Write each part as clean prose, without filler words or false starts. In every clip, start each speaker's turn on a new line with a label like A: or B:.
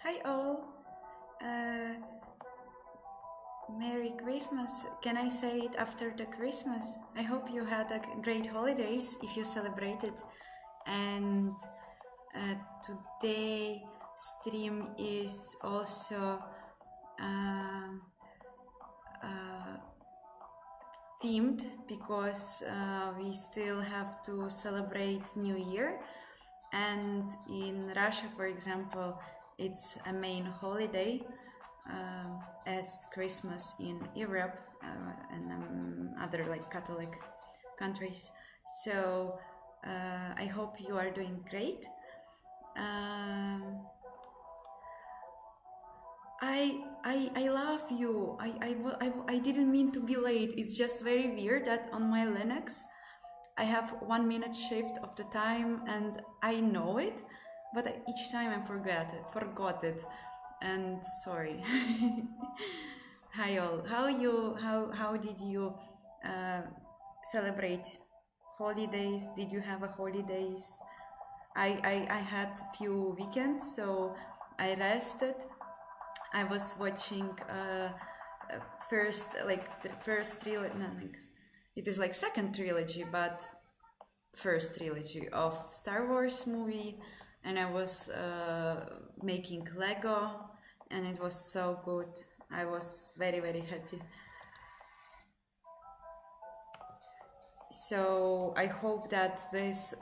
A: Hi all. Uh, Merry Christmas. Can I say it after the Christmas? I hope you had a great holidays if you celebrated. And today stream is also um themed because we still have to celebrate New Year, and in Russia, for example, it's a main holiday as Christmas in Europe and other like Catholic countries. So I hope you are doing great. Um, I love you. I didn't mean to be late. It's just very weird that on my Linux I have 1 minute shift of the time and I know it, but each time I forgot it. And sorry. Hi all. How did you uh, celebrate holidays? Did you have a holidays? I had few weekends, so I rested. I was watching first like the first trilogy. No, like, it is like second trilogy, but first trilogy of Star Wars movie, and I was making Lego, and it was so good. I was very happy. So I hope that this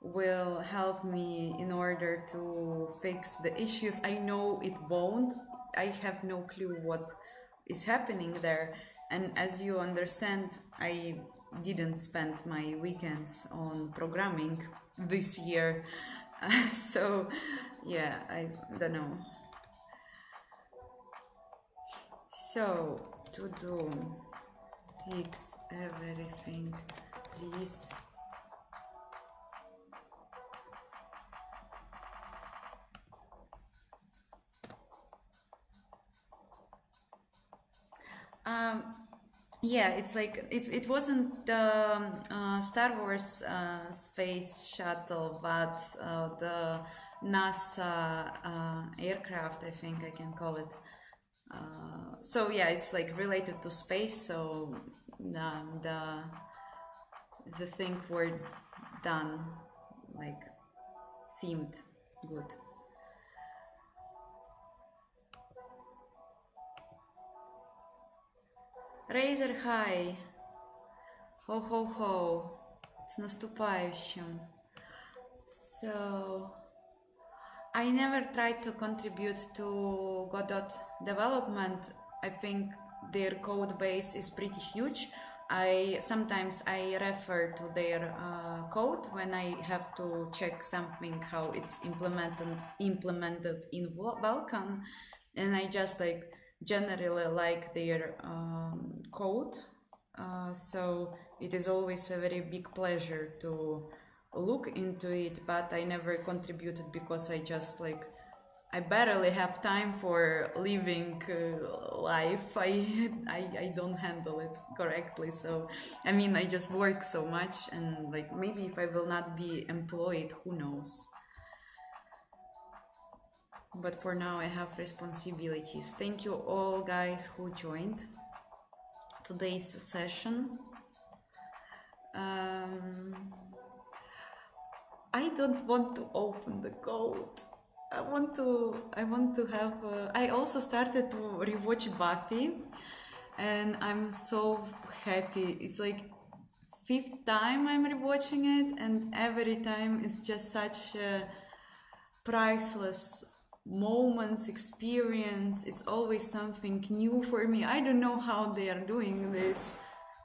A: will help me in order to fix the issues. I know it won't. I have no clue what is happening there. And as you understand, I didn't spend my weekends on programming this year. So, yeah, I don't know. So, to do fix everything, please. Um, yeah, it's like it wasn't the Star Wars space shuttle, but the NASA aircraft, I think I can call it. So yeah, it's like related to space. So the the thing were done like themed good. Razer High, ho ho ho, с наступающим. So I never tried to contribute to Godot development. I think their code base is pretty huge. I sometimes I refer to their code when I have to check something how it's implemented in Vulkan, and I just like generally like their code. So it is always a very big pleasure to look into it, but I never contributed because I just like I barely have time for living life. I don't handle it correctly. So I mean I just work so much, and like maybe if I will not be employed, who knows. But for now I have responsibilities. Thank you all guys who joined today's session. Um, I don't want to open the code. I want to have. I also started to rewatch Buffy, and I'm so happy. It's like fifth time I'm rewatching it, and every time it's just such a priceless moments experience. It's always something new for me. I don't know how they are doing this.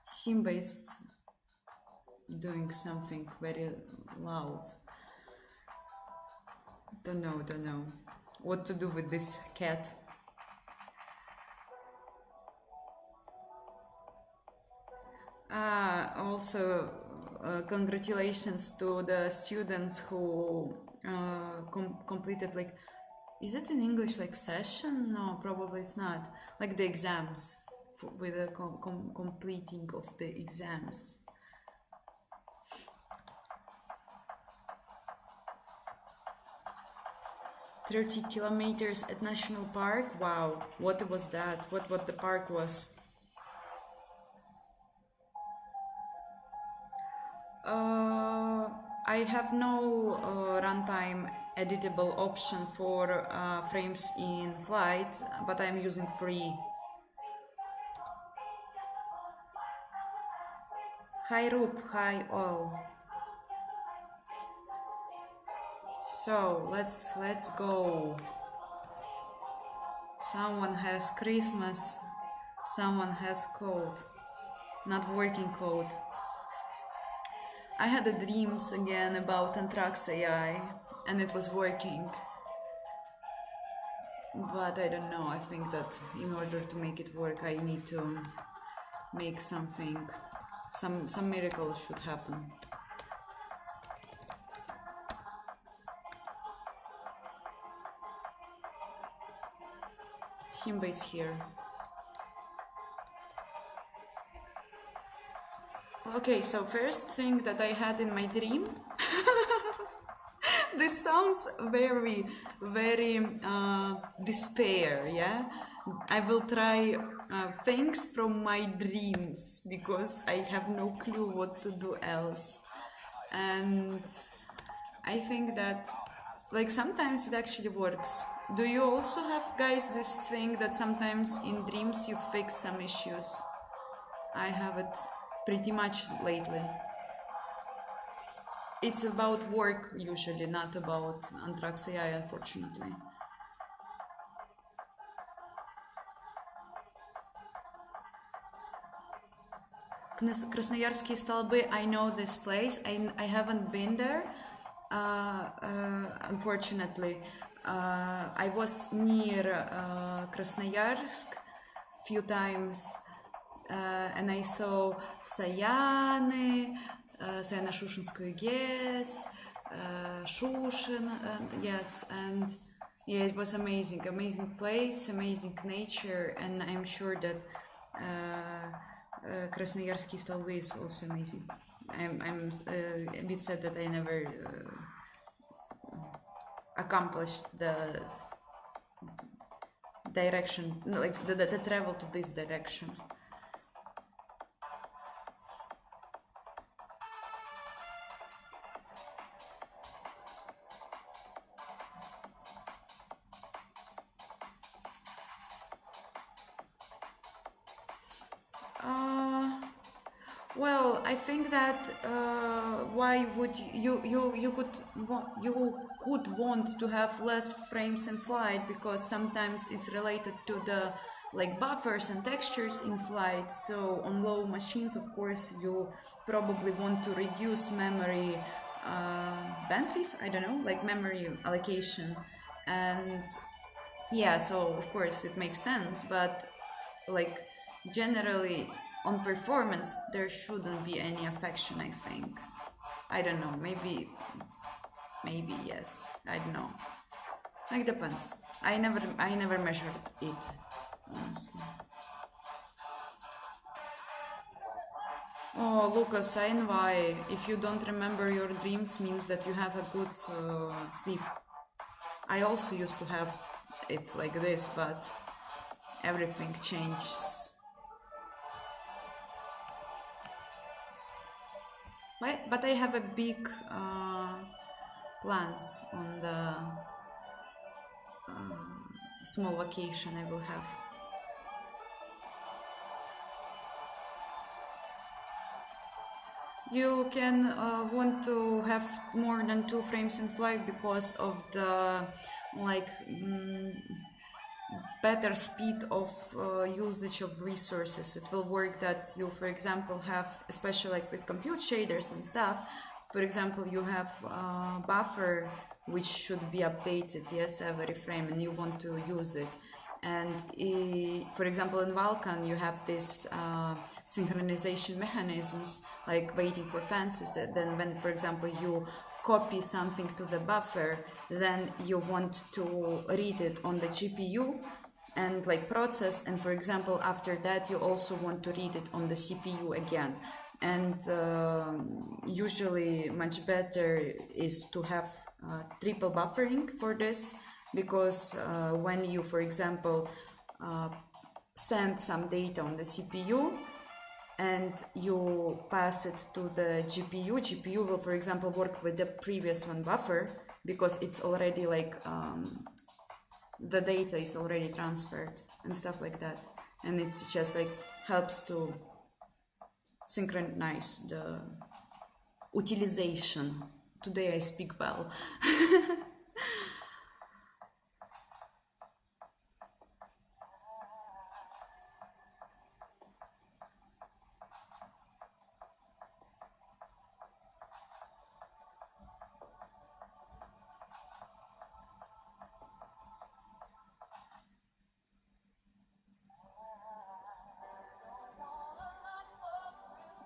A: Simba is doing something very loud. Don't know what to do with this cat. Also, congratulations to the students who completed like, is it in English like session? No, probably it's not. Like the exams, with the completing of the exams. 30 kilometers at national park. Wow, what was that? What the park was? I have no runtime editable option for frames in flight, but I'm using free. Hi Rup, hi all. So let's go. Someone has Christmas, someone has code, not working code. I had a dreams again about Anthrax AI and it was working. But I don't know, I think that in order to make it work I need to make something, some miracle should happen. Simba is here. Okay, so first thing that I had in my dream. This sounds very despair, yeah? I will try things from my dreams because I have no clue what to do else. And I think that like sometimes it actually works. Do you also have, guys, this thing that sometimes in dreams you fix some issues? I have it pretty much lately. It's about work usually, not about Anthrax AI, unfortunately. Красноярские столбы, I know this place. I haven't been there, unfortunately. I was near Krasnoyarsk few times, and I saw Саяны, Саяно-Шушенскую ГЭС, Shushin, yes, and yeah, it was amazing, amazing place, amazing nature, and I'm sure that Krasnoyarskие столбы is also amazing. I'm a bit sad that I never accomplished the direction, like the travel to this direction. Well, I think that why would you could want to have less frames in flight, because sometimes it's related to the like buffers and textures in flight. So on low machines, of course, you probably want to reduce memory bandwidth. I don't know, like memory allocation, and yeah, so of course it makes sense, but like generally on performance there shouldn't be any affection, I think. I don't know, maybe yes, I don't know, like depends. I never measured it, honestly. Oh, Lucas, I envy. If you don't remember your dreams means that you have a good sleep. I also used to have it like this, but everything changes. But I have a big plans on the small vacation I will have. You can want to have more than 2 frames in flight because of the like better speed of usage of resources. It will work that you, for example, have, especially like with compute shaders and stuff, for example, you have a buffer which should be updated, yes, every frame, and you want to use it. And for example, in Vulkan, you have this synchronization mechanisms, like waiting for fences. Then when, for example, you copy something to the buffer, then you want to read it on the GPU and like process, and for example after that you also want to read it on the CPU again. And usually much better is to have triple buffering for this, because when you, for example, send some data on the CPU and you pass it to the GPU will, for example, work with the previous one buffer because it's already like the data is already transferred and stuff like that, and it just like helps to synchronize the utilization. Today I speak well.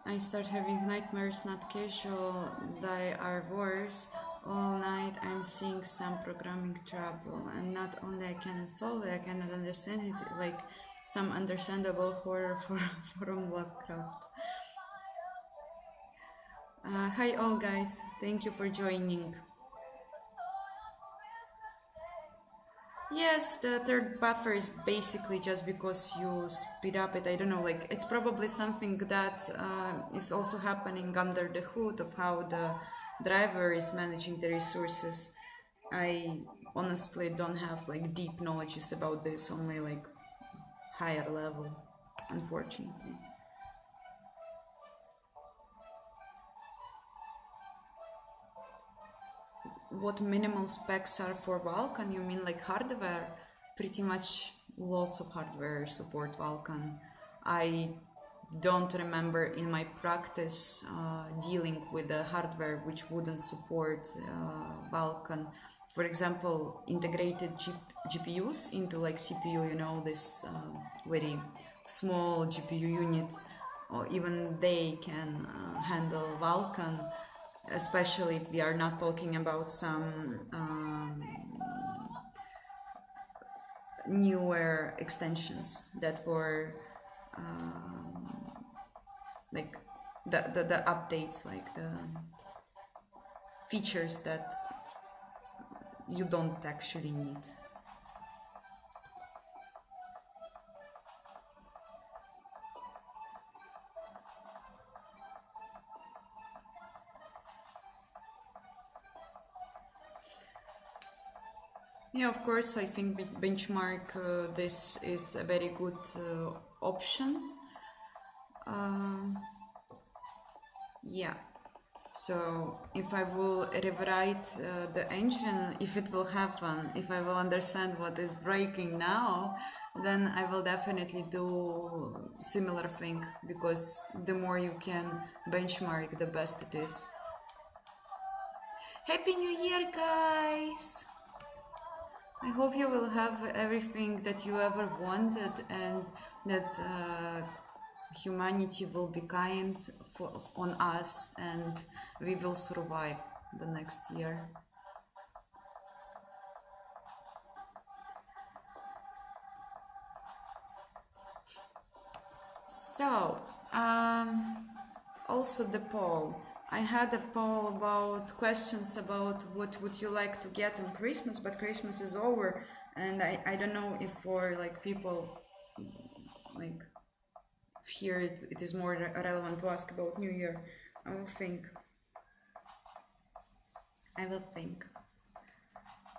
A: I start having nightmares, not casual, they are worse. All night I'm seeing some programming trouble, and not only I cannot solve it, I cannot understand it, like some understandable horror from Lovecraft. Hi all guys, thank you for joining. Yes, the third buffer is basically just because you speed up it. I don't know, like it's probably something that is also happening under the hood of how the driver is managing the resources. I honestly don't have like deep knowledges about this, only like higher level, unfortunately. What minimal specs are for Vulkan? You mean like hardware? Pretty much lots of hardware support Vulkan. I don't remember in my practice dealing with the hardware which wouldn't support Vulkan. For example, integrated GPUs into like CPU, you know, this very small GPU unit, or even they can handle Vulkan, especially if we are not talking about some newer extensions that were like the updates, like the features that you don't actually need. Yeah, of course, I think benchmark this is a very good option. Yeah, so if I will rewrite the engine, if it will happen, if I will understand what is breaking now, then I will definitely do similar thing, because the more you can benchmark, the best it is. Happy New Year, guys! I hope you will have everything that you ever wanted, and that humanity will be kind on us, and we will survive the next year. So, also the poll. I had a poll about questions about what would you like to get on Christmas, but Christmas is over, and I don't know if for like people like here it is more relevant to ask about New Year. I will think.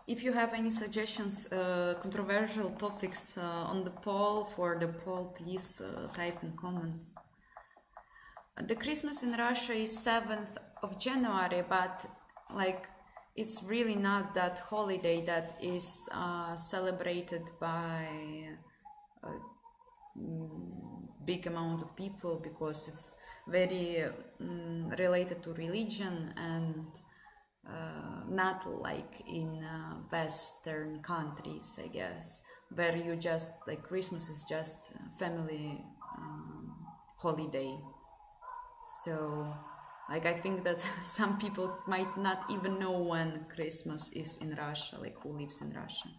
A: If you have any suggestions, controversial topics on the poll, please type in comments. The Christmas in Russia is 7th of January, but like it's really not that holiday that is celebrated by a big amount of people, because it's very related to religion, and not like in Western countries, I guess, where you just like Christmas is just a family holiday. So like I think that some people might not even know when Christmas is in Russia, like who lives in Russia.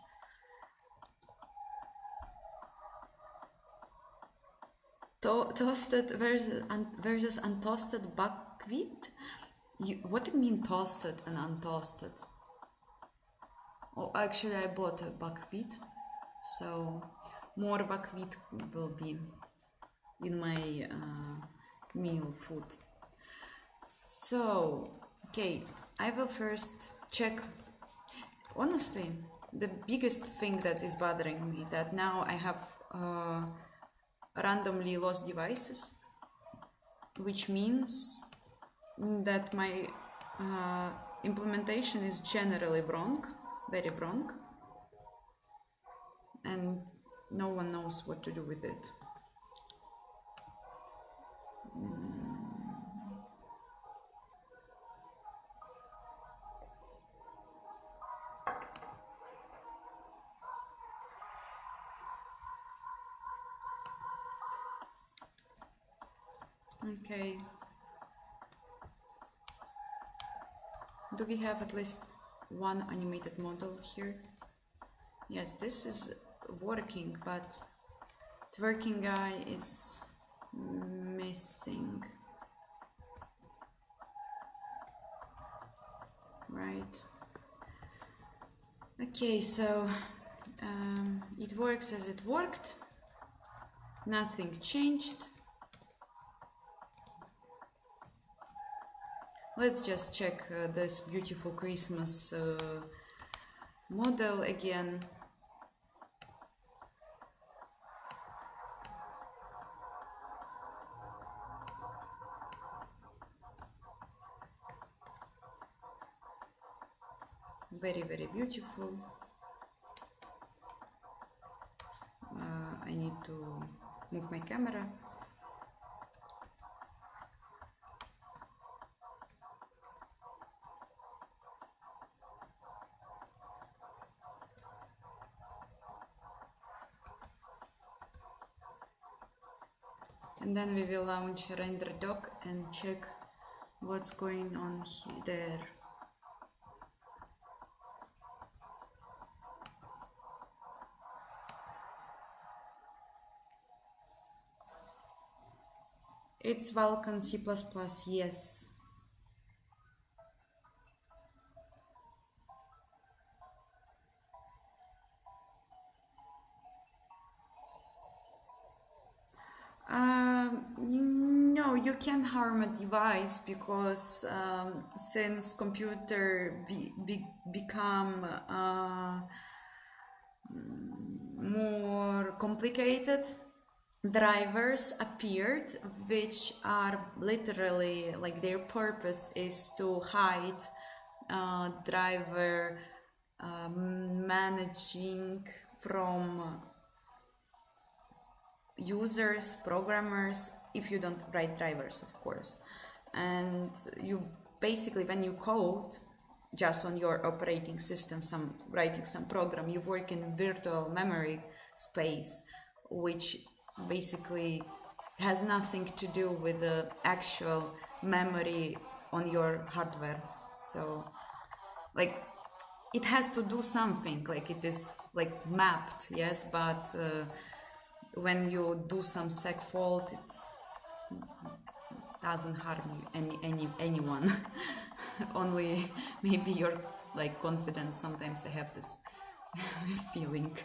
A: Toasted versus untoasted buckwheat? What do you mean toasted and untoasted? Oh, actually, I bought a buckwheat, so more buckwheat will be in my meal food. So, okay, I will first check. Honestly, the biggest thing that is bothering me that now I have randomly lost devices, which means that my implementation is generally wrong, very wrong, and no one knows what to do with it. Okay. Do we have at least one animated model here? Yes, this is working, but the working guy is missing. Right. Okay, so it works as it worked. Nothing changed. Let's just check this beautiful Christmas model again. Very, very beautiful. I need to move my camera. And then we will launch render doc and check what's going on there. It's Vulkan C++, yes. No, you can't harm a device because since computer become more complicated, drivers appeared which are literally like their purpose is to hide driver managing from users, programmers, if you don't write drivers, of course. And you basically, when you code just on your operating system, writing some program, you work in virtual memory space, which basically has nothing to do with the actual memory on your hardware. So, like, it has to do something, like it is like mapped, yes, but when you do some seg fault, it doesn't harm anyone. Only maybe your like confidence. Sometimes I have this feeling.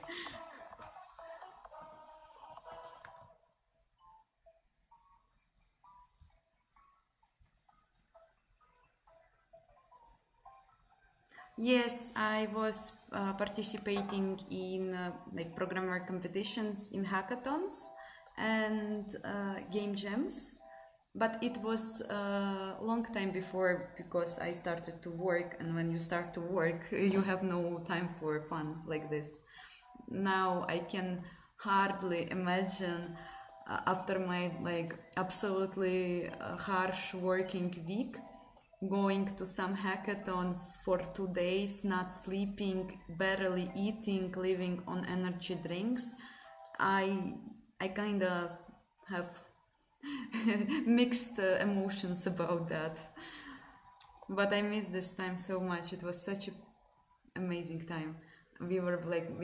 A: Yes, I was participating in like programmer competitions in hackathons and game jams, but it was a long time before because I started to work, and when you start to work, you have no time for fun like this. Now I can hardly imagine after my like absolutely harsh working week going to some hackathon for 2 days, not sleeping, barely eating, living on energy drinks. I kind of have mixed emotions about that. But I miss this time so much. It was such an amazing time. We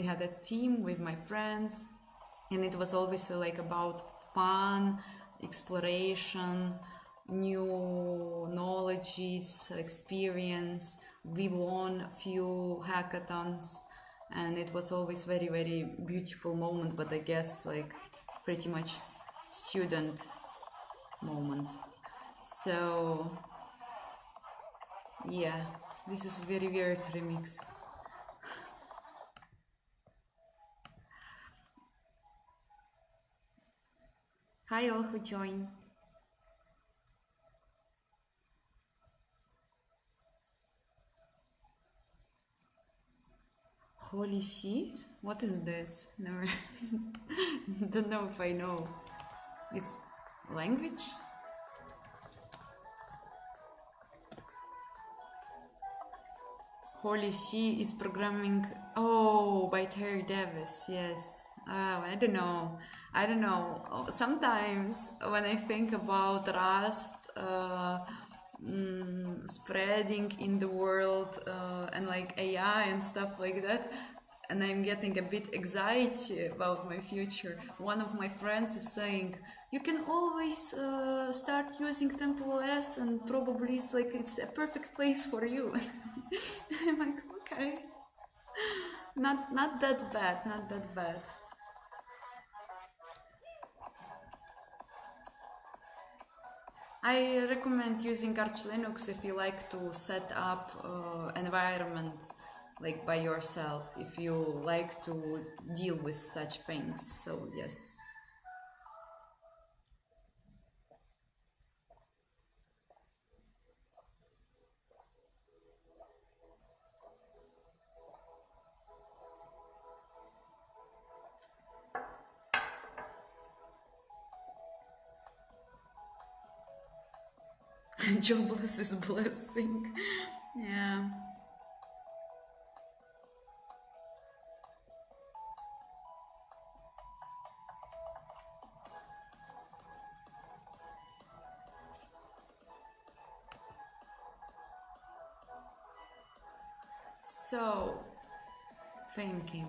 A: had a team with my friends, and it was always like about fun, exploration, new knowledges, experience. We won a few hackathons, and it was always very, very beautiful moment, but I guess like pretty much student moment. So yeah, this is very weird remix. Hi all who joined. Holy shit, what is this? Never don't know if I know. It's language? Holy she is programming. Oh, by Terry Davis. Yes. I don't know. I don't know. Sometimes when I think about Rust spreading in the world and like AI and stuff like that, and I'm getting a bit anxiety about my future. One of my friends is saying, "You can always start using TempleOS, and probably it's a perfect place for you." I'm like, okay, not that bad, not that bad. I recommend using Arch Linux if you like to set up environment like by yourself, if you like to deal with such things. So yes. Jobless is blessing. Yeah. So thinking.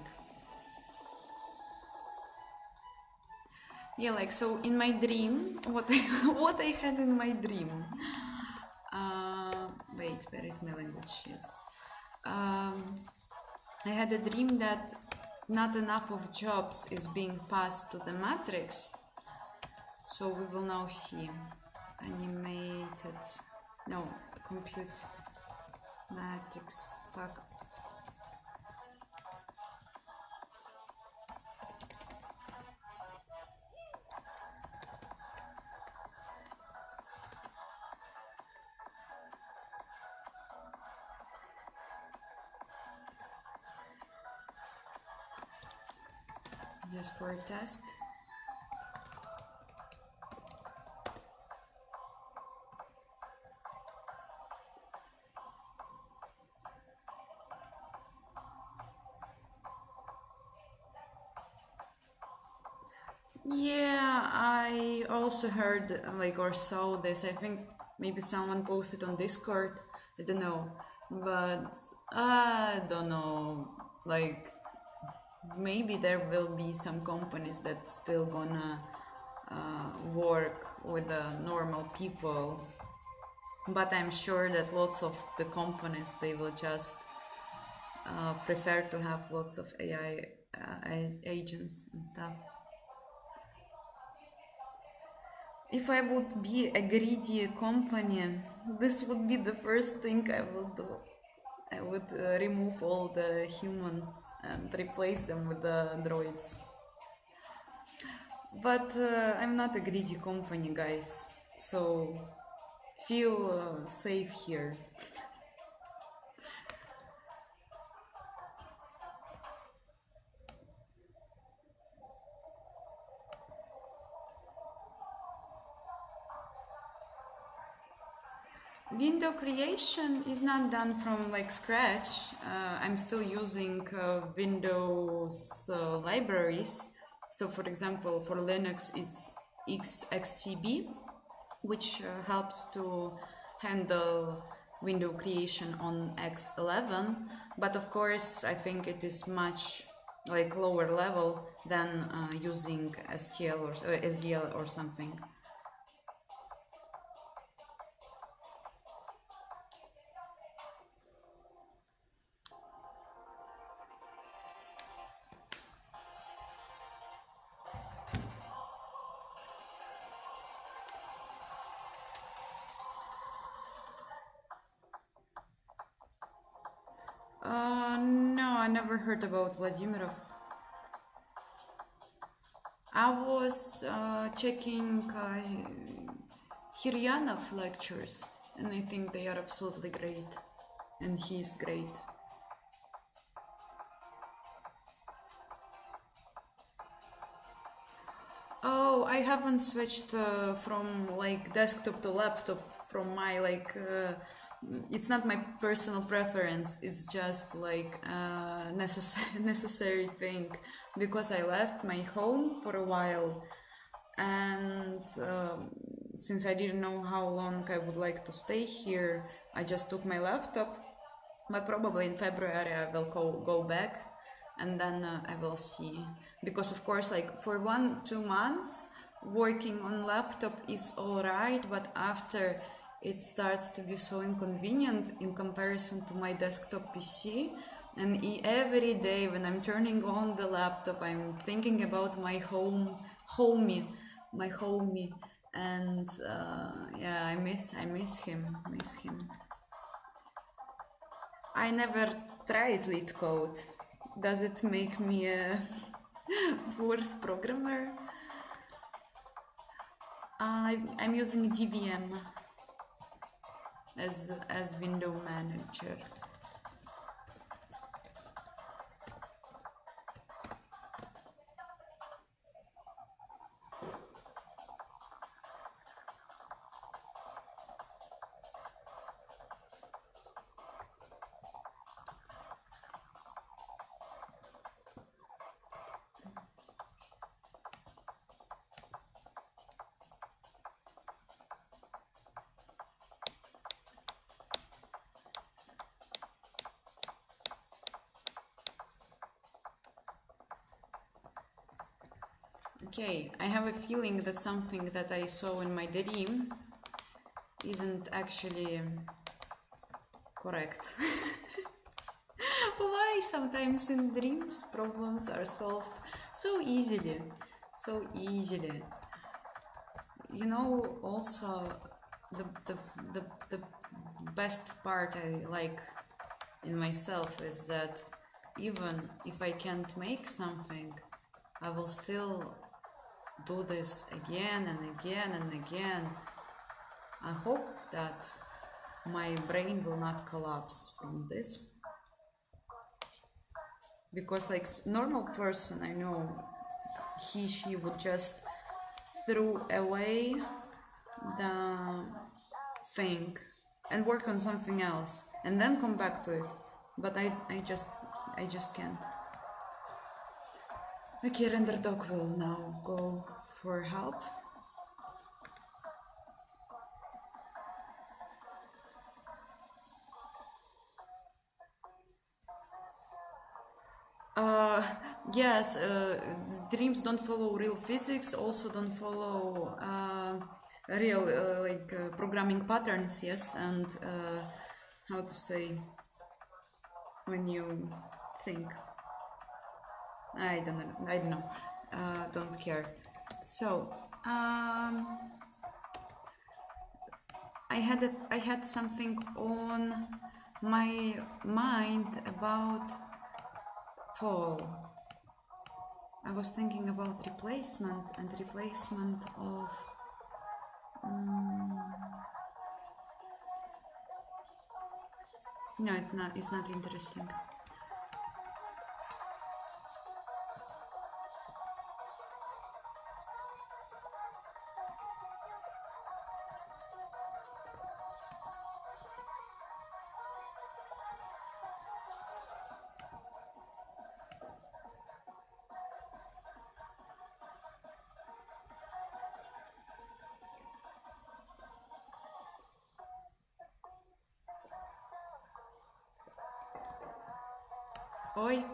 A: Yeah, like so in my dream, what I, what I had in my dream. Wait, where is my language? Yes. Um, I had a dream that not enough of jobs is being passed to the matrix. So we will now see animated, no, compute matrix, fuck. Just for a test. Yeah, I also heard like or saw this. I think maybe someone posted on Discord. I don't know, but I don't know. Like maybe there will be some companies that still gonna work with the normal people, but I'm sure that lots of the companies they will just prefer to have lots of AI agents and stuff. If I would be a greedy company, this would be the first thing I would do. I would remove all the humans and replace them with the droids. But I'm not a greedy company, guys. So feel safe here. Window creation is not done from like scratch. I'm still using Windows libraries. So for example, for Linux, it's XCB, which helps to handle window creation on X11. But of course, I think it is much like lower level than using STL or SDL or something. I never heard about Vladimirov. I was checking Hiryanov lectures, and I think they are absolutely great, and he's great. Oh, I haven't switched from like desktop to laptop from my like it's not my personal preference, it's just like a necessary thing because I left my home for a while, and since I didn't know how long I would like to stay here, I just took my laptop, but probably in February I will go back, and then I will see, because of course like for 1-2 months working on laptop is all right, but after it starts to be so inconvenient in comparison to my desktop PC, and every day when I'm turning on the laptop I'm thinking about my homie, and yeah, I miss him. I never tried lead code. Does it make me a worse programmer? I'm using DVM as window manager. Okay, I have a feeling that something that I saw in my dream isn't actually correct. Why sometimes in dreams problems are solved so easily? So easily. You know, also the best part I like in myself is that even if I can't make something, I will still do this again and again and again. I hope that my brain will not collapse from this, because like normal person I know, she would just throw away the thing and work on something else and then come back to it, but I just can't. Okay, render doc will now go for help. Yes, dreams don't follow real physics, also don't follow real programming patterns, yes, and how to say, when you think, I don't know, don't care. So I had something on my mind about Paul. I was thinking about replacement of no, it's not interesting. Oi,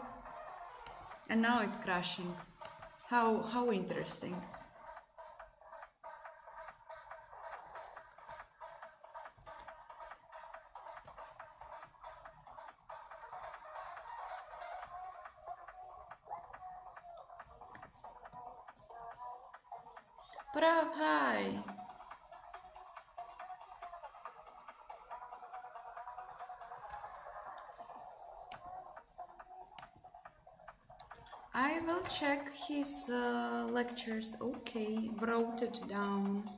A: and now it's crashing. How interesting. Prav, hi. I will check his lectures. Okay, wrote it down.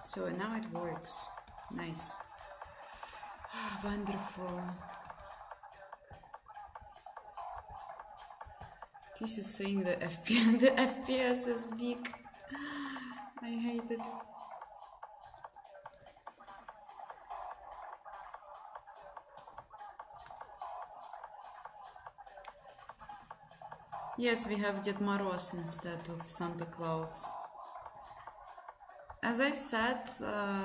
A: So now it works. Nice. Wonderful. This is saying the FPS, the FPS is big. I hate it. Yes, we have Ded Moroz instead of Santa Claus. As I said,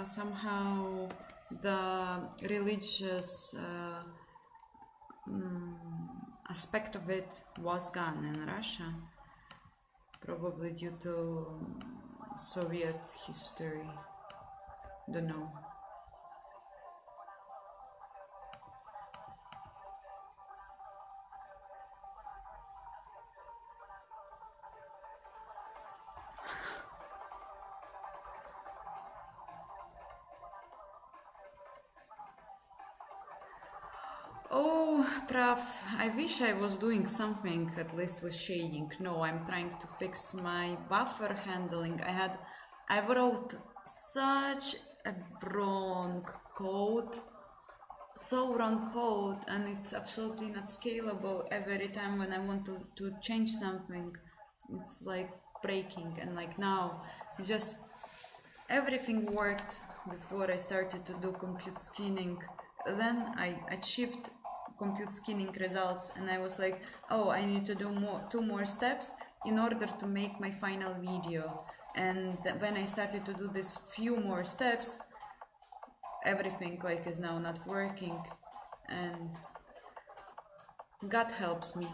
A: somehow the religious aspect of it was gone in Russia, probably due to Soviet history. Don't know. Oh, Prof, I wish I was doing something at least with shading. No, I'm trying to fix my buffer handling. I wrote such a wrong code, so wrong code, and it's absolutely not scalable. Every time when I want to change something, it's like breaking, and like now, it's just everything worked before I started to do compute skinning. Then I achieved compute skinning results, and I was like, oh, I need to do two more steps in order to make my final video. And when I started to do these few more steps, everything like is now not working, and God helps me.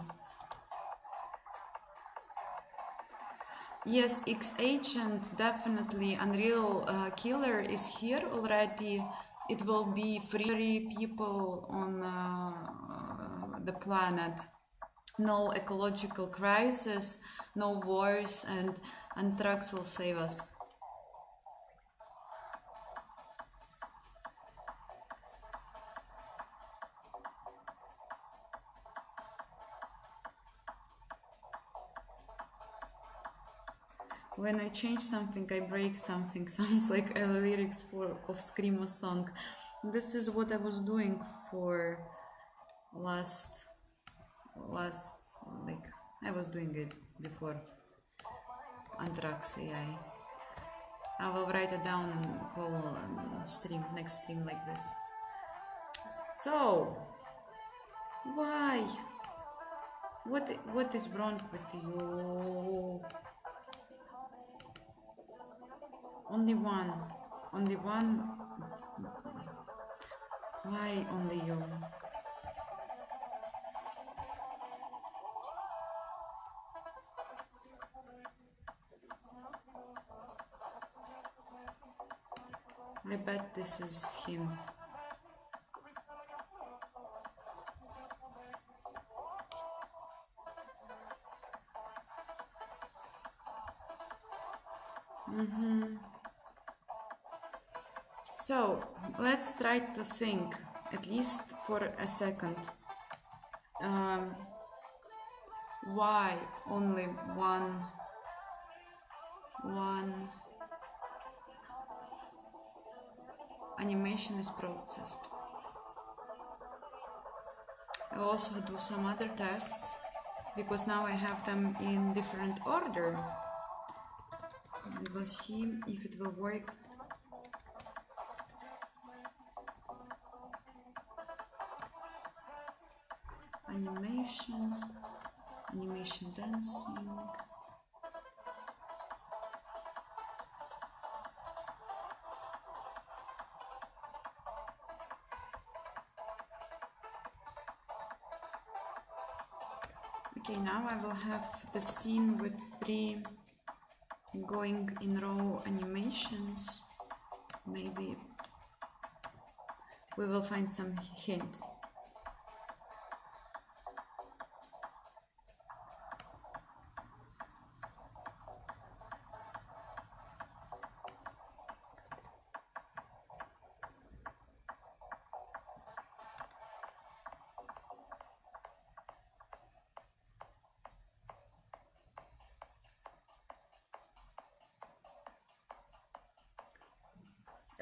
A: Yes, X Agent, definitely. Unreal Killer is here already. It will be free people on the planet. No ecological crisis, no wars, and trucks will save us. When I change something, I break something. Sounds like a lyrics of Screamo song. This is what I was doing for last like I was doing it before Anthrax AI. I will write it down and call next stream like this. So why? What is wrong with you? Only one. Only one. Why only you? I bet this is him. So let's try to think, at least for a second. Why only one animation is processed? I will also do some other tests, because now I have them in different order. We will see if it will work. Animation dancing. Okay, now I will have the scene with 3 going in row animations. Maybe we will find some hint.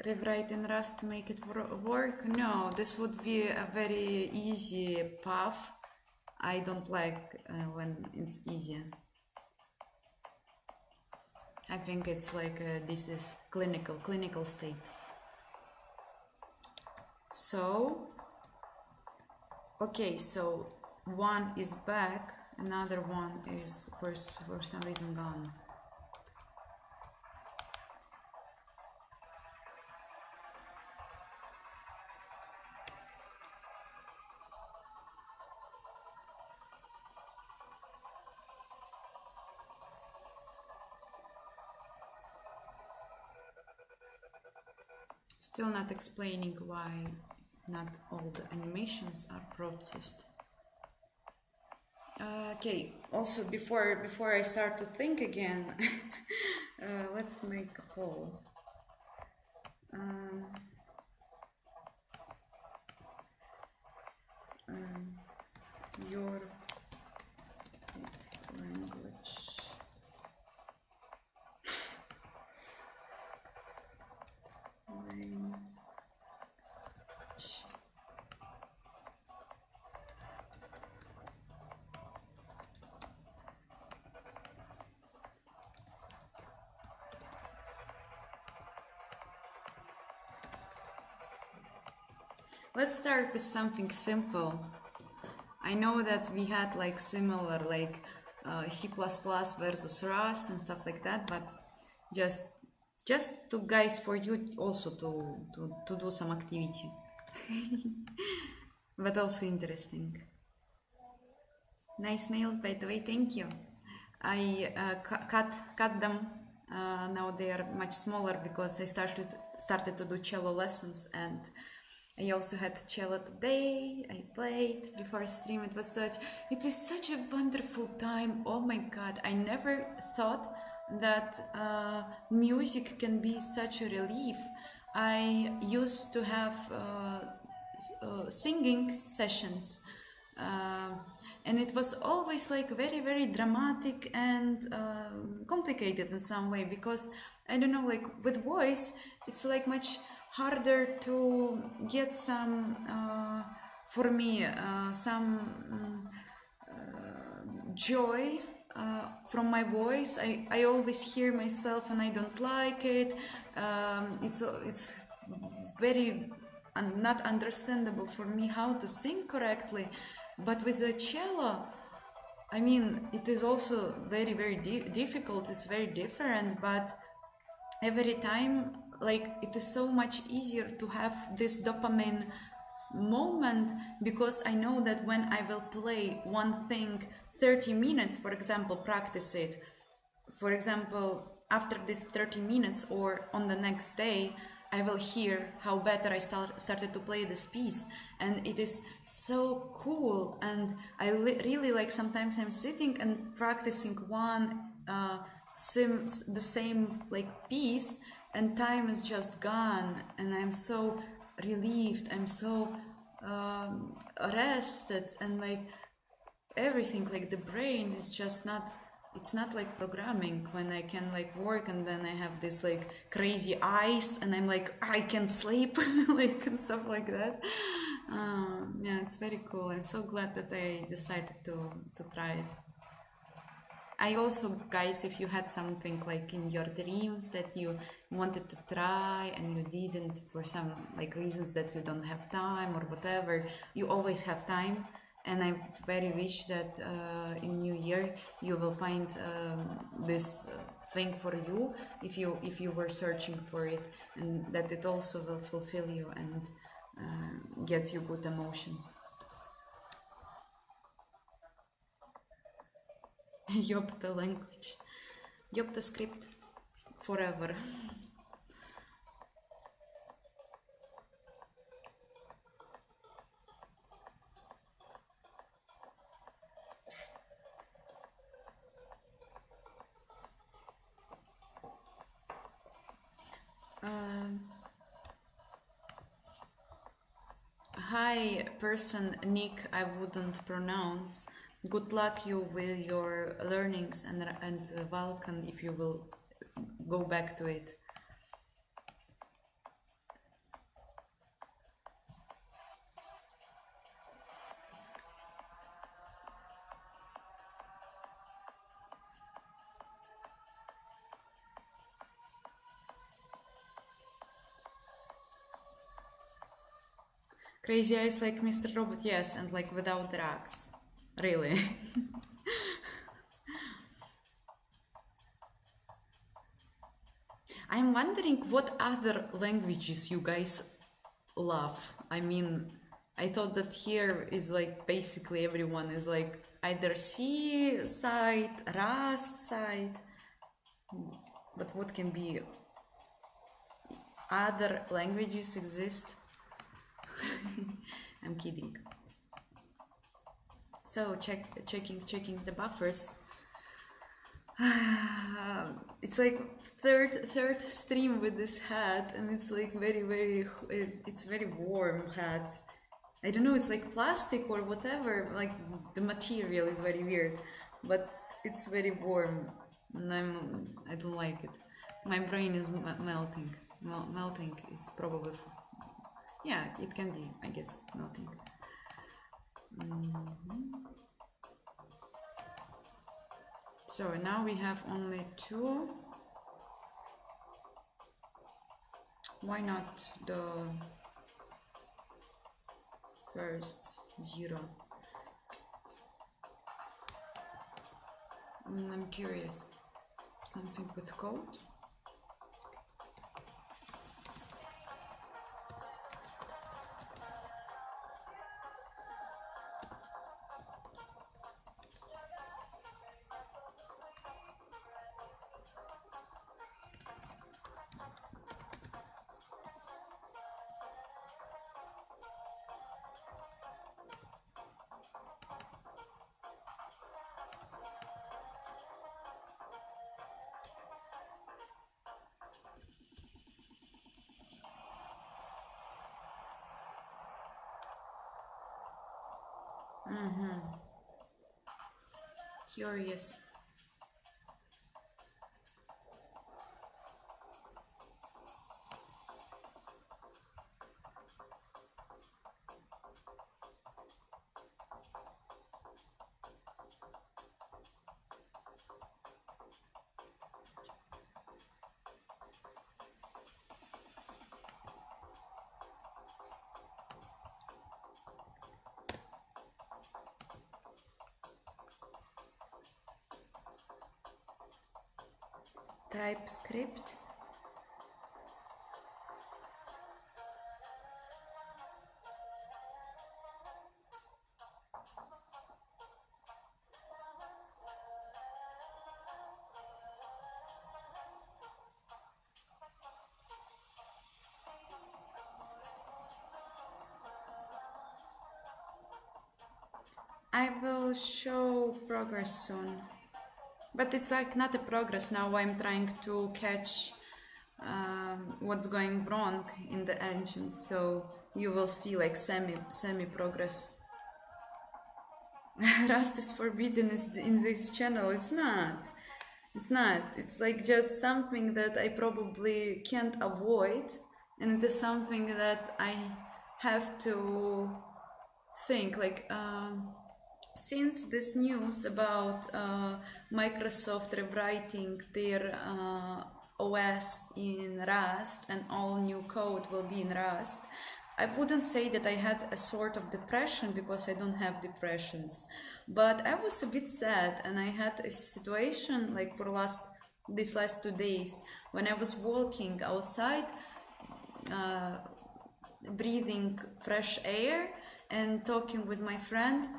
A: Rewrite in Rust to make it work? No, this would be a very easy path. I don't like when it's easy. I think it's like this is clinical state. So, okay, so one is back, another one is for some reason gone. Still not explaining why not all the animations are processed. Okay, also before I start to think again, let's make a poll. Your language Let's start with something simple. I know that we had like similar like C++ versus Rust and stuff like that, but just to guys, for you also to do some activity. But also interesting. Nice nails, by the way, thank you. I cut them. Now they are much smaller because I started to do cello lessons, and I also had cello today. I played before stream. It is such a wonderful time. Oh my god, I never thought that music can be such a relief. I used to have singing sessions, and it was always like very dramatic and complicated in some way, because I don't know, like with voice it's like much harder to get some for me some joy from my voice. I always hear myself and I don't like it. It's very not understandable for me how to sing correctly. But with the cello, I mean, it is also very difficult. It's very different, but every time, like, it is so much easier to have this dopamine moment, because I know that when I will play one thing 30 minutes, for example, practice it, for example, after this 30 minutes or on the next day, I will hear how better I started to play this piece, and it is so cool. And I really like, sometimes I'm sitting and practicing one the same like piece, and time is just gone, and I'm so relieved, I'm so rested, and like everything, like the brain is just not, it's not like programming when I can like work and then I have this like crazy eyes and I'm like, I can sleep like and stuff like that. Yeah, it's very cool. I'm so glad that I decided to try it. I also, guys, if you had something like in your dreams that you wanted to try and you didn't for some like reasons that you don't have time or whatever, you always have time. And I very wish that in New Year you will find this thing for you if you were searching for it, and that it also will fulfill you and get you good emotions. Yopta language, Yopta script, forever. Hi, person Nick, I wouldn't pronounce. Good luck you with your learnings and Vulkan if you will go back to it. Crazy Eyes like Mr. Robot, yes, and like without drugs. Really. I'm wondering what other languages you guys love. I mean, I thought that here is like basically everyone is like either C side, Rust side, but what can be other languages exist? I'm kidding. So checking the buffers. It's like third stream with this hat, and it's like it's very warm hat. I don't know, it's like plastic or whatever, like the material is very weird, but it's very warm, and I don't like it. My brain is melting. Melting is probably yeah, it can be, I guess, melting. So now we have only 2. Why not the first 0? I'm curious. Something with code? Curious. TypeScript. I will show progress soon. But it's like not a progress now. I'm trying to catch what's going wrong in the engine, so you will see like semi progress. Rust is forbidden in this channel. It's not. It's not. It's like just something that I probably can't avoid, and it is something that I have to think like. Since this news about Microsoft rewriting their OS in Rust and all new code will be in Rust, I wouldn't say that I had a sort of depression because I don't have depressions, but I was a bit sad, and I had a situation like for these last 2 days when I was walking outside, breathing fresh air and talking with my friend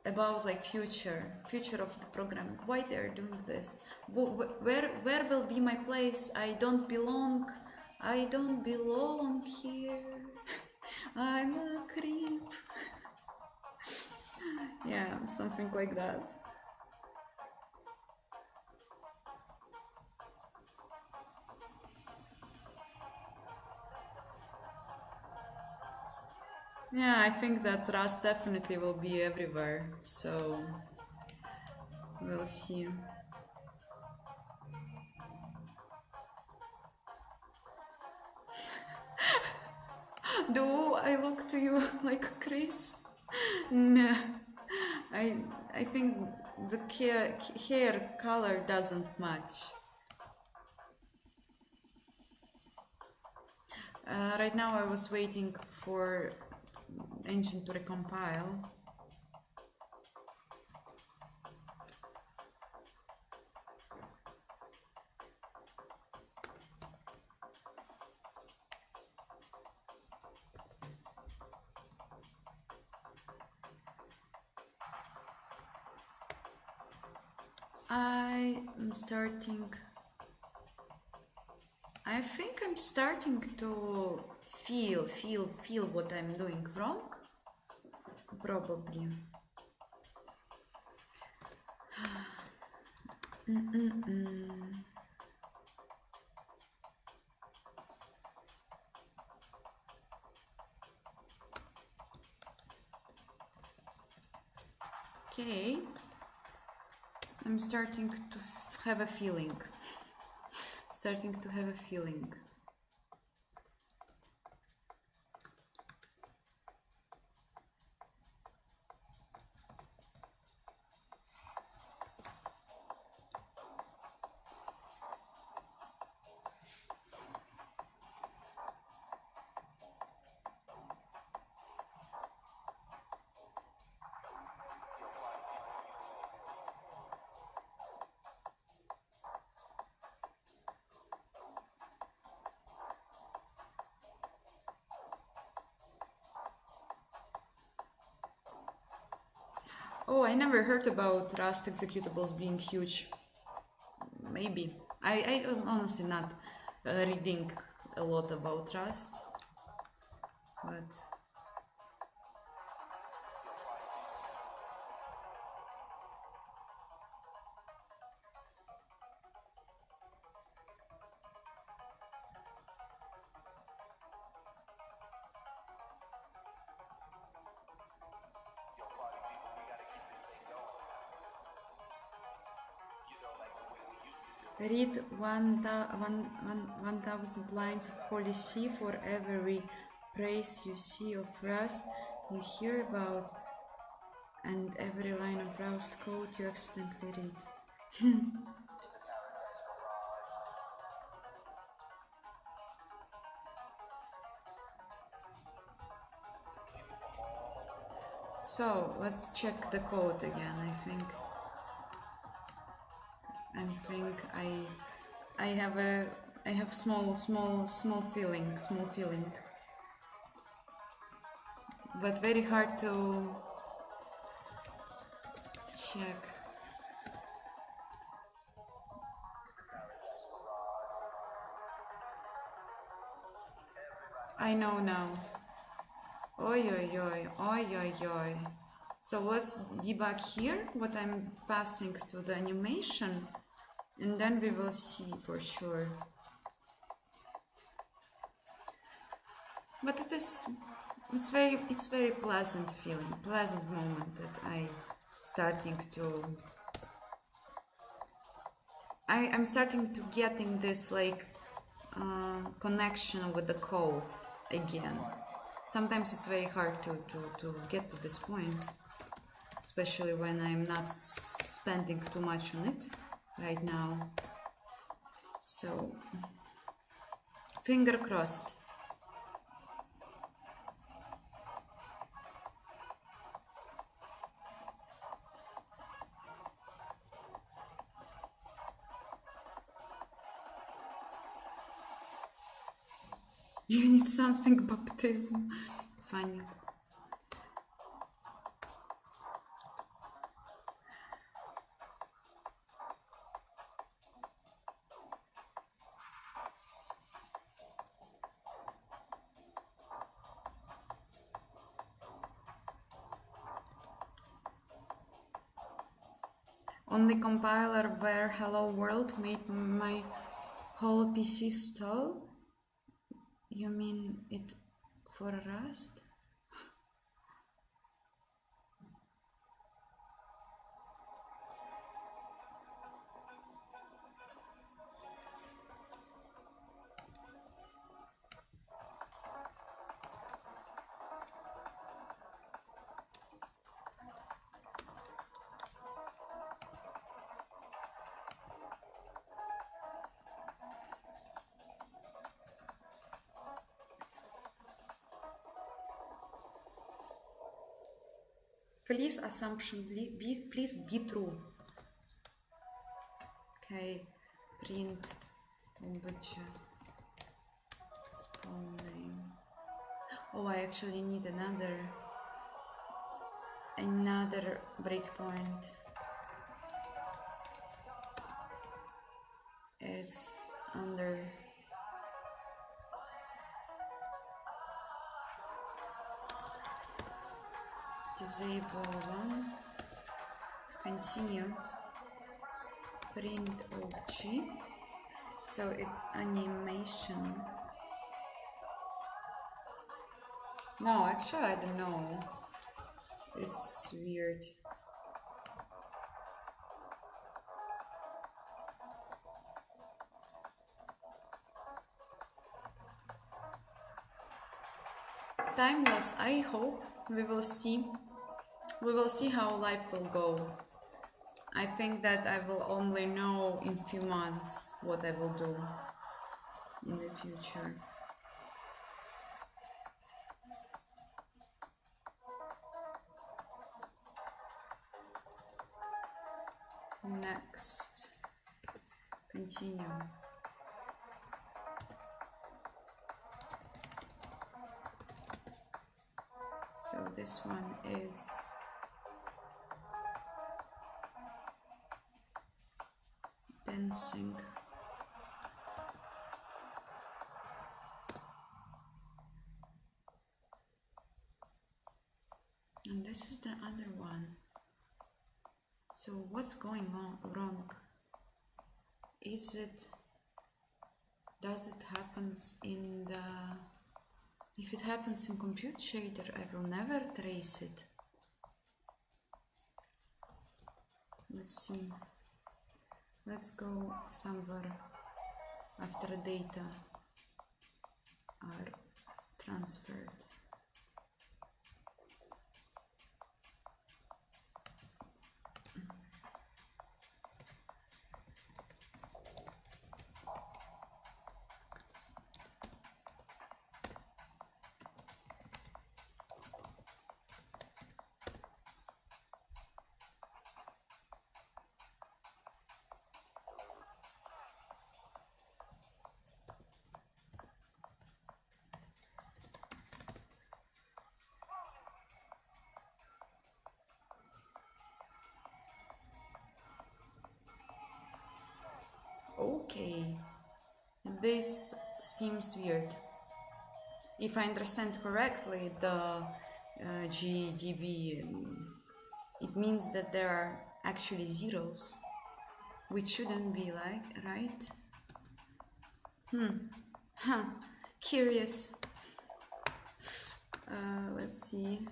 A: about like future of the programming, why they're doing this, where will be my place, I don't belong here. I'm a creep. Yeah, something like that. Yeah, I think that Rust definitely will be everywhere, so we'll see. Do I look to you like Chris? No, I think the hair color doesn't match. Right now I was waiting for engine to recompile. I think I'm starting to feel what I'm doing wrong. Probably. Okay. I'm starting to have a feeling. Starting to have a feeling. Oh, I never heard about Rust executables being huge. Maybe. I honestly not reading a lot about Rust, but read 1,000 lines of Holy See for every praise you see of Rust you hear about, and every line of Rust code you accidentally read. So let's check the code again. I think I have small feeling, but very hard to check. I know now. Oi oi oi oi oi oi. So let's debug here what I'm passing to the animation, and then we will see for sure. But it's very pleasant feeling, pleasant moment that I'm starting to getting this like connection with the code again. Sometimes it's very hard to get to this point, especially when I'm not spending too much on it right now. So, finger crossed. You need something baptism. Funny. Only compiler where hello world made my whole PC stall? You mean it for Rust? Please assumption, please be true. Okay, print obj spawn name. Oh, I actually need another breakpoint. It's under disable one, continue, print OG, so it's animation. No, actually I don't know, it's weird. Timeless, I hope we will see how life will go. I think that I will only know in few months what I will do in the future. Next, continue. So this one is dancing. And this is the other one. So what's going on wrong? Does it happens in the, if it happens in compute shader, I will never trace it. Let's see. Let's go somewhere after data are transferred. Okay, this seems weird. If I understand correctly, the GDB, it means that there are actually zeros, which shouldn't be like, right? Curious. Let's see.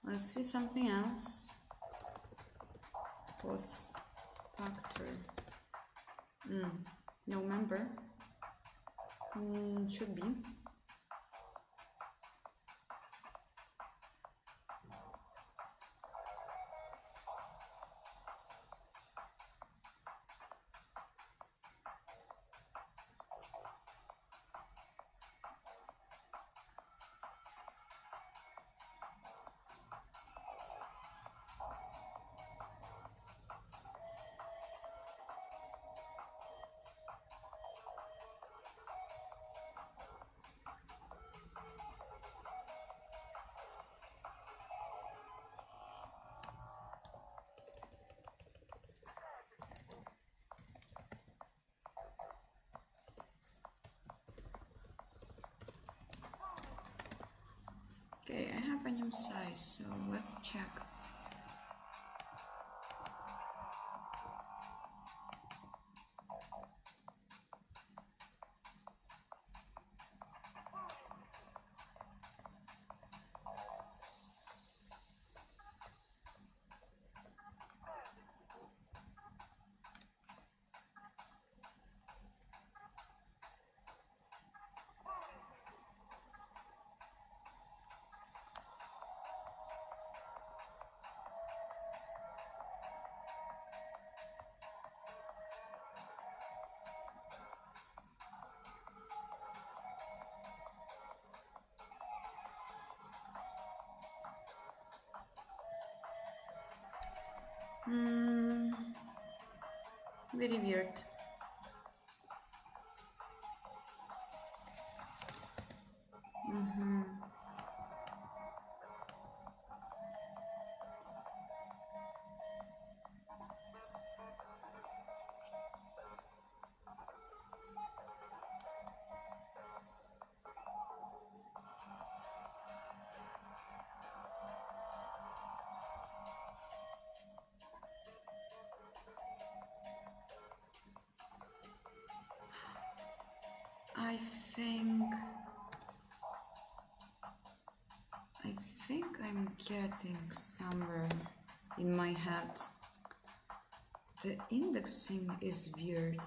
A: Let's see something else. Pos factor. No member. Should be. Okay, I have a new size, so let's check. Very weird. I think I'm getting somewhere in my head. The indexing is weird.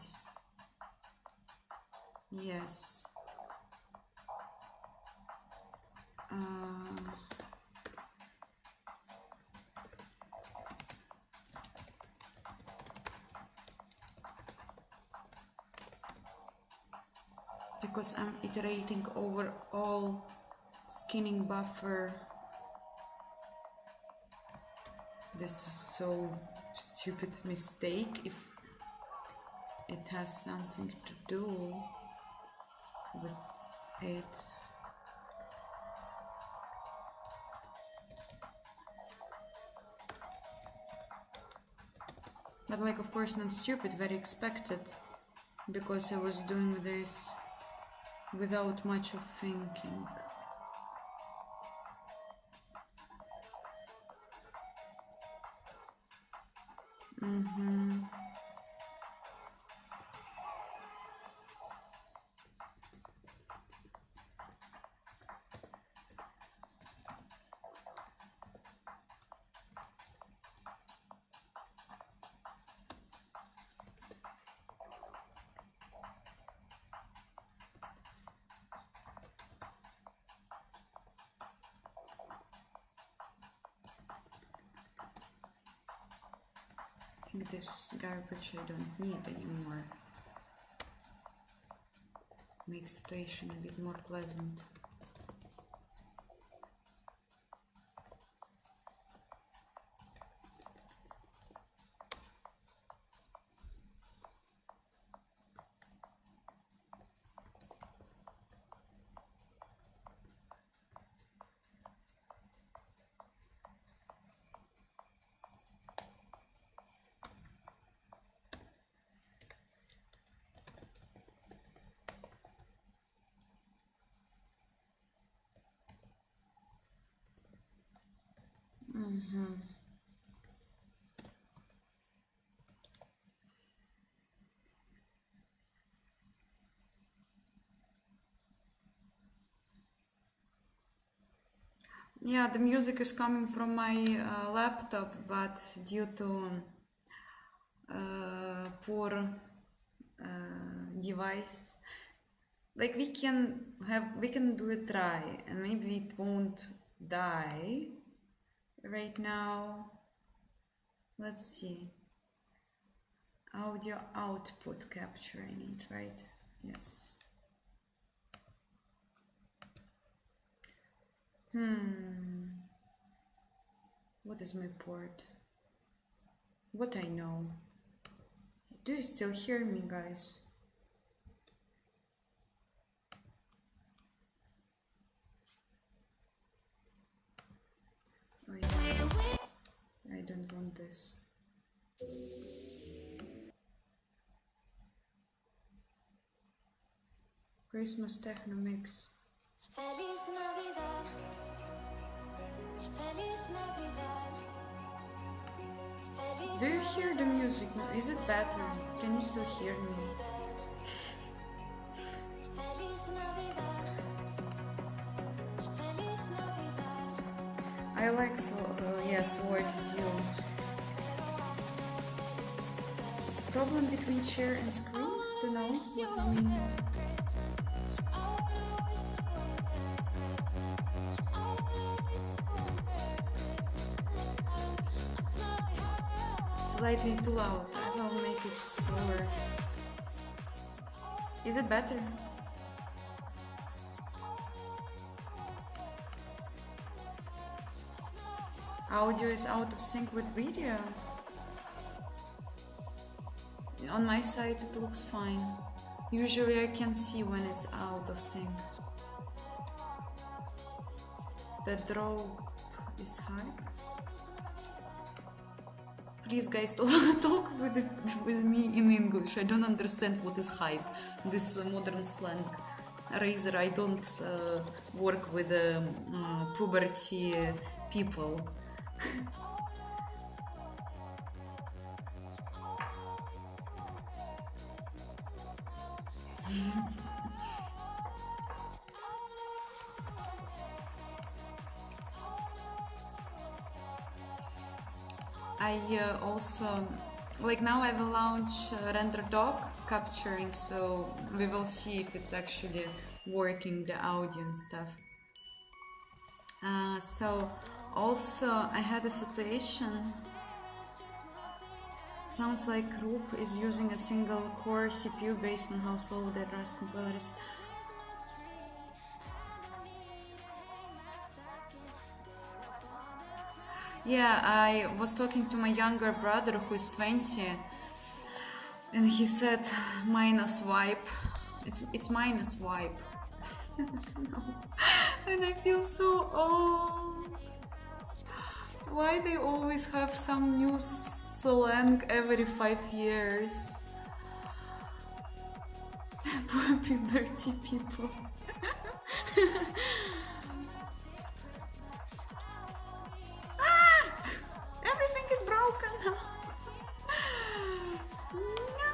A: Yes. Because I'm iterating over all skinning buffer. This is so stupid mistake if it has something to do with it. But like, of course, not stupid, very expected, because I was doing this without much of thinking. I think this garbage I don't need anymore. Makes situation a bit more pleasant. Yeah, the music is coming from my laptop, but due to poor device, like we can do a try, and maybe it won't die right now. Let's see. Audio output capturing it, right? Yes. What is my port? What I know. Do you still hear me, guys? Oh, yeah. I don't want this. Christmas techno mix. Feliz Navidad. Feliz Navidad. Do you hear the music now? Is it better? Can you still hear me? I like slower to do. Problem between share and screen? To know what you mean. Slightly too loud. I will make it slower. Is it better? Audio is out of sync with video. on my side it looks fine. Usually I can see when it's out of sync. The drop is high. Please guys, talk with me in English. I don't understand what is hype, this modern slang. Razor, I don't work with puberty people. I also, like now I will launch render doc capturing, so we will see if it's actually working, the audio and stuff. So also I had a situation, sounds like Roop is using a single core CPU based on how slow the Rust compiler is. Yeah, I was talking to my younger brother who is 20, and he said minus wipe. It's minus wipe. No. And I feel so old. Why they always have some new slang every 5 years? Puberty people. Everything is broken now. No.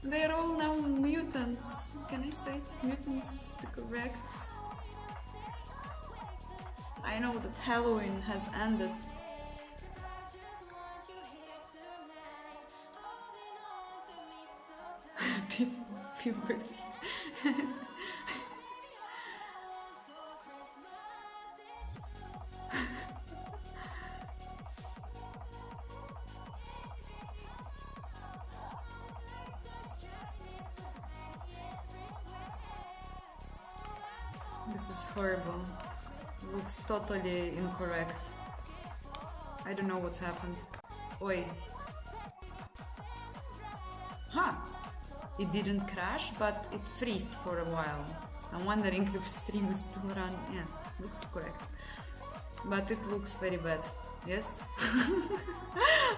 A: They're all now mutants. Can I say it? Mutants is the correct. I know that Halloween has ended. People, puberty. This is horrible. Looks totally incorrect. I don't know what's happened. Oi. Huh. It didn't crash, but it freezed for a while. I'm wondering if stream is still running. Yeah, looks correct. But it looks very bad. Yes?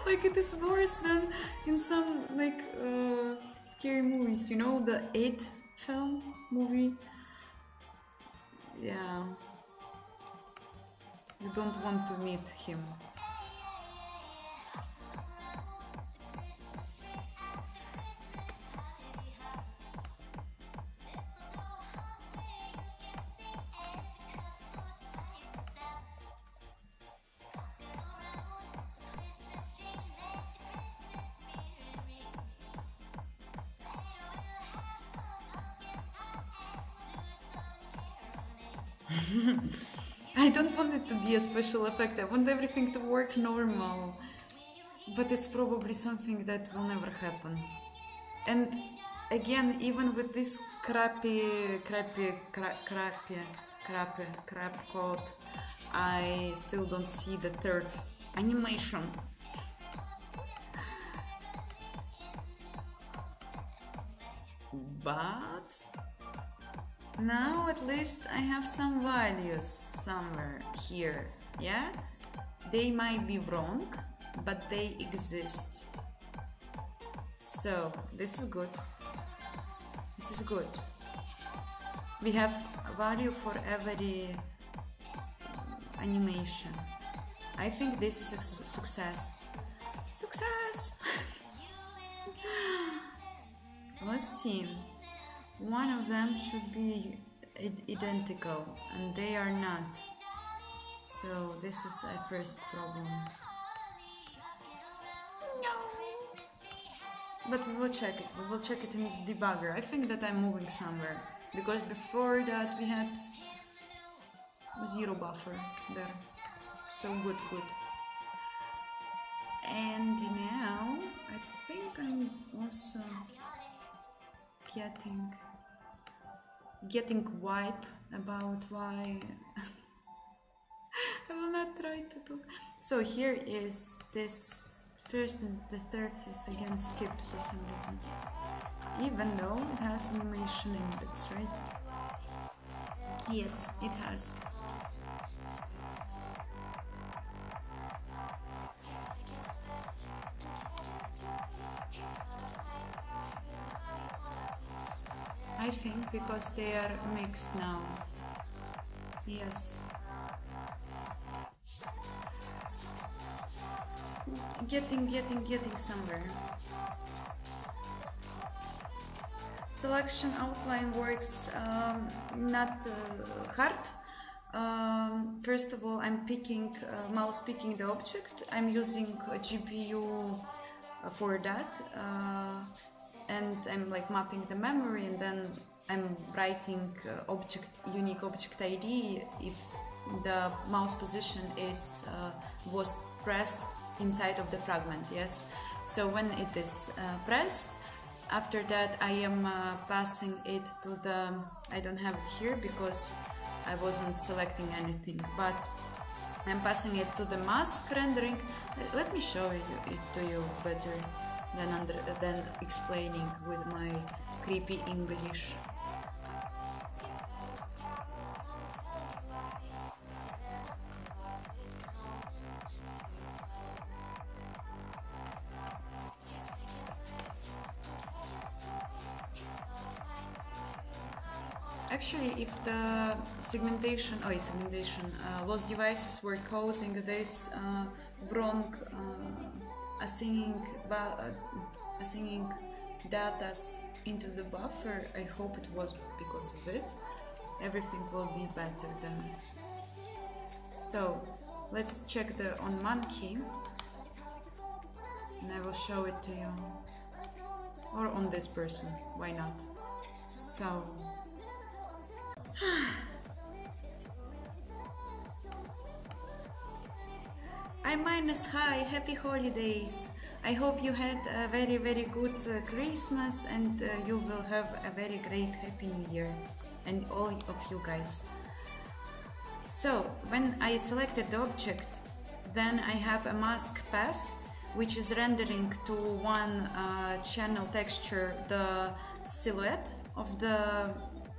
A: Like it is worse than in some like scary movies. You know the 8 film movie? Yeah. You don't want to meet him. I don't want it to be a special effect. I want everything to work normal. But it's probably something that will never happen. And again, even with this crappy code, I still don't see the third animation. But now at least I have some values somewhere here, yeah? They might be wrong, but they exist. So, this is good. This is good. We have a value for every animation. I think this is a success. Success! Let's see. One of them should be identical, and they are not. So this is a first problem. No. But we will check it. We will check it in the debugger. I think that I'm moving somewhere, because before that we had 0 buffer there. So good. And now I think I'm also getting wipe about why I will not try to talk. So here is this first and the third is again skipped for some reason. Even though it has animation index, right? Yes, it has. I think because they are mixed now. Yes. Getting somewhere. Selection outline works not hard. First of all, I'm picking mouse picking the object. I'm using a GPU for that, and I'm like mapping the memory, and then I'm writing unique object ID if the mouse position is was pressed inside of the fragment. Yes. So when it is pressed, after that I am passing it to the, I don't have it here because I wasn't selecting anything, but I'm passing it to the mask rendering. Let me show it to you better than explaining with my creepy English. Actually, if the segmentation lost devices were causing this wrong assigning data into the buffer, I hope it was because of it. Everything will be better then. So let's check the on monkey, and I will show it to you, or on this person, why not? So I'm minus. Hi, happy holidays. I hope you had a very good Christmas, and you will have a very great happy new year, and all of you guys. So when I selected the object, then I have a mask pass which is rendering to one channel texture the silhouette of the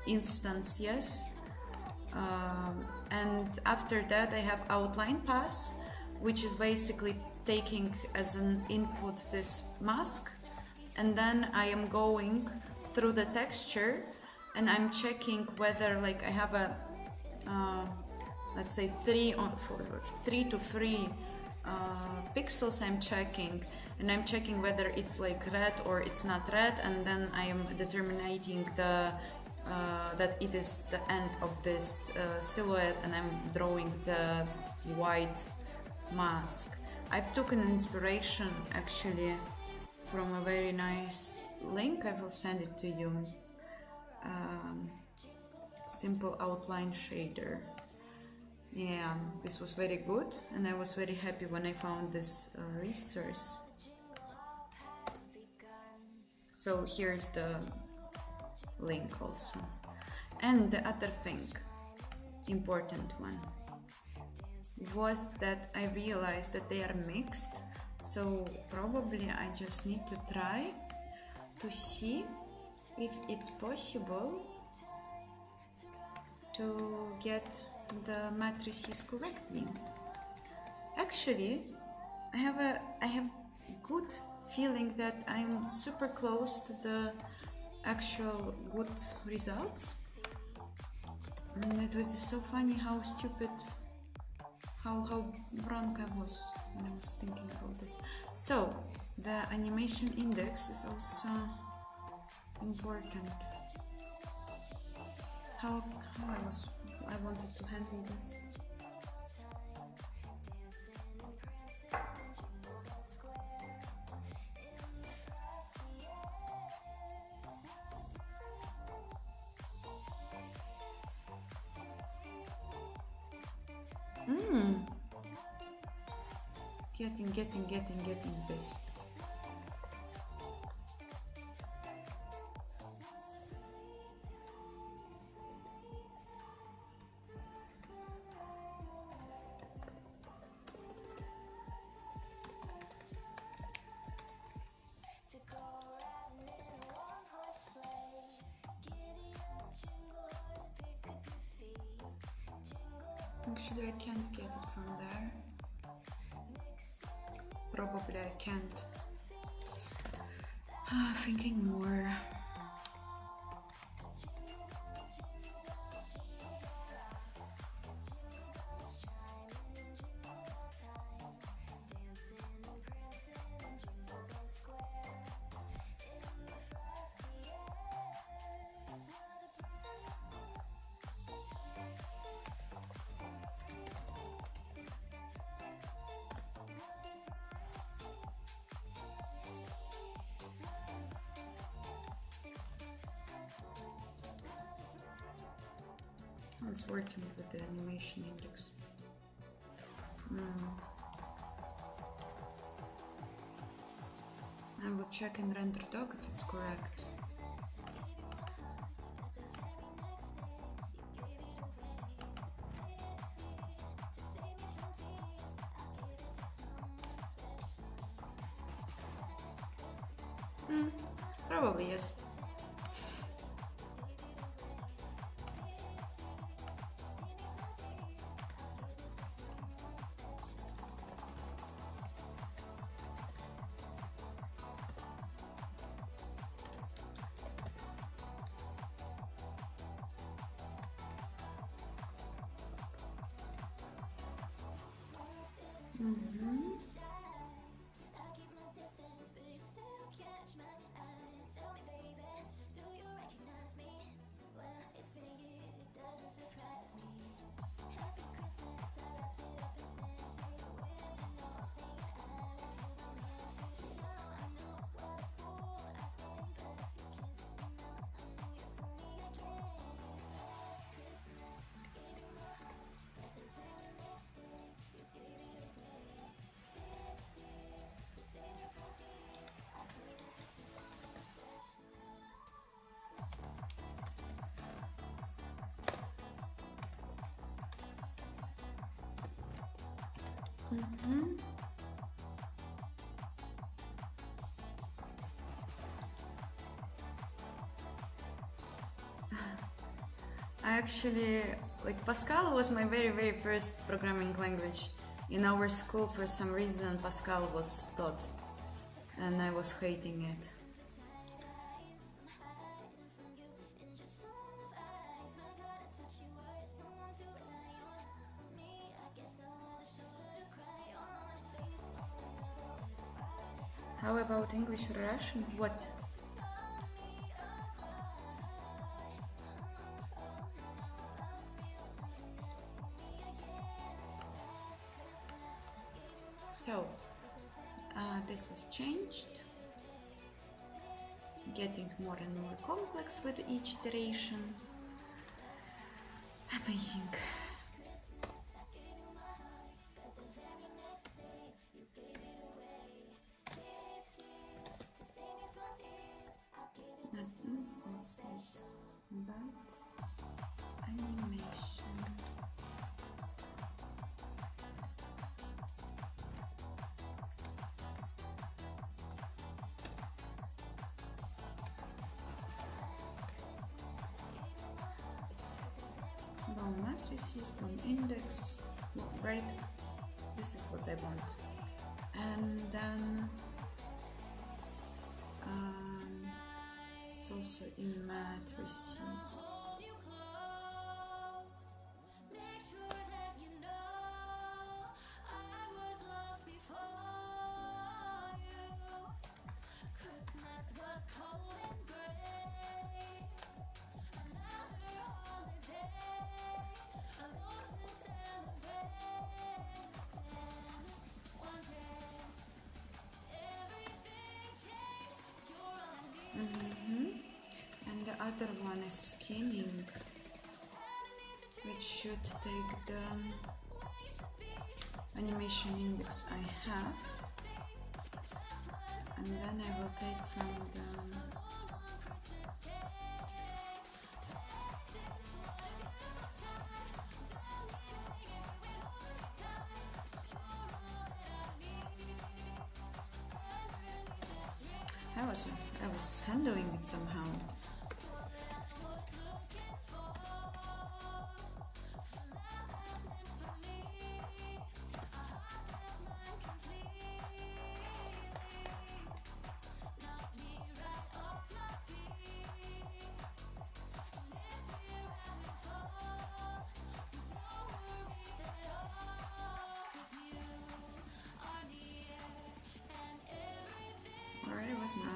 A: instance, yes. And after that I have outline pass, which is basically taking as an input this mask, and then I am going through the texture and I'm checking whether like I have a let's say 3 to 3 pixels I'm checking, and I'm checking whether it's like red or it's not red, and then I am determining the that it is the end of this silhouette, and I'm drawing the white mask. I've taken inspiration actually from a very nice link. I will send it to you. Simple outline shader. Yeah, this was very good, and I was very happy when I found this resource. So here's the link also. And the other thing, important one, was that I realized that they are mixed, so probably I just need to try to see if it's possible to get the matrices correctly. Actually, I have good feeling that I'm super close to the actual good results, and it was so funny how stupid, how wrong I was when I was thinking about this. So the animation index is also important. How I wanted to handle this. Getting this. Actually, I can't get it from there. Probably I can't. Thinking more. It's working with the animation index. I will check in render doc if it's correct. Probably yes. I actually, like, Pascal was my very first programming language. In our school, for some reason, Pascal was taught, and I was hating it. How about English or Russian? What? So, this is changed, getting more and more complex with each iteration. Amazing. Not instances, but animation. Bound matrices, bound index, right? This is what I want. And then it's also in matrices. And the other one is skinning, which should take the animation index I have, and then I will take from the I was handling it somehow. was not.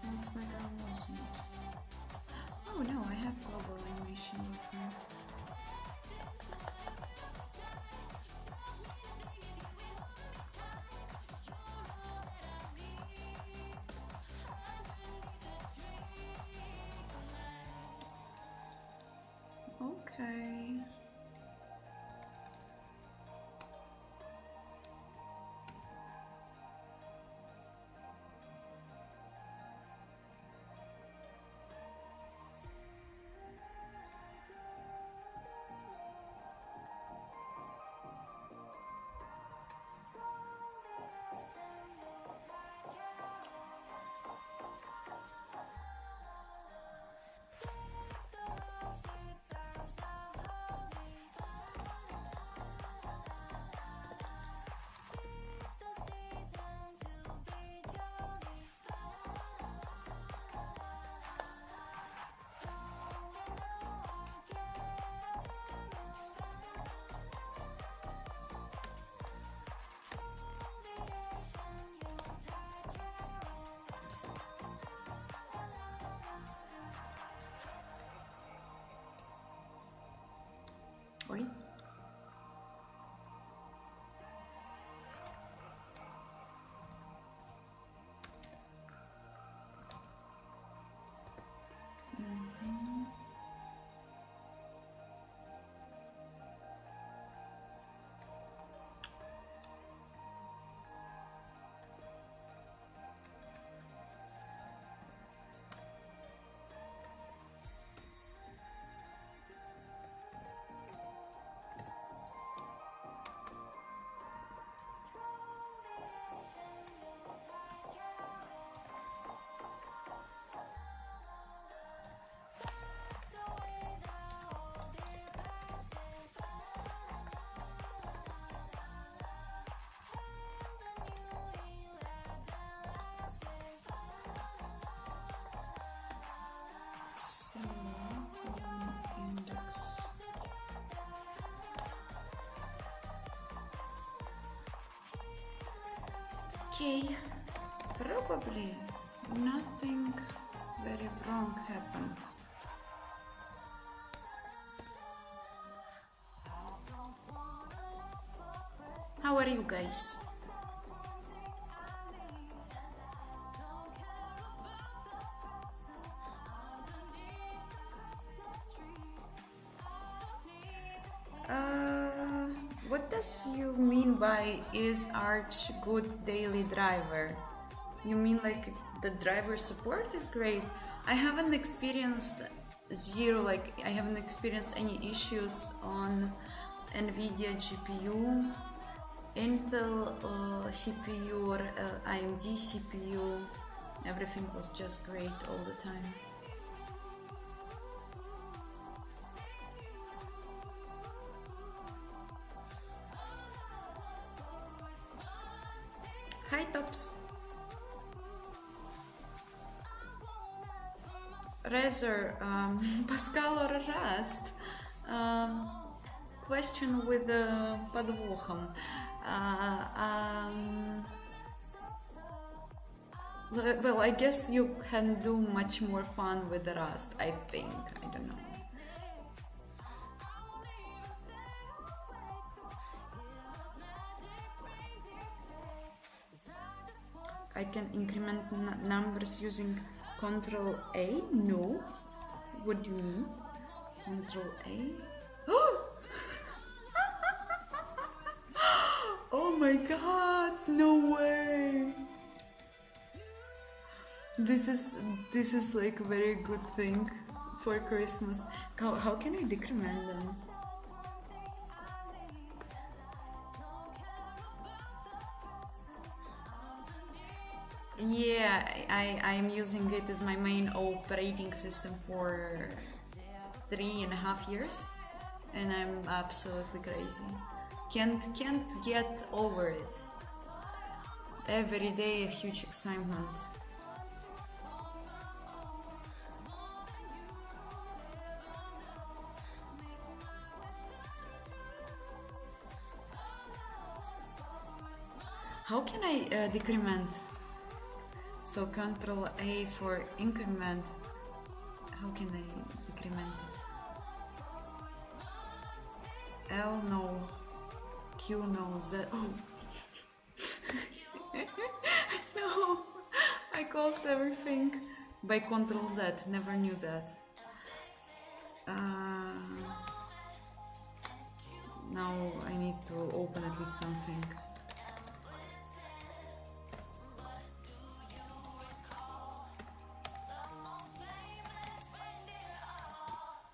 A: Looks like I wasn't. Oh no, I have global animation with her. Okay. Oi. So, index. Okay, probably nothing very wrong happened. How are you guys? What does you mean by is Arch good daily driver? You mean like the driver support is great? I haven't experienced zero, like I haven't experienced any issues on NVIDIA GPU, Intel CPU or AMD CPU. Everything was just great all the time. Hi Tops. Razor, Pascal or Rust? Question with подвохом. Well, I guess you can do much more fun with the Rust, I think. I don't know. I can increment numbers using Control A? No. What do you mean? Control A? Oh my god, no way! This is like a very good thing for Christmas. How can I decrement them? Yeah, I'm using it as my main operating system for 3.5 years, and I'm absolutely crazy. Can't get over it. Every day a huge excitement. How can I decrement? So Control A for increment. How can I decrement it? L no, Q no, Z. Oh no, I closed everything by Control Z. Never knew that. Now I need to open at least something.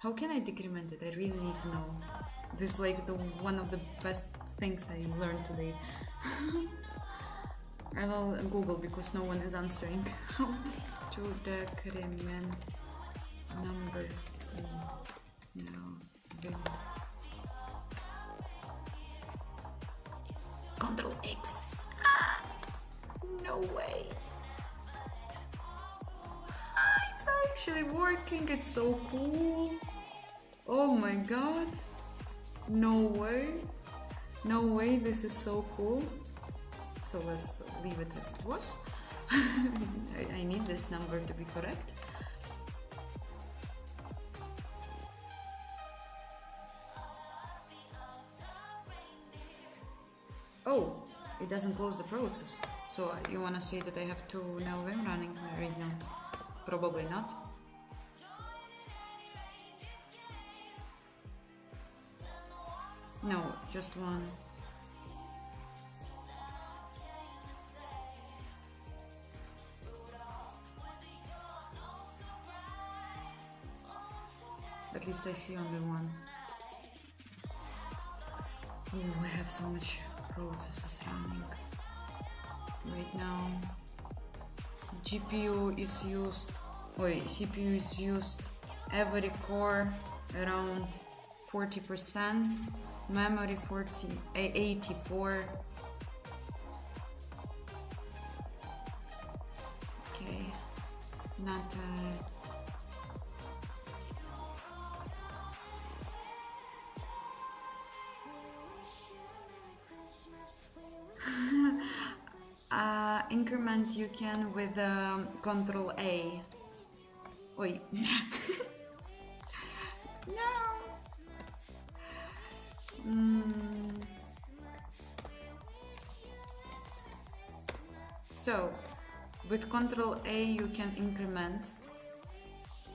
A: How can I decrement it? I really need to know. This is like the one of the best things I learned today. I will Google because no one is answering. How to decrement number in Control X. Ah, no way. It's actually working. It's so cool. Oh my god. No way. No way. This is so cool. So let's leave it as it was. I need this number to be correct. Oh, it doesn't close the process. So you wanna say that I have two now Vim running right now? Probably not. No, just one. At least I see only one. Oh, I have so much processes running right now. GPU is used, CPU is used every core around 40%, memory 84. Okay, not increment you can with Control A. Oi. No. So with Control A you can increment,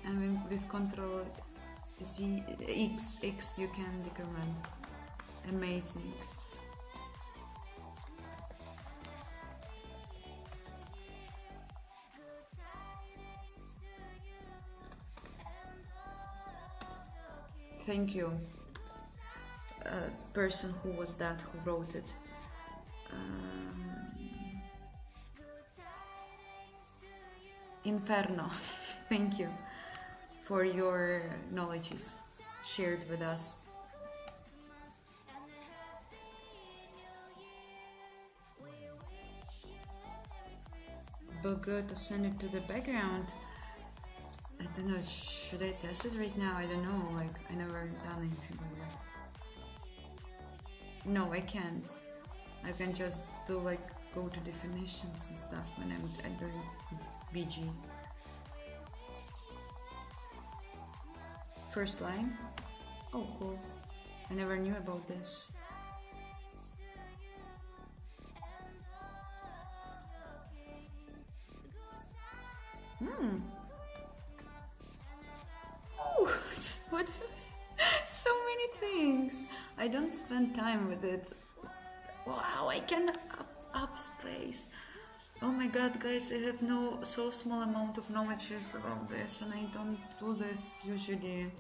A: and with Control X you can decrement. Amazing. Thank you, person who was that, who wrote it. Inferno. Thank you for your knowledges shared with us. But good to send it to the background. I don't know, should I test it right now? I don't know, like, I never done anything like that. No, I can't. I can just do, like, go to definitions and stuff when I'm doing BG. First line? Oh, cool. I never knew about this. Oh, what? So many things. I don't spend time with it. Wow, I can up space. Oh my god, guys, I have so small amount of knowledge about this, and I don't do this usually.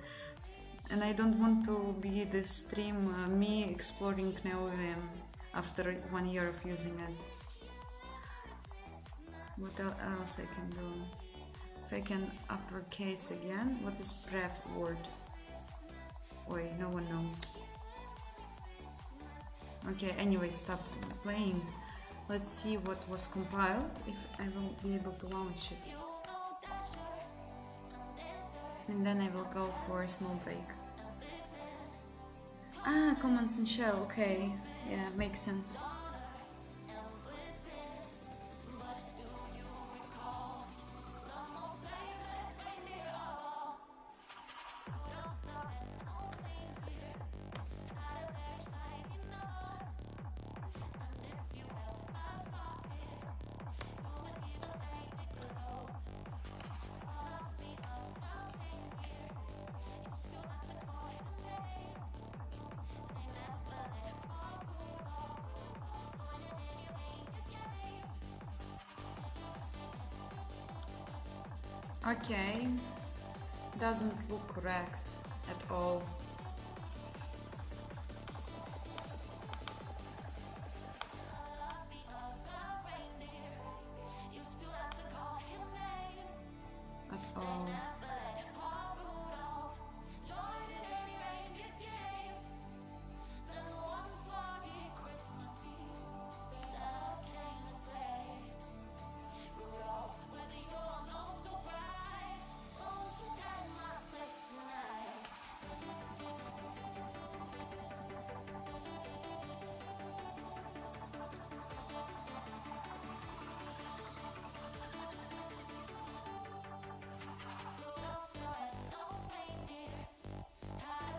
A: And I don't want to be this stream me exploring NeoVim after 1 year of using it. What else I can do? If I can uppercase again, what is pref word? Oi, no one knows. Okay, anyway, stop playing. Let's see what was compiled, if I will be able to launch it. And then I will go for a small break. Ah, commands in shell, okay. Yeah, makes sense. Okay, doesn't look correct at all. At all.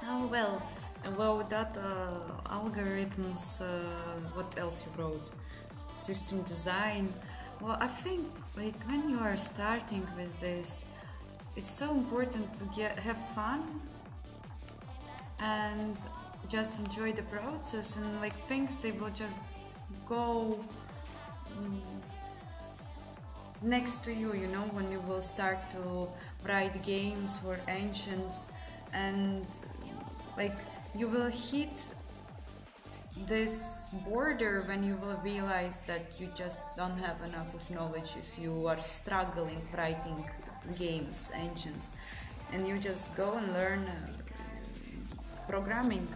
A: Oh well, about that algorithms, what else you wrote? System design. Well, I think like when you are starting with this, it's so important to have fun and just enjoy the process, and like things they will just go next to you, you know, when you will start to write games or engines, and like you will hit this border when you will realize that you just don't have enough of knowledge, you are struggling writing games engines, and you just go and learn programming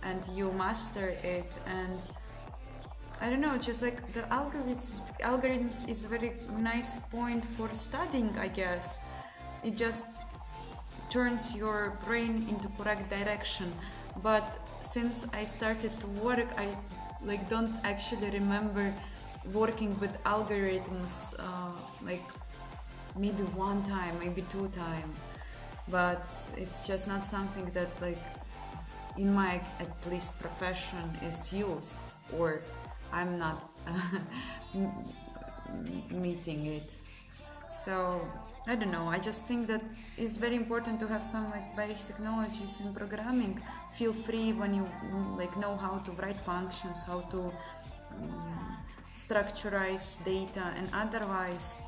A: and you master it. And I don't know, just like the algorithms is a very nice point for studying, I guess. It just turns your brain into correct direction. But since I started to work, I like don't actually remember working with algorithms like maybe one time, maybe two time. But it's just not something that like in my at least profession is used, or I'm not meeting it. So I don't know. I just think that it's very important to have some like basic knowledges in programming. Feel free when you like know how to write functions, how to structurize data, and otherwise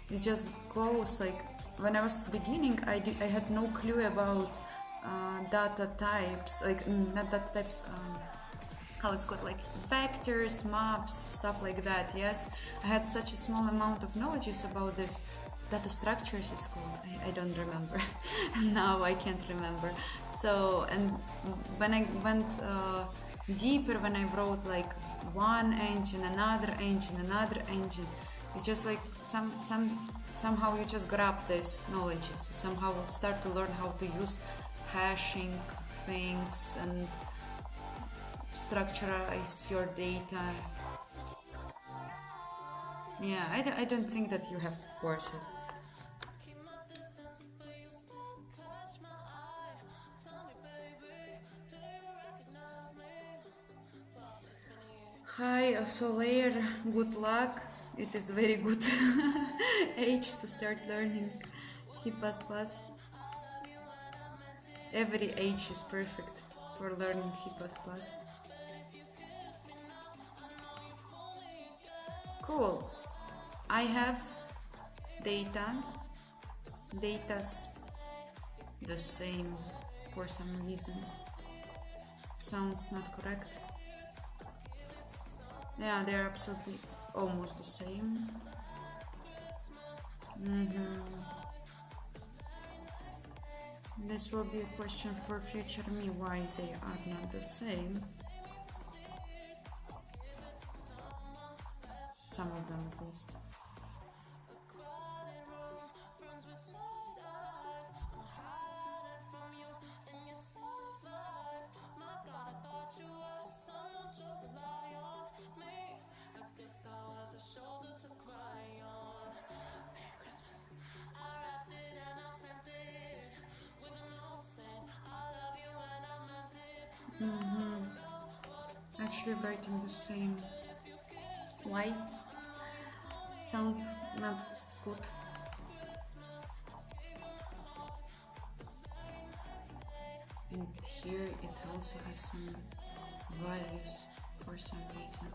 A: it just goes like when I was beginning, I had no clue about data types, like not data types. How it's called, like vectors, maps, stuff like that. Yes, I had such a small amount of knowledge about this. Data structures it's called, I don't remember. Now I can't remember. So, and when I went deeper, when I wrote like one engine, another engine, it's just like somehow you just grab this knowledge, you somehow start to learn how to use hashing things and structurize your data. Yeah, I don't think that you have to force it. Hi, Soler, good luck. It is very good age to start learning C++. Every age is perfect for learning C++. Cool. I have data. Data's the same for some reason. Sounds not correct. Yeah, they're absolutely almost the same. This will be a question for future me, why they are not the same. Some of them at least. Actually writing the same. Why? Sounds not good. And here it also has some values for some reason.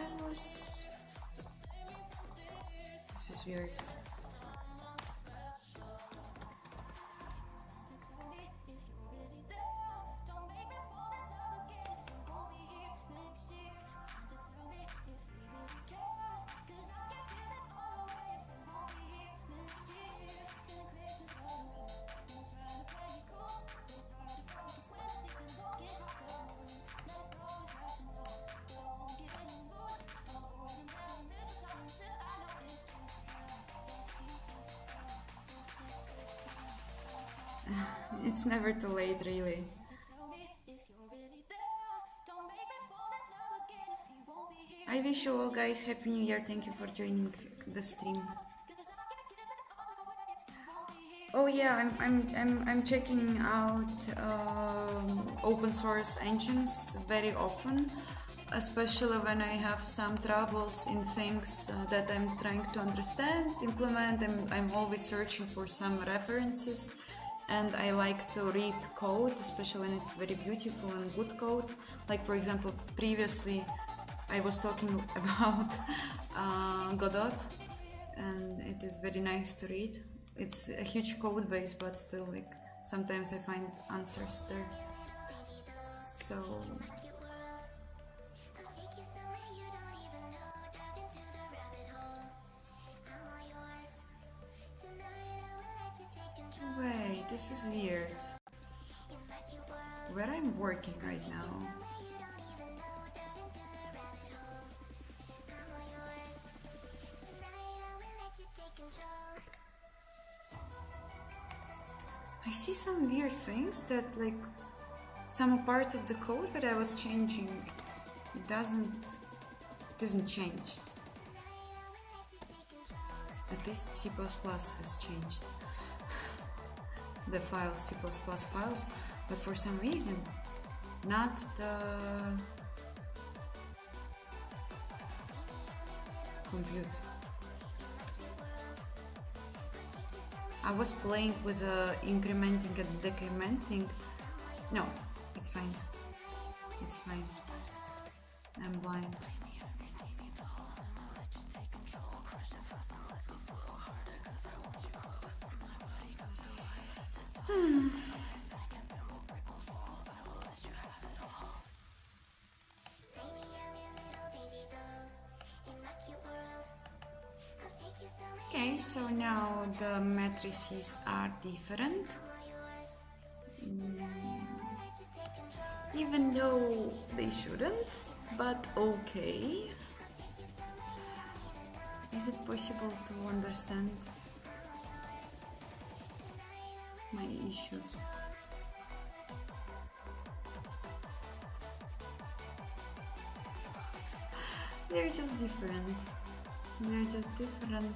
A: I was... This is weird. It's never too late, really. I wish you all guys Happy New Year. Thank you for joining the stream. Oh yeah, I'm checking out open source engines very often, especially when I have some troubles in things that I'm trying to understand, implement. I'm always searching for some references, and I like to read code, especially when it's very beautiful and good code. Like for example, previously I was talking about Godot, and it is very nice to read. It's a huge code base, but still, like, sometimes I find answers there. So wait, this is weird. Where I'm working right now. I see some weird things that, like, some parts of the code that I was changing, it isn't changed. At least C++ has changed the files, C++ files, but for some reason not the compute. I was playing with incrementing and decrementing. No, it's fine. It's fine. I'm blind. Okay, so now the matrices are different. Even though they shouldn't, but okay. Is it possible to understand my issues? They're just different. They're just different.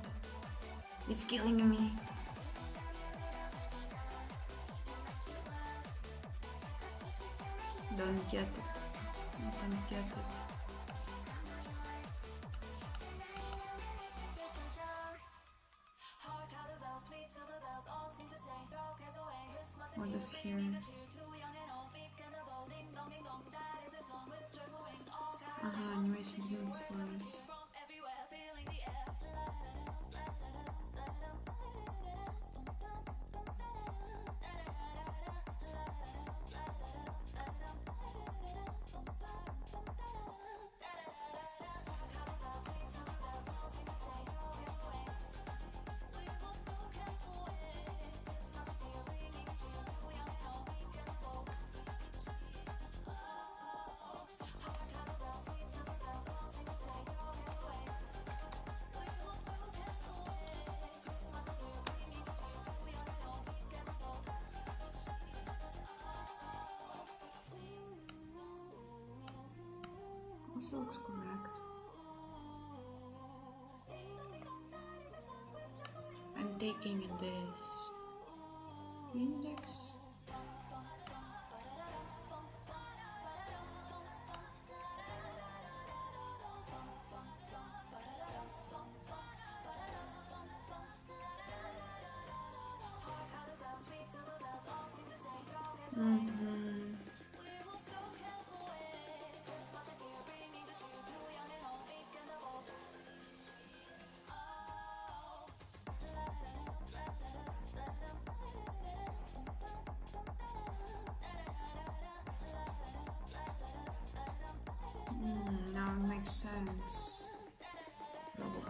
A: It's killing me. Don't get it. I don't get it. What is here? Animation demons forms. Also looks correct. I'm taking this index. sense. Probably.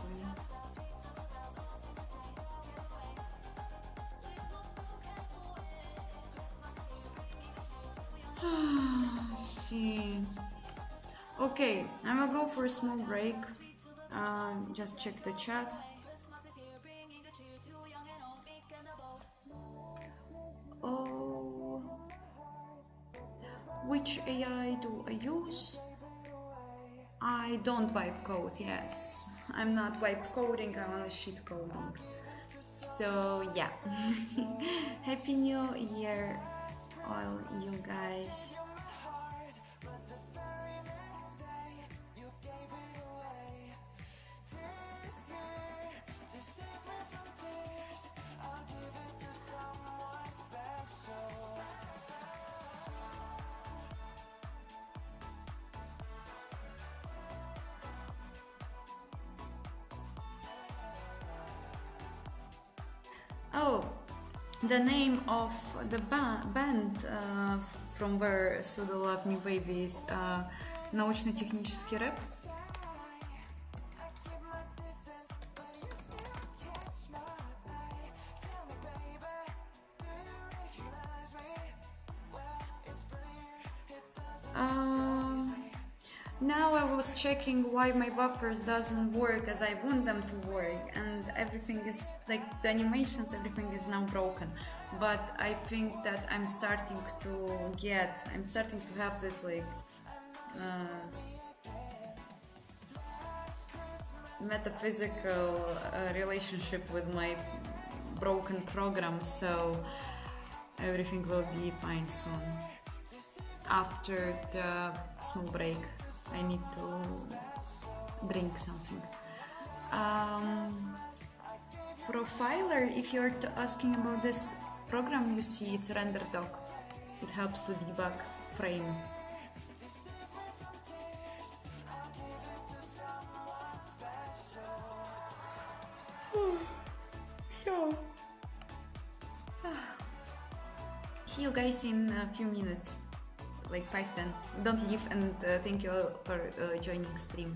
A: See. Okay, I will go for a small break. Just check the chat. Oh, which AI do I use? I don't wipe code, yes. I'm not wipe coding, I'm only shit coding. So, yeah. Happy New Year, all you guys. Oh, the name of the band from where Suda Love Me Baby is научно-технический рэп. Now I was checking why my buffers doesn't work as I want them to work, and everything is like the animations, everything is now broken. But I think that I'm starting to have this like metaphysical relationship with my broken program, so everything will be fine soon. After the small break, I need to drink something. Profiler, if you're asking about this program, you see it's RenderDoc. It helps to debug frame. So, see you guys in a few minutes, like 5-10. Don't leave, and thank you all for joining stream.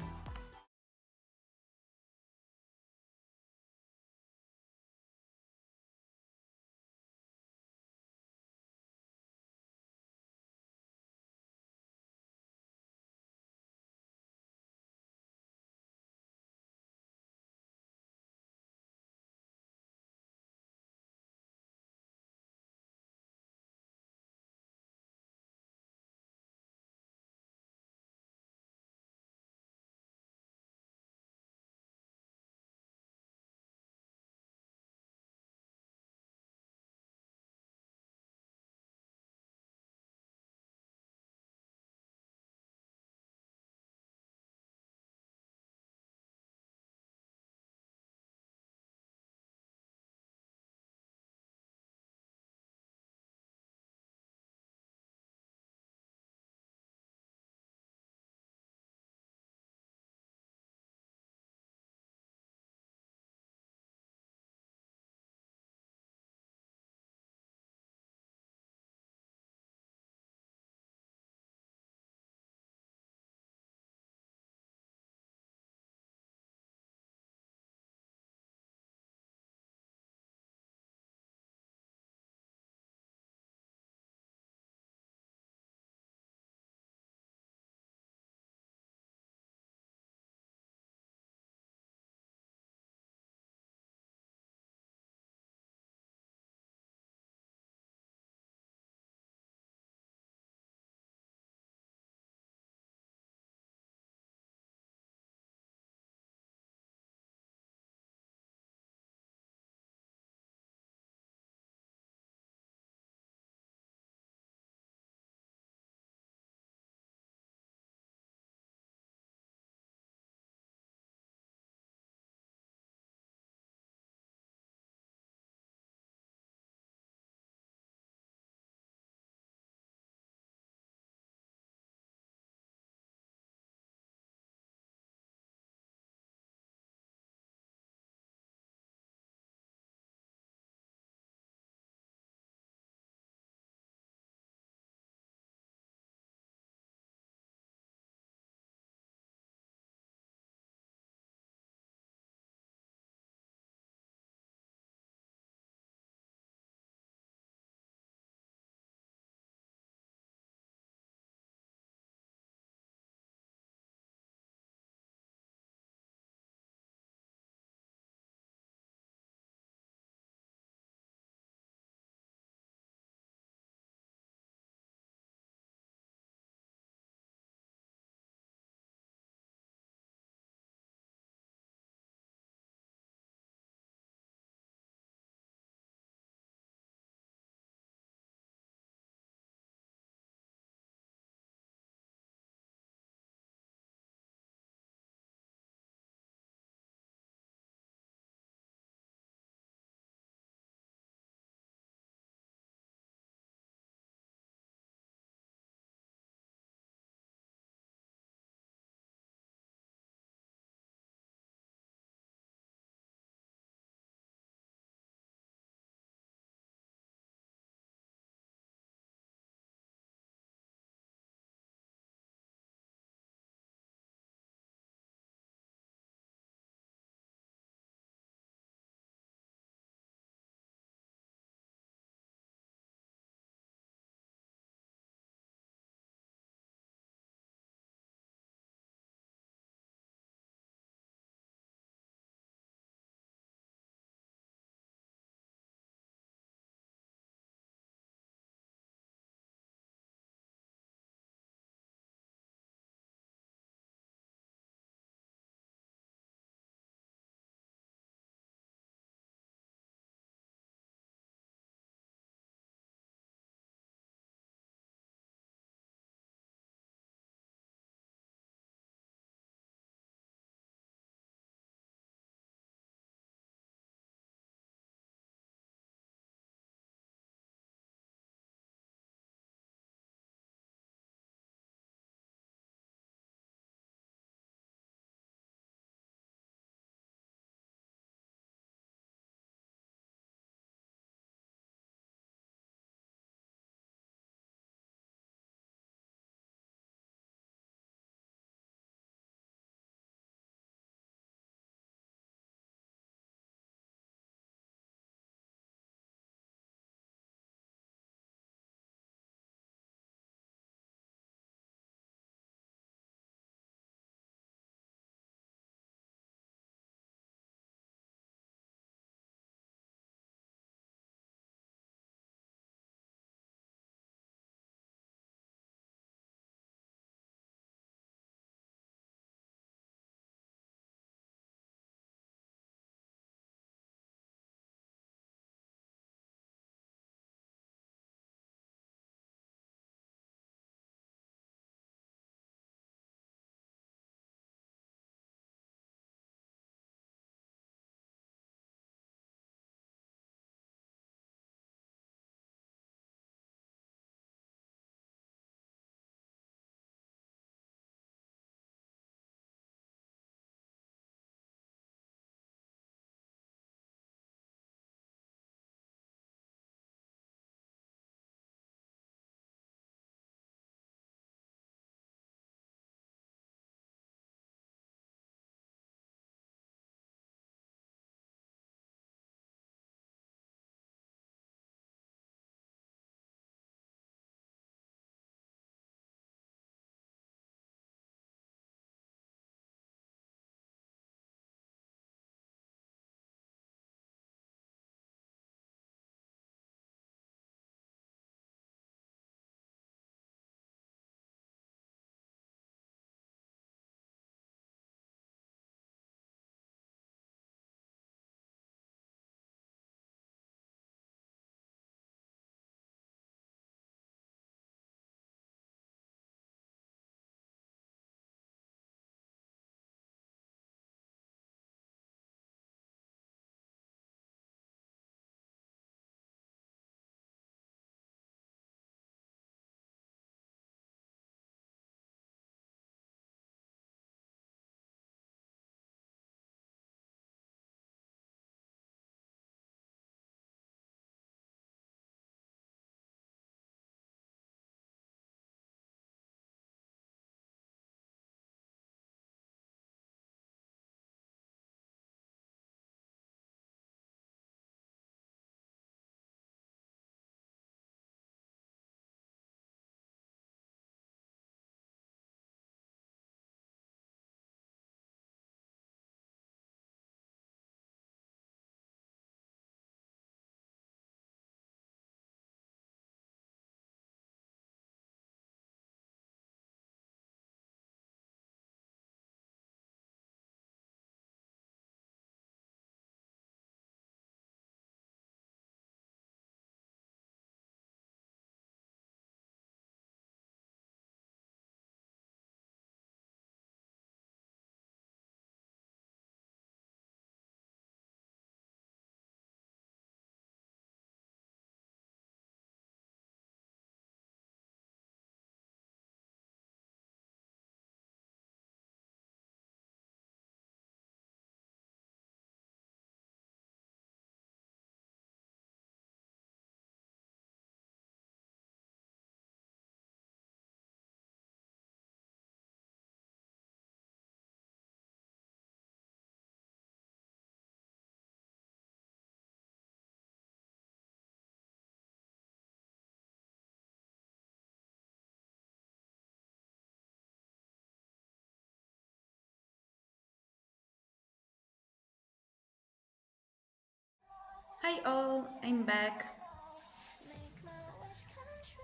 A: Hi all, I'm back.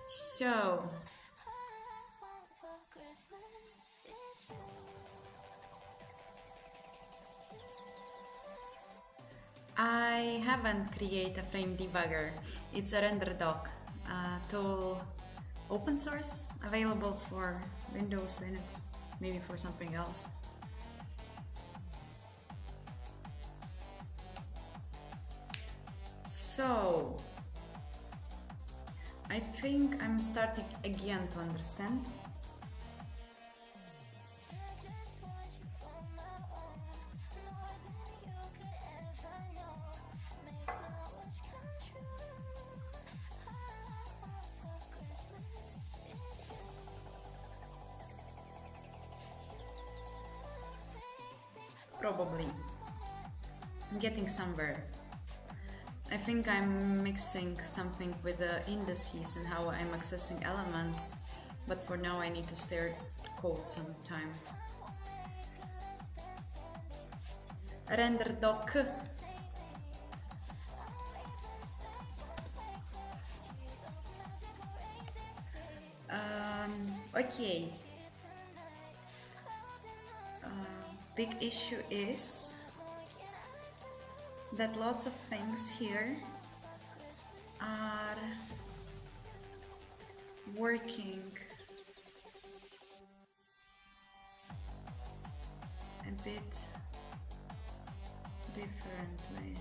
A: So, I haven't created a frame debugger. It's a render doc tool, open source, available for Windows, Linux, maybe for something else. So, I think I'm starting again to understand. Probably. I'm getting somewhere. I think I'm mixing something with the indices and how I'm accessing elements, but for now I need to stare at code sometime. Render doc. Okay. Big issue is that lots of things here are working a bit differently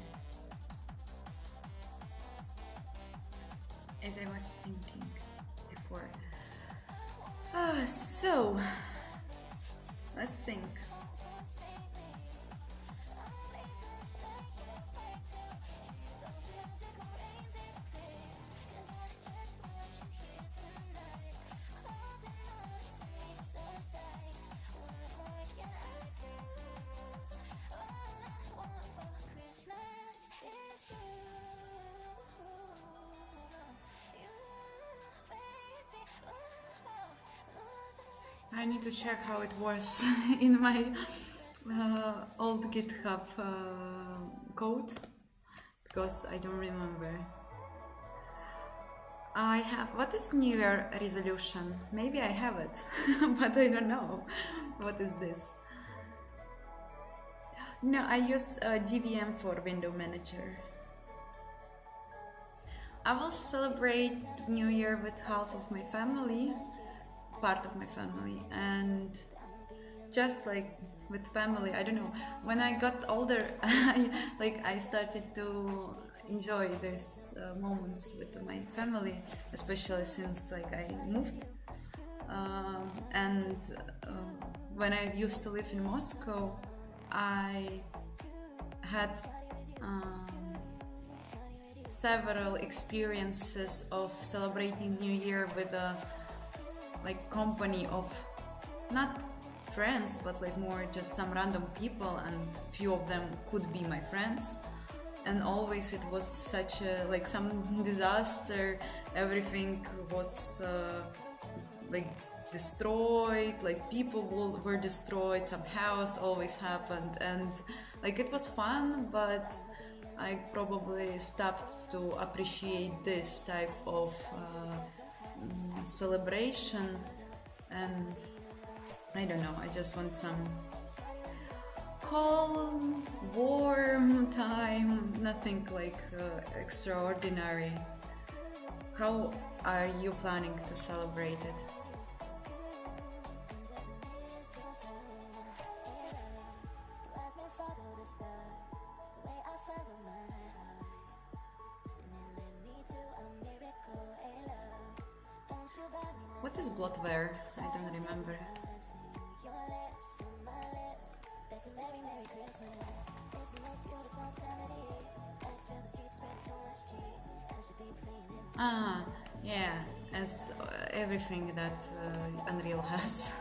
A: as I was thinking before. So let's think. I need to check how it was in my old GitHub code because I don't remember. I have, what is New Year resolution? Maybe I have it, but I don't know. What is this? No, I use DVM for Window Manager. I will celebrate New Year with half of my family, part of my family, and just like with family, I don't know. When I got older, I started to enjoy these moments with my family, especially since I moved. And when I used to live in Moscow, I had several experiences of celebrating New Year with a company of not friends, but more just some random people, and few of them could be my friends. And always it was such a some disaster. Everything was destroyed, people were destroyed, some house always happened, and it was fun, but I probably stopped to appreciate this type of celebration. And I don't know, I just want some calm, warm time, nothing extraordinary. How are you planning to celebrate it? What is bloatware? I don't remember. Yeah, as everything that Unreal has.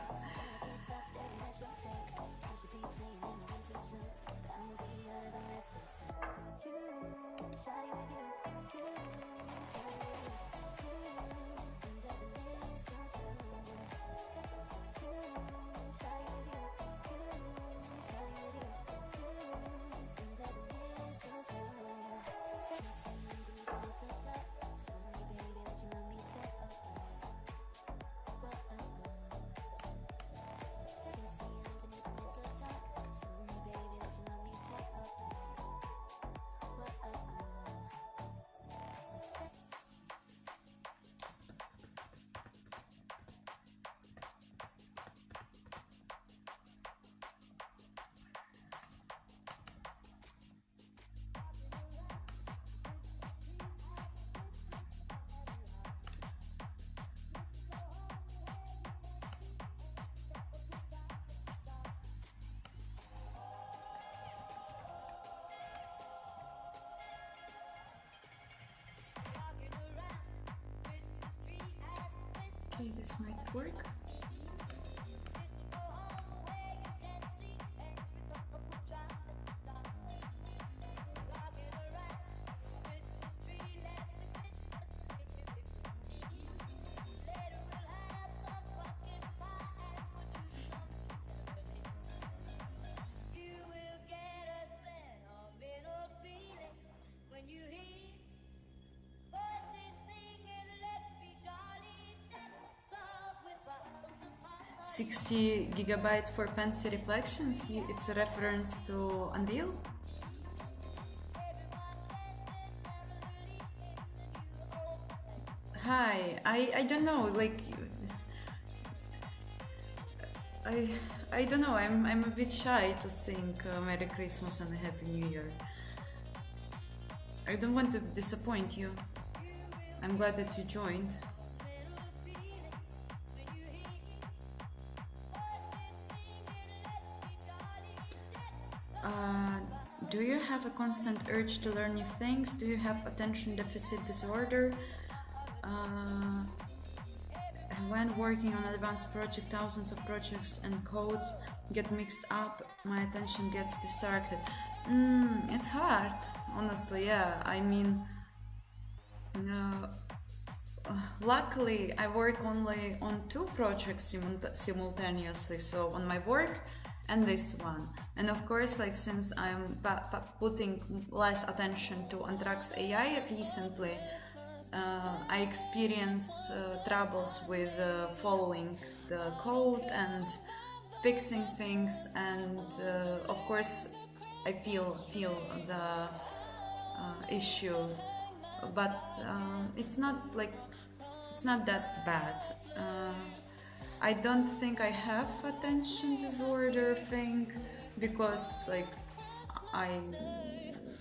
A: Okay, this might work.
B: When you hear voices singing, let's be jolly, that falls with bottles of pop.
A: 60 gigabytes for fancy reflections. It's a reference to Unreal. Hi, I don't know, like I I don't know. I'm a bit shy to sing Merry Christmas and Happy New Year. I don't want to disappoint you. I'm glad that you joined. Uh, do you have a constant urge to learn new things? Do you have attention deficit disorder? Uh, when working on advanced project, thousands of projects and codes get mixed up, my attention gets distracted. It's hard, honestly. Yeah, I mean, uh, luckily I work only on two projects simultaneously, so on my work and this one. And of course, like since I'm putting less attention to Antrax AI recently, I experience troubles with following the code and fixing things, and of course I feel the issue, but it's not that bad. I don't think I have attention disorder thing, because like I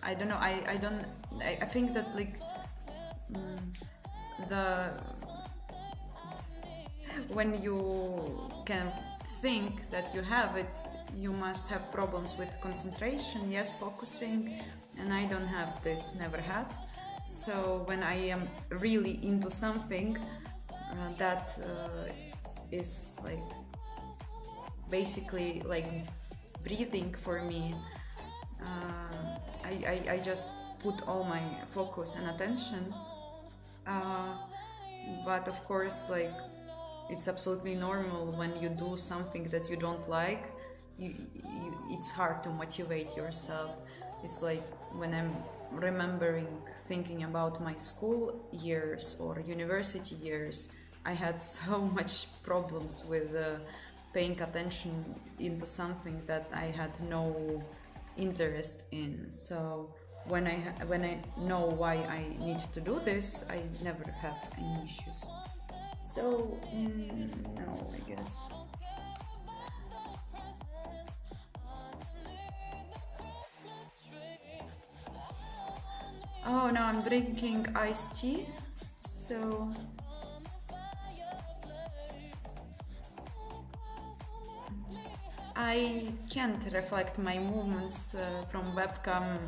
A: I don't know, I don't I think that like the when you can think that you have it, you must have problems with concentration, yes, focusing, and I don't have this, never had. So when I am really into something that is like basically like breathing for me, I just put all my focus and attention. But of course, like it's absolutely normal when you do something that you don't like. It's hard to motivate yourself. It's like when I'm remembering thinking about my school years or university years, I had so much problems with paying attention into something that I had no interest in. So when I know why I need to do this, I never have any issues. So no, I guess. Oh no, I'm drinking iced tea. So I can't reflect my movements from webcam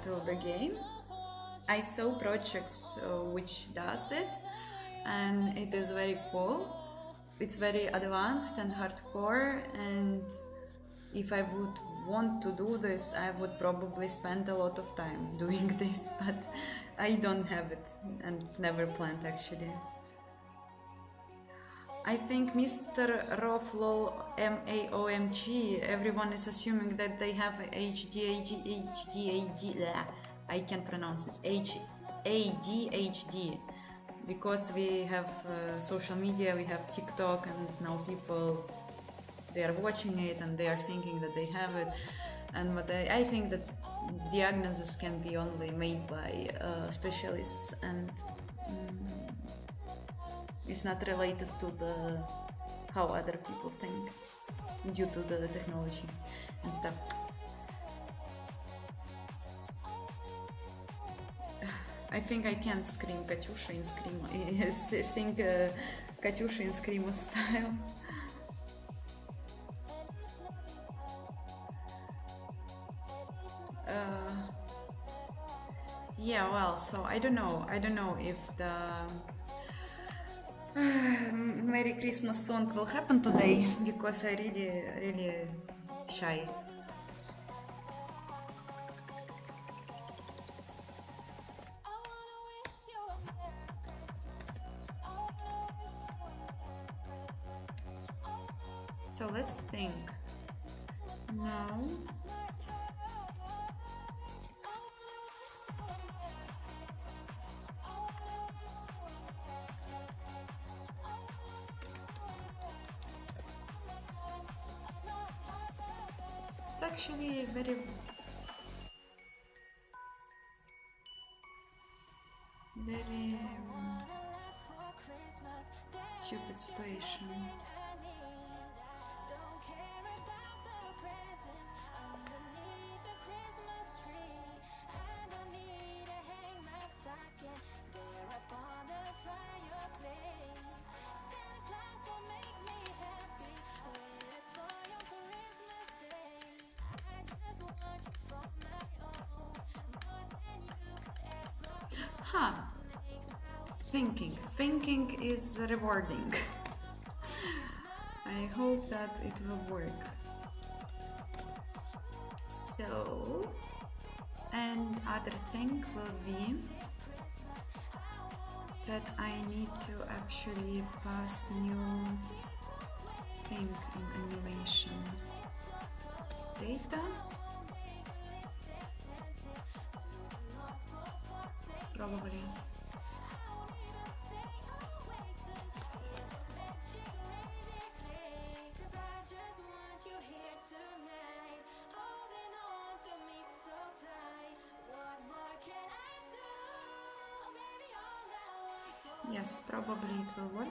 A: to the game. I saw projects which does it, and it is very cool. It's very advanced and hardcore, and if I would want to do this, I would probably spend a lot of time doing this, but I don't have it and never planned actually. I think Mr. Roflol MAOMG, everyone is assuming that they have HDHD, I can't pronounce it, ADHD, because we have social media, we have TikTok, and now people, they are watching it and they are thinking that they have it. And but I think that diagnosis can be only made by specialists, and it's not related to the how other people think due to the technology and stuff. I think I can't scream Katyusha in Screamo, sing Katyusha in Screamo style. Yeah, well, so I don't know if the Merry Christmas song will happen today because I really shy. So let's think. Now, it's actually very stupid situation. Huh. Thinking is rewarding. I hope that it will work. So, and other thing will be that I need to actually pass new thing in animation data. Probably. Yes, probably it will work.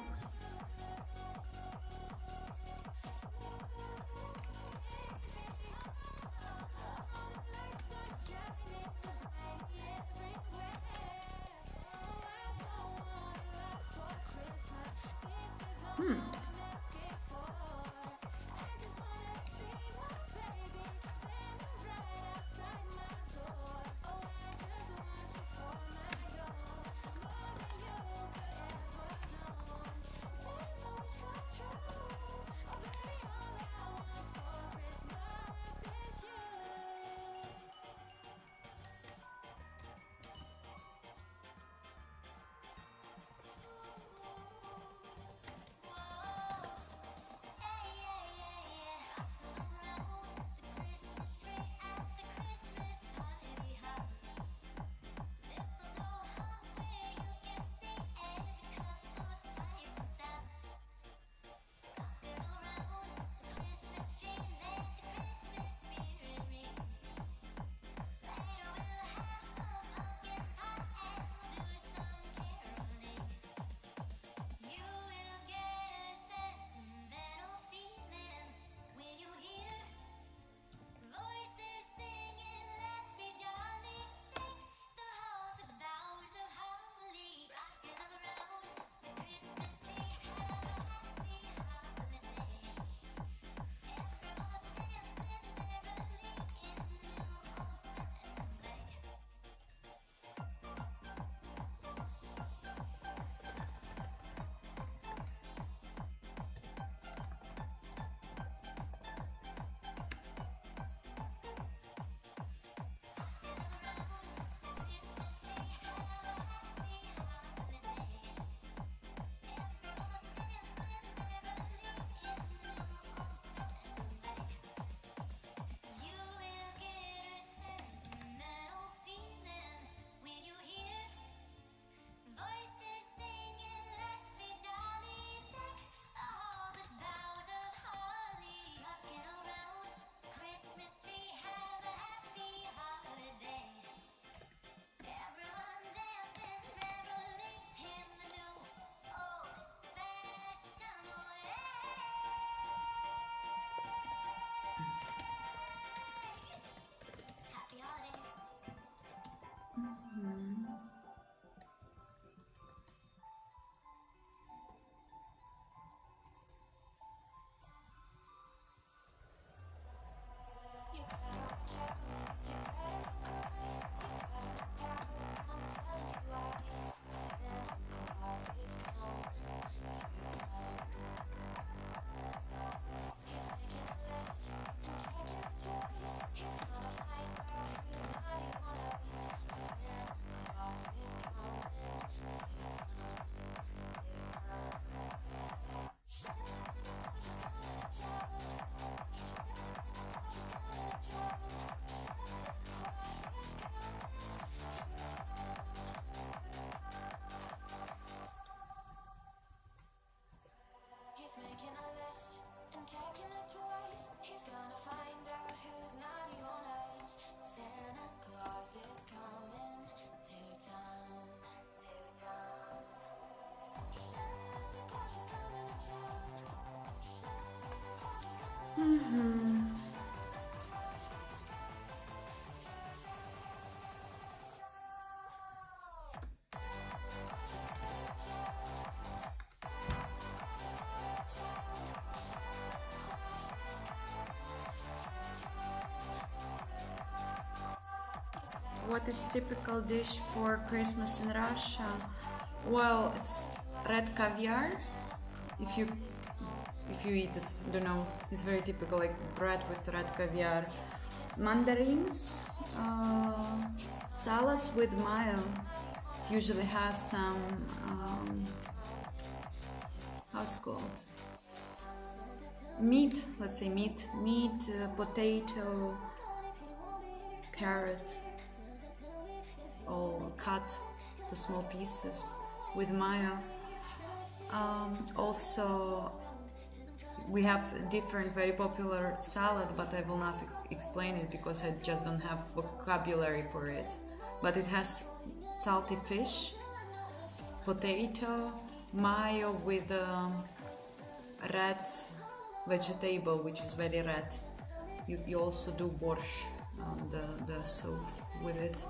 A: What is typical dish for Christmas in Russia? Well, it's red caviar. If you eat it, I don't know. It's very typical, like bread with red caviar. Mandarins, salads with mayo. It usually has some how it's called, meat. Let's say meat, potato, carrot, all cut to small pieces with mayo. Also, we have different very popular salad, but I will not explain it because I just don't have vocabulary for it. But it has salty fish, potato, mayo with red vegetable, which is very red. You also do borscht, the soup with it.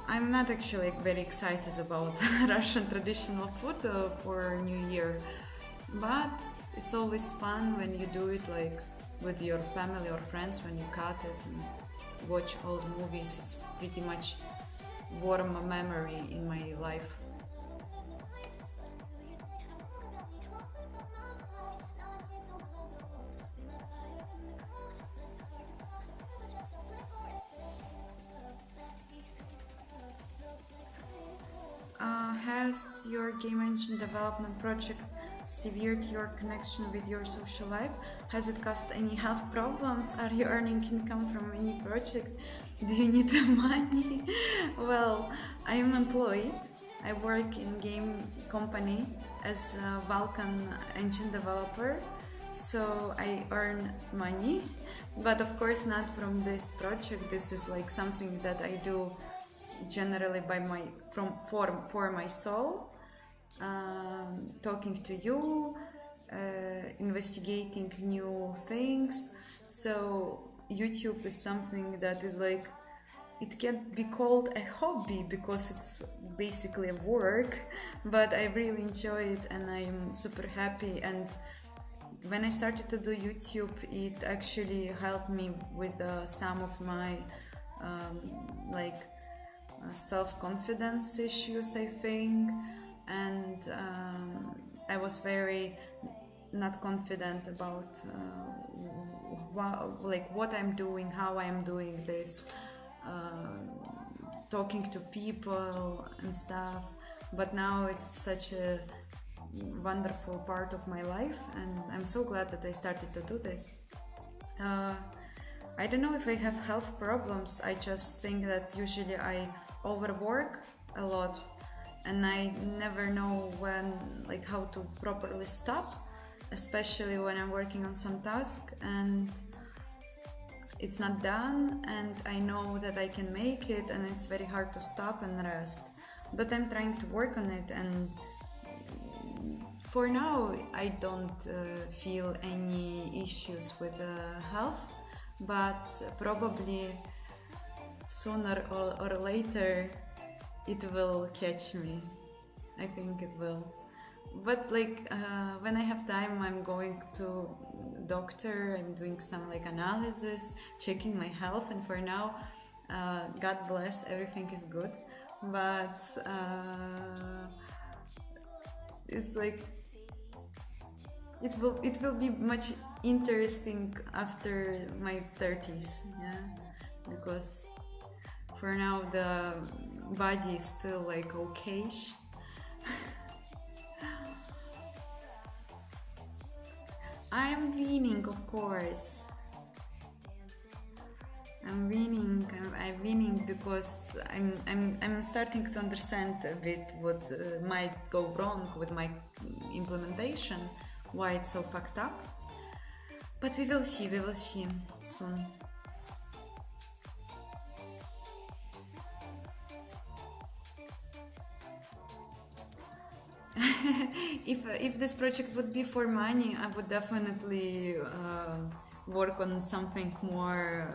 A: I'm not actually very excited about Russian traditional food for New Year, but it's always fun when you do it like with your family or friends, when you cut it and watch old movies. It's pretty much warm memory in my life. Has your game engine development project severed your connection with your social life? Has it caused any health problems? Are you earning income from any project? Do you need money? Well, I am employed. I work in game company as a Vulkan engine developer, so I earn money, but of course not from this project. This is like something that I do generally by my for my soul, talking to you, investigating new things. So YouTube is something that is like, it can be called a hobby because it's basically a work, but I really enjoy it and I'm super happy. And when I started to do YouTube, it actually helped me with some of my self-confidence issues, I think, and I was very not confident about what I'm doing, how I'm doing this, talking to people and stuff. But now it's such a wonderful part of my life, and I'm so glad that I started to do this. I don't know if I have health problems. I just think that usually I overwork a lot and I never know how to properly stop, especially when I'm working on some task and it's not done and I know that I can make it, and it's very hard to stop and rest. But I'm trying to work on it, and for now I don't feel any issues with health, but probably sooner or later it will catch me. I think it will. But when I have time, I'm going to doctor, I'm doing some analysis, checking my health, and for now, God bless, everything is good. But it's it will be much interesting after my 30s, yeah, because for now the body is still okayish. I'm winning, of course. I'm winning because I'm starting to understand a bit what might go wrong with my implementation, why it's so fucked up. But we will see soon. If this project would be for money, I would definitely work on something more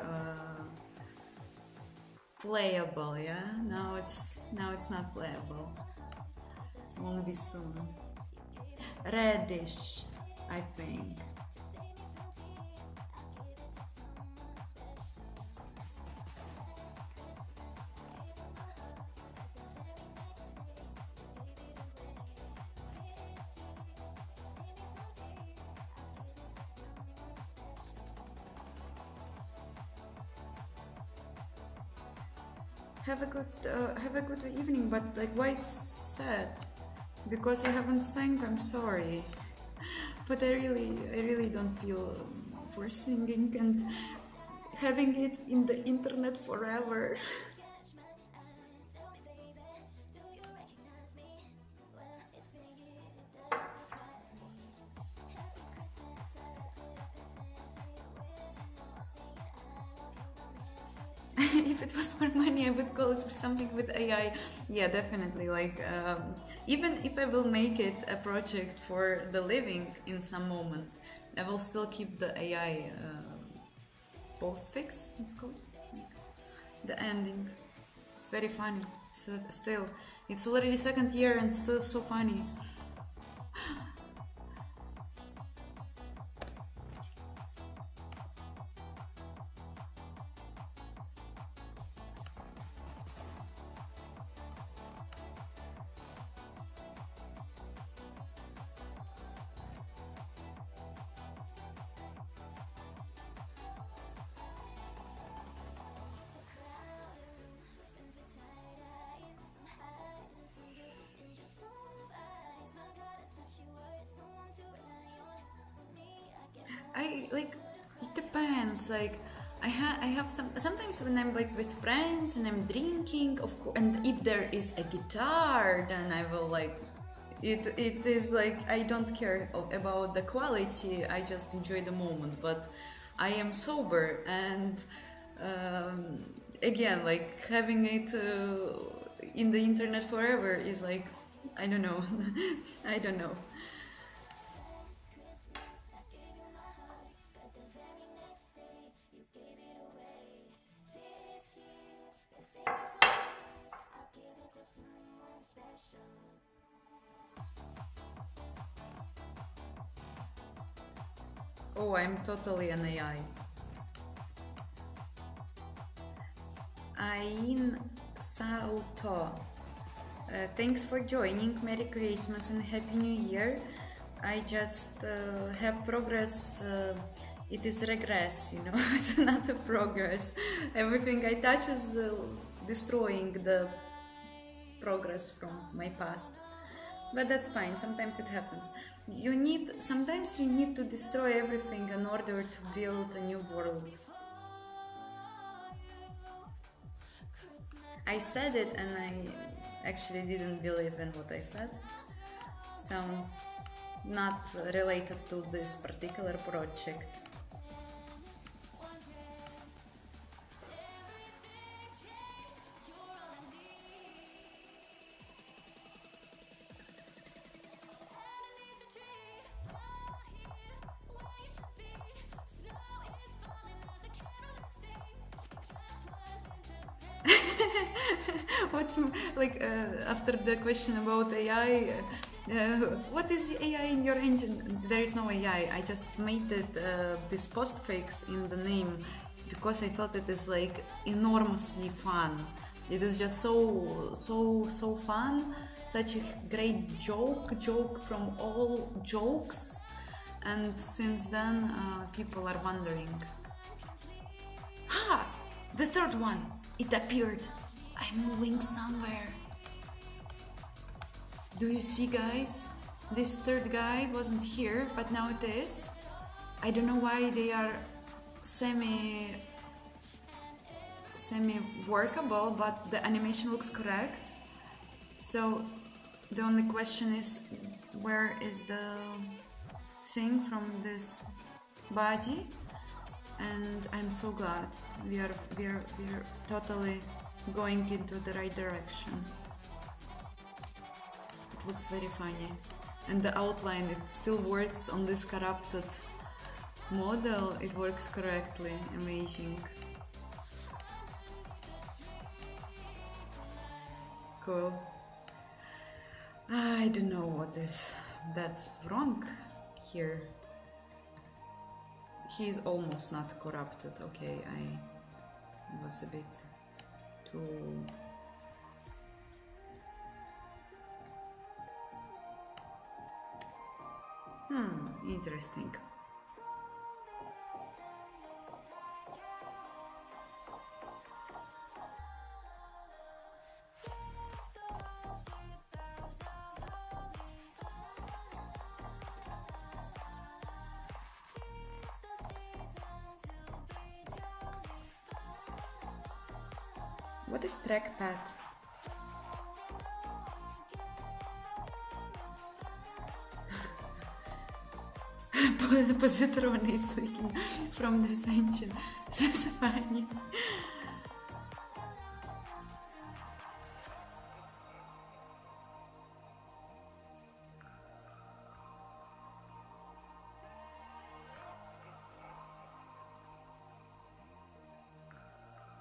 A: playable. Yeah, now it's not playable. Won't be soon. Reddish, I think. have a good evening. But like, why it's sad? Because I haven't sang. I'm sorry. But I really don't feel for singing and having it in the internet forever. If it was for money, I would call it something with AI. Yeah, definitely. Like, even if I will make it a project for the living in some moment, I will still keep the AI postfix. It's called the ending. It's very funny. So still, it's already second year and still so funny. I like it depends. Like I have sometimes when I'm like with friends and I'm drinking, of course, and if there is a guitar, then I will like it is like I don't care about the quality. I just enjoy the moment. But I am sober and um, again like having it in the internet forever is like I don't know. I don't know. Oh, I'm totally an AI. Ain Sauto. Thanks for joining. Merry Christmas and Happy New Year. I just have progress. It is regress, you know. It's not a progress. Everything I touch is destroying the progress from my past. But that's fine. Sometimes it happens. Sometimes you need to destroy everything in order to build a new world. I said it and I actually didn't believe in what I said. Sounds not related to this particular project. What's like after the question about AI? What is AI in your engine? There is no AI. I just made it this postfix in the name because I thought it is like enormously fun. It is just so fun. Such a great joke from all jokes, and since then people are wondering. Ha! The third one! It appeared! I'm moving somewhere. Do you see, guys? This third guy wasn't here, but now it is. I don't know why they are semi workable, but the animation looks correct. So the only question is, where is the thing from this body? And I'm so glad we are totally going into the right direction. It looks very funny, and the outline, it still works on this corrupted model. It works correctly. Amazing. Cool. I don't know what is that wrong here. He's almost not corrupted. Okay, I was a bit too... interesting. What is trackpad? Positrone is leaking from this engine. That's funny.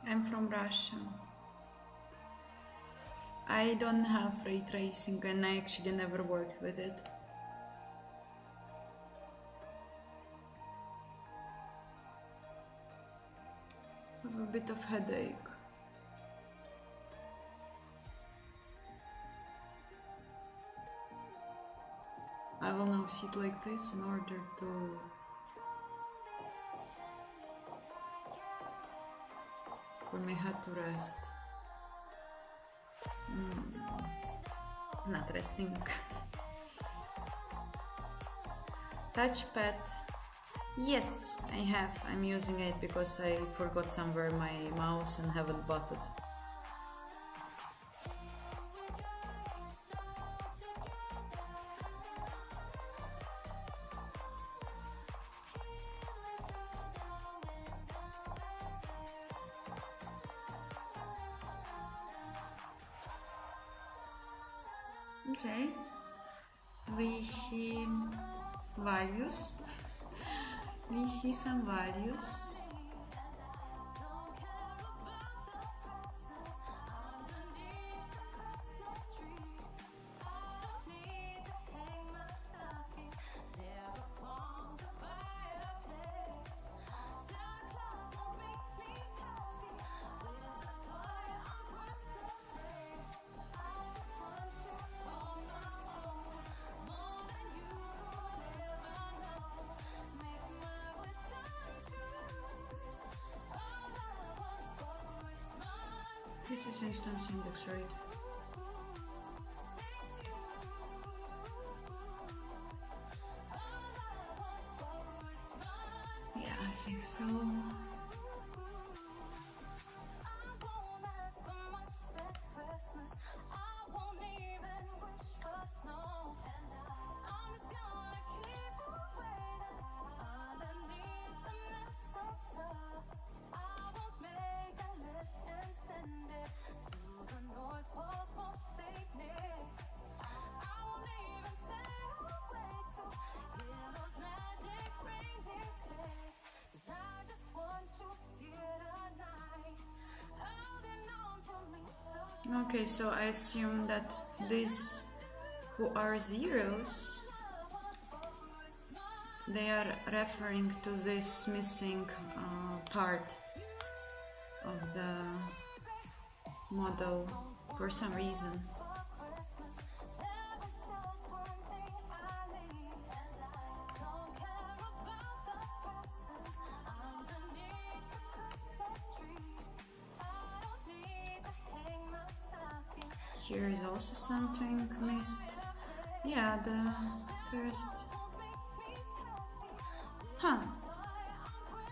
A: I'm from Russia. I don't have ray tracing and I actually never worked with it. I have a bit of headache. I will now sit like this in order to for my head to rest. Not resting. Touchpad. Yes, I have. I'm using it because I forgot somewhere my mouse and haven't bought it. Okay, we see values. We see some values. This is instance index, right? Yeah, I think so. Okay, so I assume that these who are zeros, they are referring to this missing part of the model for some reason. Here is also something missed. Yeah, the first... Huh.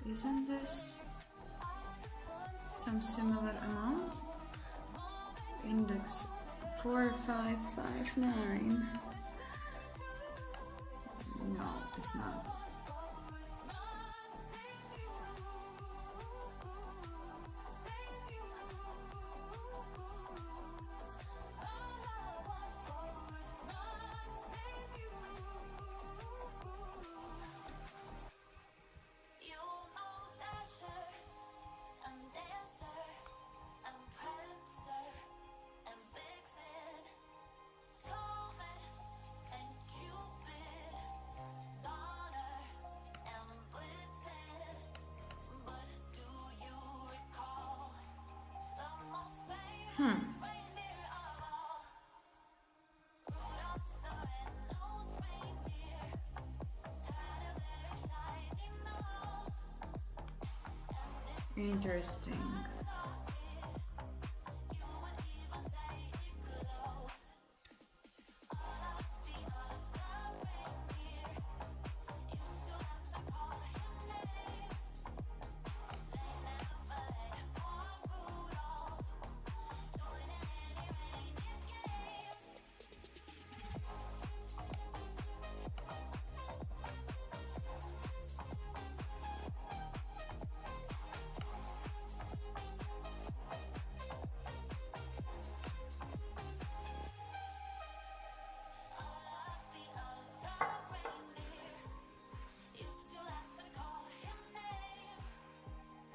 A: Isn't this some similar amount? Index 4559. No, it's not. Interesting.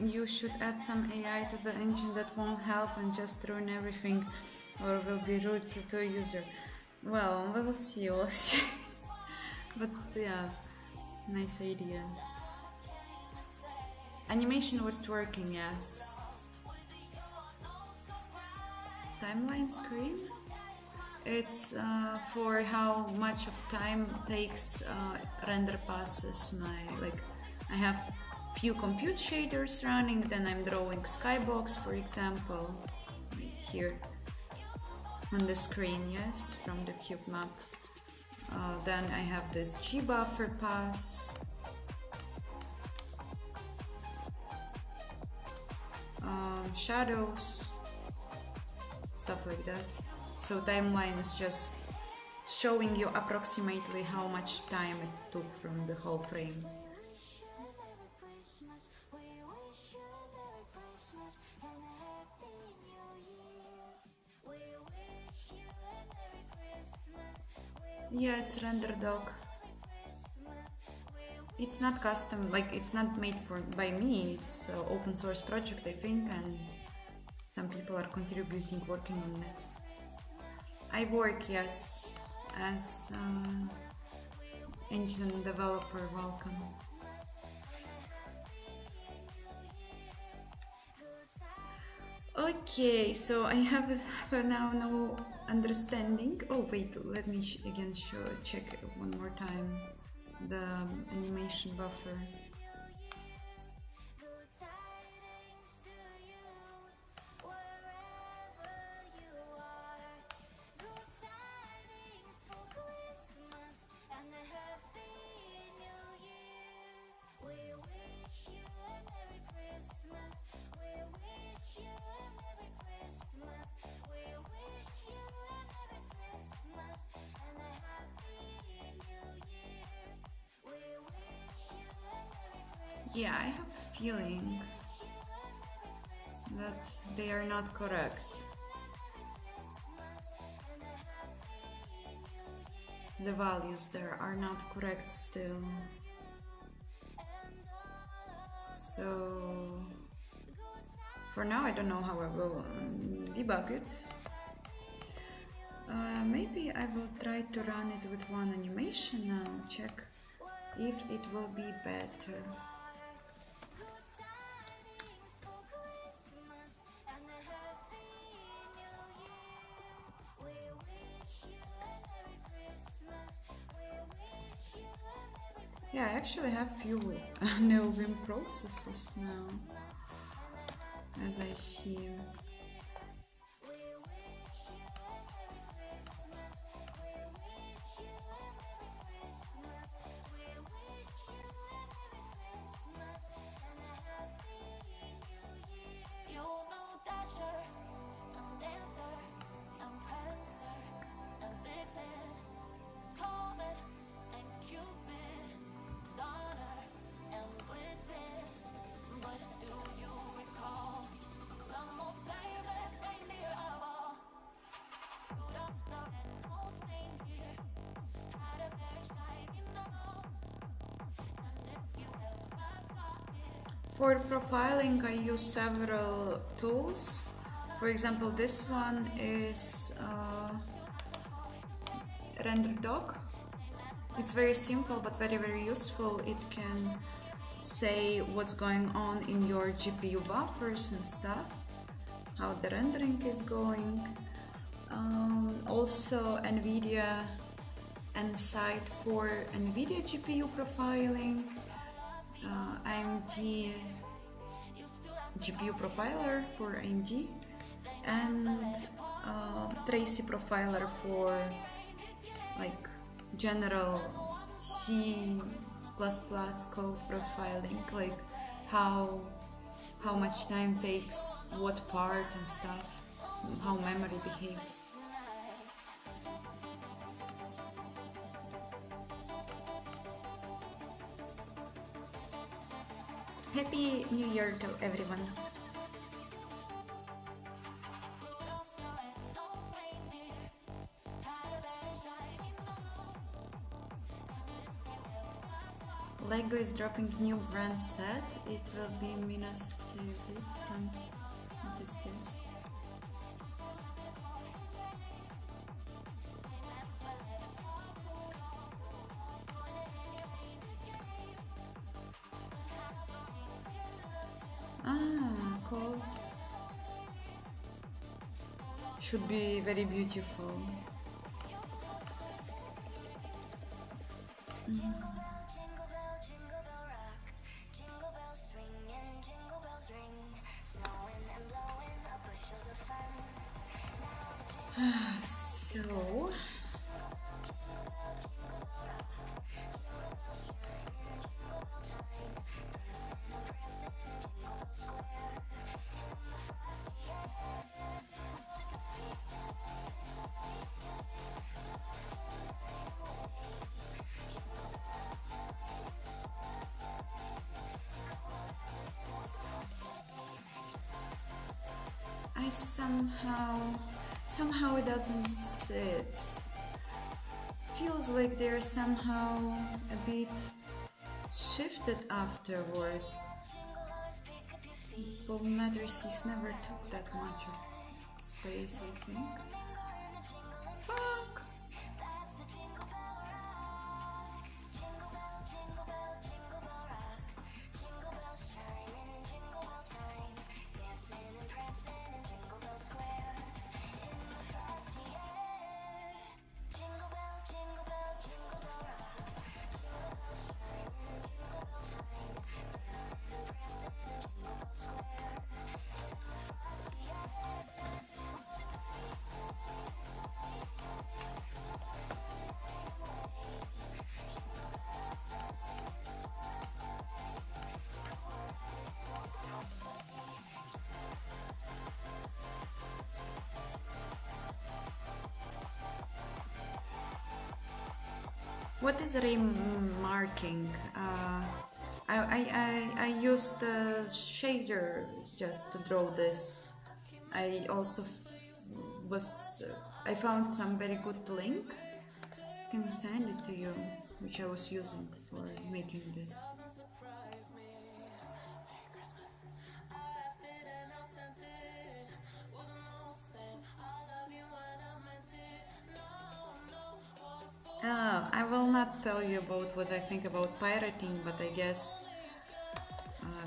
A: you should add some AI to the engine that won't help and just ruin everything, or will be rude to a user. Well, we'll see, we'll see. But yeah, nice idea. Animation was working, yes. Timeline screen? It's for how much of time takes render passes I have few compute shaders running, then I'm drawing skybox, for example, right here on the screen, yes, from the cube map. Then I have this G buffer pass. Shadows, stuff like that. So timeline is just showing you approximately how much time it took from the whole frame. Yeah, it's render doc. It's not custom, it's not made by me. It's an open source project, I think, and some people are contributing, working on it. I work, yes, as engine developer. Welcome. Okay, so I have for now no understanding. Oh wait, let me again check one more time the animation buffer. Yeah, I have a feeling that they are not correct. The values there are not correct still. So for now I don't know how I will debug it. Maybe I will try to run it with one animation now, check if it will be better. Yeah, I actually have few NeoVim processes now, as I see. For profiling, I use several tools. For example, this one is RenderDoc. It's very simple but very, very useful. It can say what's going on in your GPU buffers and stuff, how the rendering is going. Also NVIDIA Insight for NVIDIA GPU profiling, AMD GPU profiler for AMD, and Tracy profiler for general C++ code profiling, how much time takes what part and stuff, how memory behaves. Happy New Year to everyone. Leg Mango is dropping new brand set. It will be minus David from. What is this? Ah, cool. Should be very beautiful.
B: Jingle bell, jingle bell rock. Jingle bells swing and jingle bells ring. Snowing and blowing up bushels of fun.
A: So. I somehow it doesn't sit. Feels like they're somehow a bit shifted afterwards. Both matrices never took that much of space, I think. Fuck! What is remarking? I used the shader just to draw this. I also I found some very good link. I can send it to you, which I was using for making this. I will not tell you about what I think about pirating, but I guess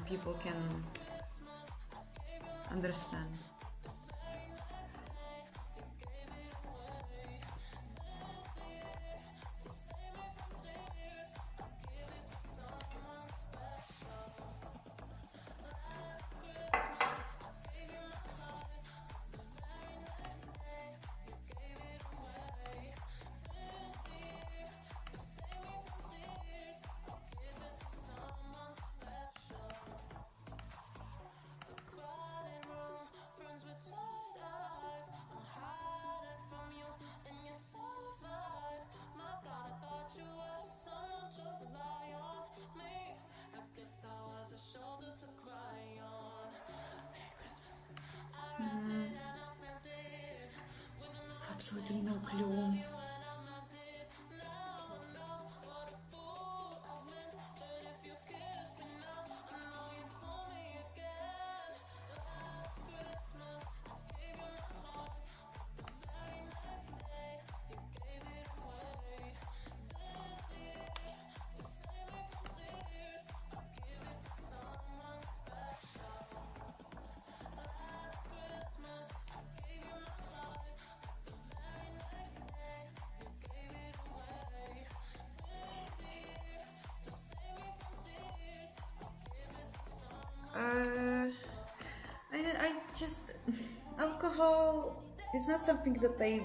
A: people can understand. Absolutely no clue. I just alcohol is not something that I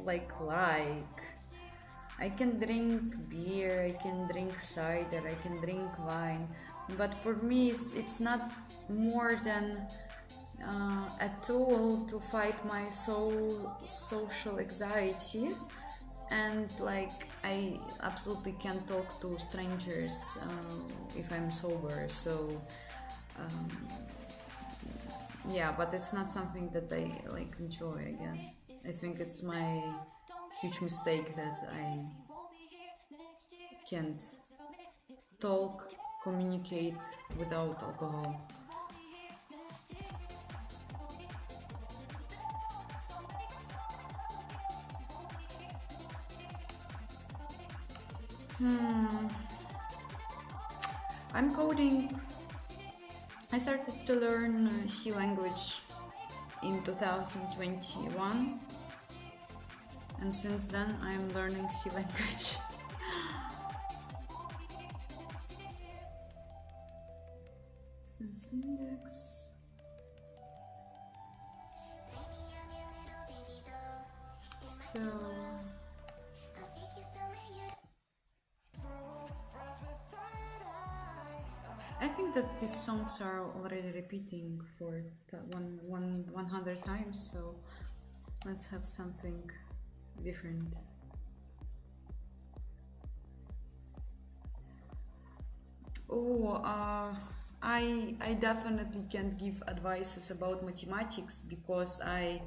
A: like. I can drink beer, I can drink cider, I can drink wine, but for me it's not more than a tool to fight my social anxiety. And like I absolutely can't talk to strangers if I'm sober, so yeah, but it's not something that I like enjoy, I guess. I think it's my huge mistake that I can't talk, communicate without alcohol. I'm coding. I started to learn C language in 2021, and since then I'm learning C language. Distance index. So I think that these songs are already repeating for 100 times, so let's have something different. Oh, I definitely can't give advices about mathematics because I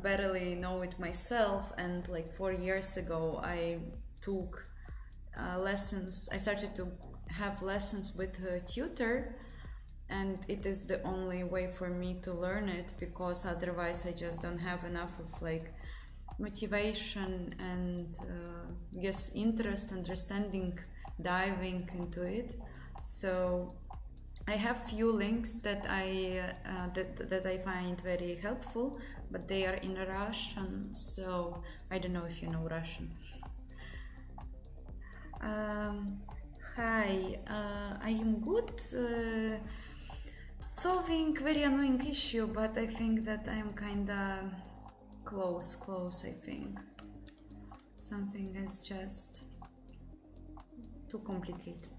A: barely know it myself, and like 4 years ago I took lessons. I started to have lessons with a tutor, and it is the only way for me to learn it because otherwise I just don't have enough of like motivation and yes, interest, understanding, diving into it. So I have few links that that I find very helpful, but they are in Russian, so I don't know if you know Russian. Hi, I am good. Solving very annoying issue, but I think that I'm kinda close. I think something is just too complicated.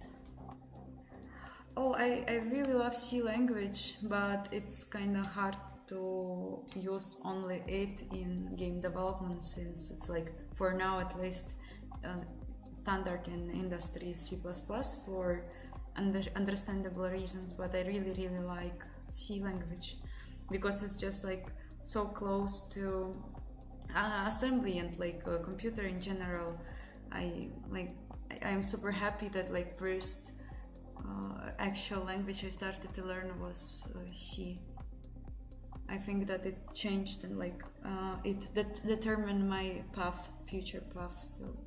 A: Oh, I really love C language, but it's kind of hard to use only it in game development since it's like, for now at least, standard in industry is C++ for understandable reasons, but I really like C language because it's just like so close to assembly and like computer in general. I'm super happy that like first actual language I started to learn was C. I think that it changed and like it determined my path, future path. So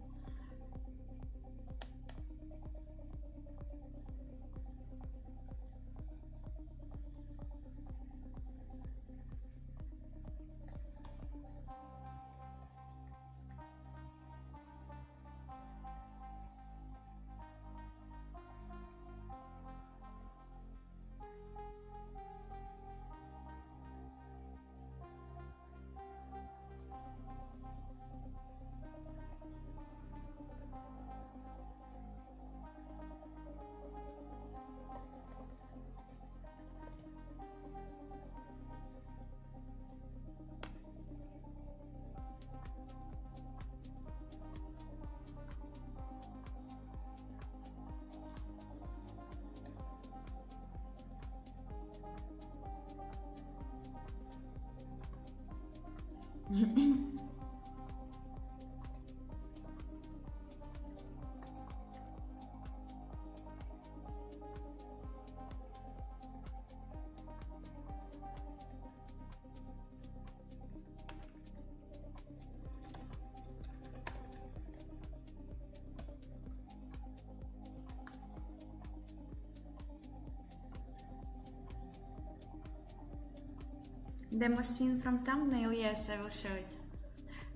A: demo scene from thumbnail, yes, I will show it.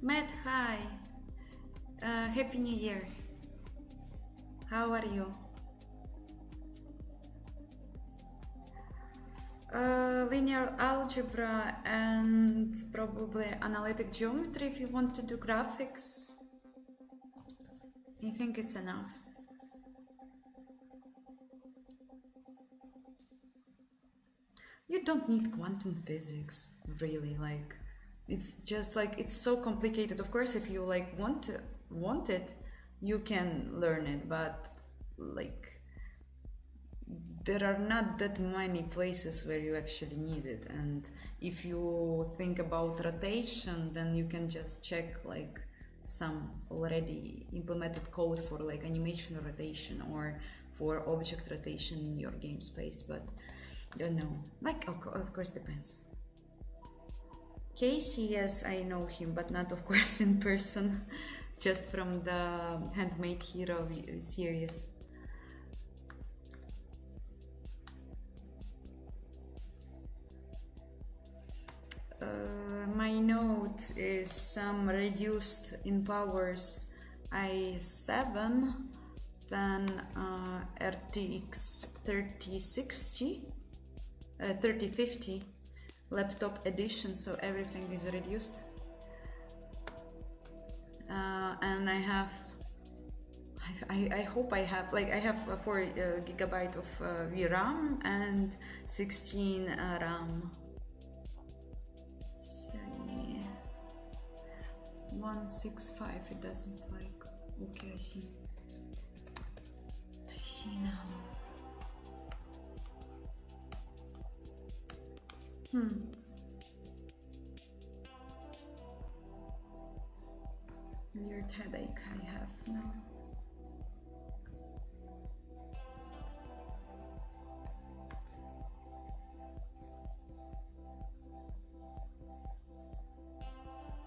A: Matt, hi. Happy New Year. How are you? Linear algebra and probably analytic geometry if you want to do graphics. I think it's enough. You don't need quantum physics, really. Like, it's just like, it's so complicated. Of course, if you like want it, you can learn it, but like there are not that many places where you actually need it. And if you think about rotation, then you can just check like some already implemented code for like animation rotation or for object rotation in your game space, but I don't know. Like, of course, depends. Casey, yes, I know him, but not, of course, in person, just from the Handmade Hero series. My node is some reduced in powers i7, then RTX 3060, 3050 laptop edition, so everything is reduced. And I have, I hope I have, like I have 4 gigabyte of VRAM and 16 RAM. 165, it doesn't like. Okay, I see. I see now. Weird headache I have now.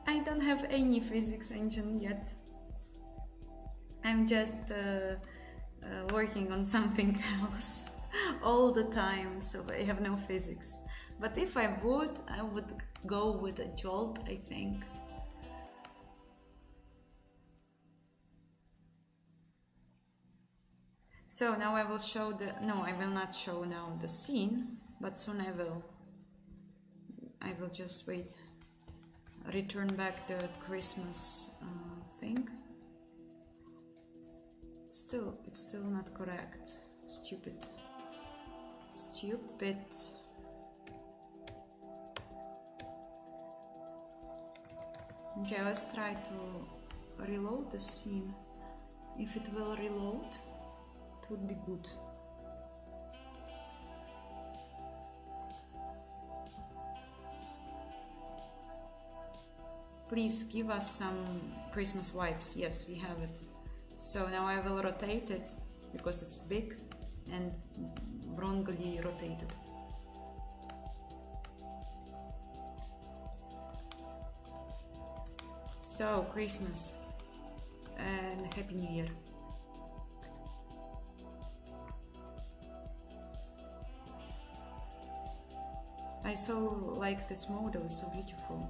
A: I don't have any physics engine yet. I'm just working on something else all the time, so I have no physics. But if I would go with a Jolt, I think. So now I will show the, no, I will not show now the scene, but soon I will. I will just wait. Return back the Christmas thing. It's still not correct. Stupid. Stupid. Okay, let's try to reload the scene. If it will reload, it would be good. Please give us some Christmas vibes. Yes, we have it. So now I will rotate it because it's big and wrongly rotated. So, Christmas and Happy New Year. I so like this model, it's so beautiful.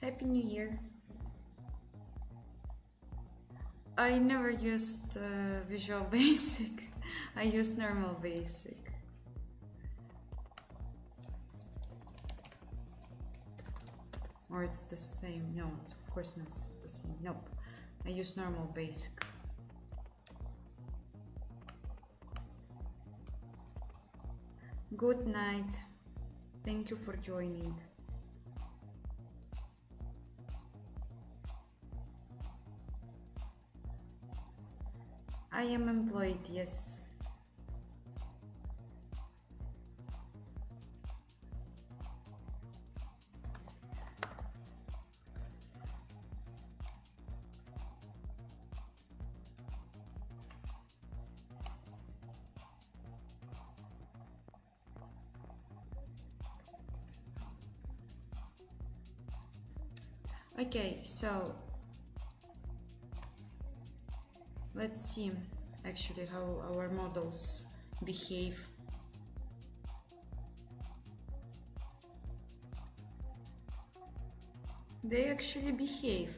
A: Happy New Year. I never used Visual Basic. I used normal Basic. Or it's the same. No, it's of course not the same. Nope. I use normal Basic. Good night. Thank you for joining. I am employed, yes. Okay, so let's see actually how our models behave. They actually behave.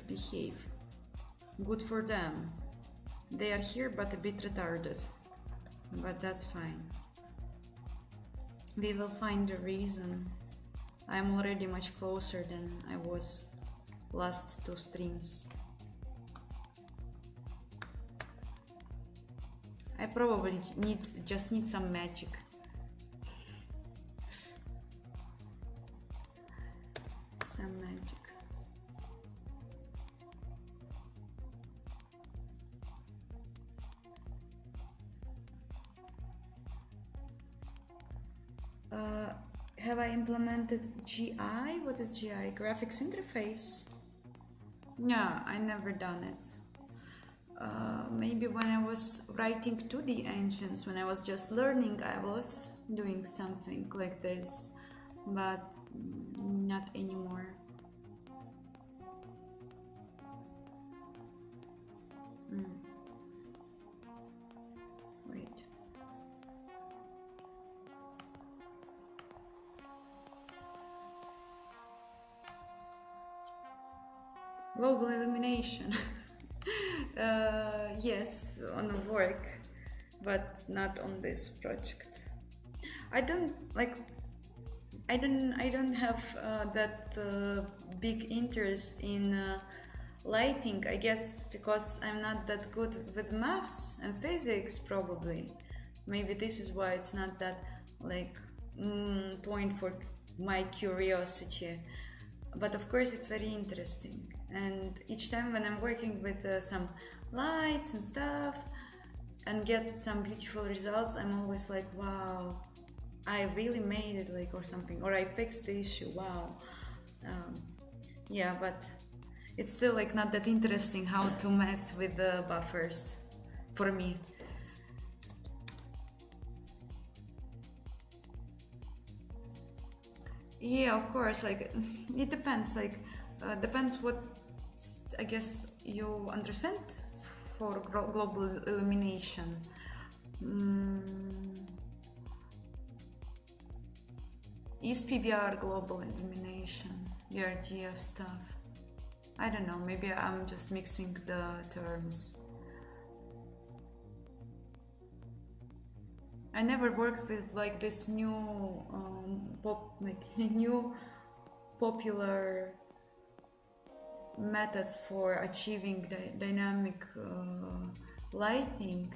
A: Good for them. They are here but a bit retarded. But that's fine. We will find the reason. I'm already much closer than I was last two streams. I probably just need some magic. Some magic. Have I implemented GI? What is GI? Graphics interface? Yeah, I never done it. Maybe when I was writing 2D engines, when I was just learning, I was doing something like this, but not anymore. Wait. Global illumination. Yes, on work, but not on this project. I don't have that big interest in lighting, I guess, because I'm not that good with maths and physics, probably. Maybe this is why it's not that like point for my curiosity. But of course it's very interesting, and each time when I'm working with some lights and stuff and get some beautiful results, I'm always like, wow, I really made it, like, or something, or I fixed the issue, wow. Yeah, but it's still like not that interesting how to mess with the buffers for me. Yeah, of course, like it depends, like depends what I guess you understand for global illumination. Is PBR global illumination, VRGF stuff? I don't know, maybe I'm just mixing the terms. I never worked with like this new new popular methods for achieving dynamic lighting.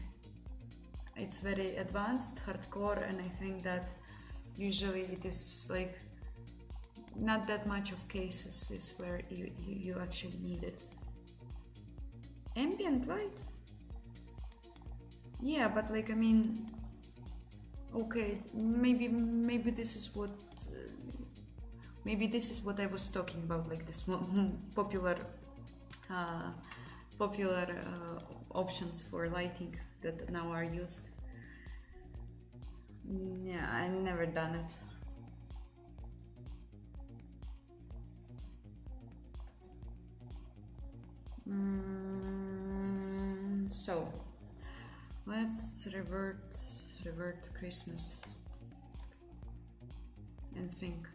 A: It's very advanced, hardcore, and I think that usually it is like not that much of cases is where you actually need it. Ambient light? Yeah, but like, I mean, okay, maybe this is what I was talking about, like this popular options for lighting that now are used. Yeah, I never done it. So let's revert Christmas and think.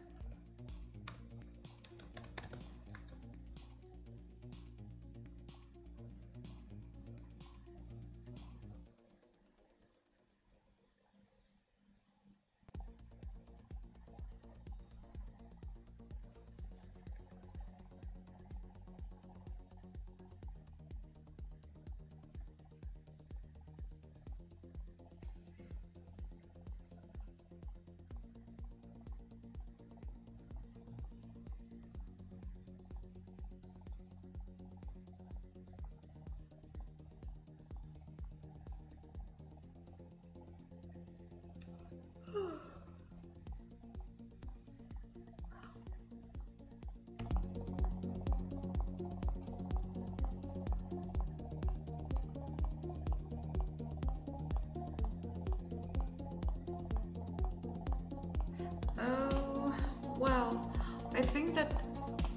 A: Oh, well, I think that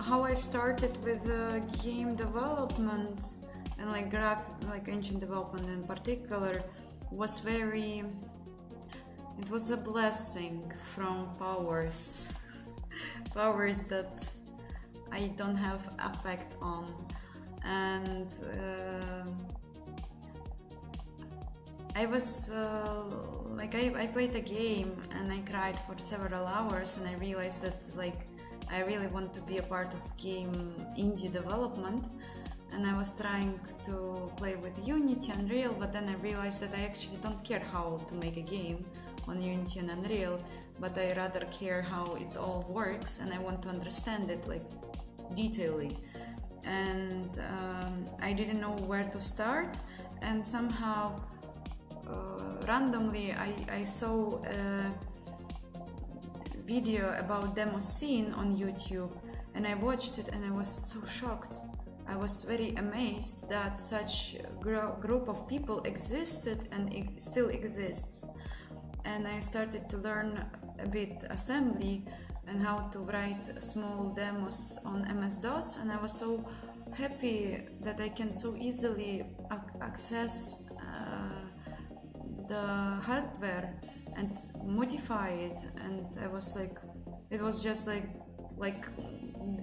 A: how I've started with game development and like engine development in particular was very. It was a blessing from powers, powers that I don't have effect on, and I was I played a game and I cried for several hours, and I realized that like I really want to be a part of game indie development, and I was trying to play with Unity and Unreal, but then I realized that I actually don't care how to make a game on Unity and Unreal, but I rather care how it all works, and I want to understand it like detailedly. And I didn't know where to start, and somehow randomly I saw a video about demo scene on YouTube, and I watched it and I was so shocked. I was very amazed that such group of people existed and it still exists. And I started to learn a bit assembly and how to write small demos on MS-DOS, and I was so happy that I can so easily access the hardware and modify it. And I was like, it was just like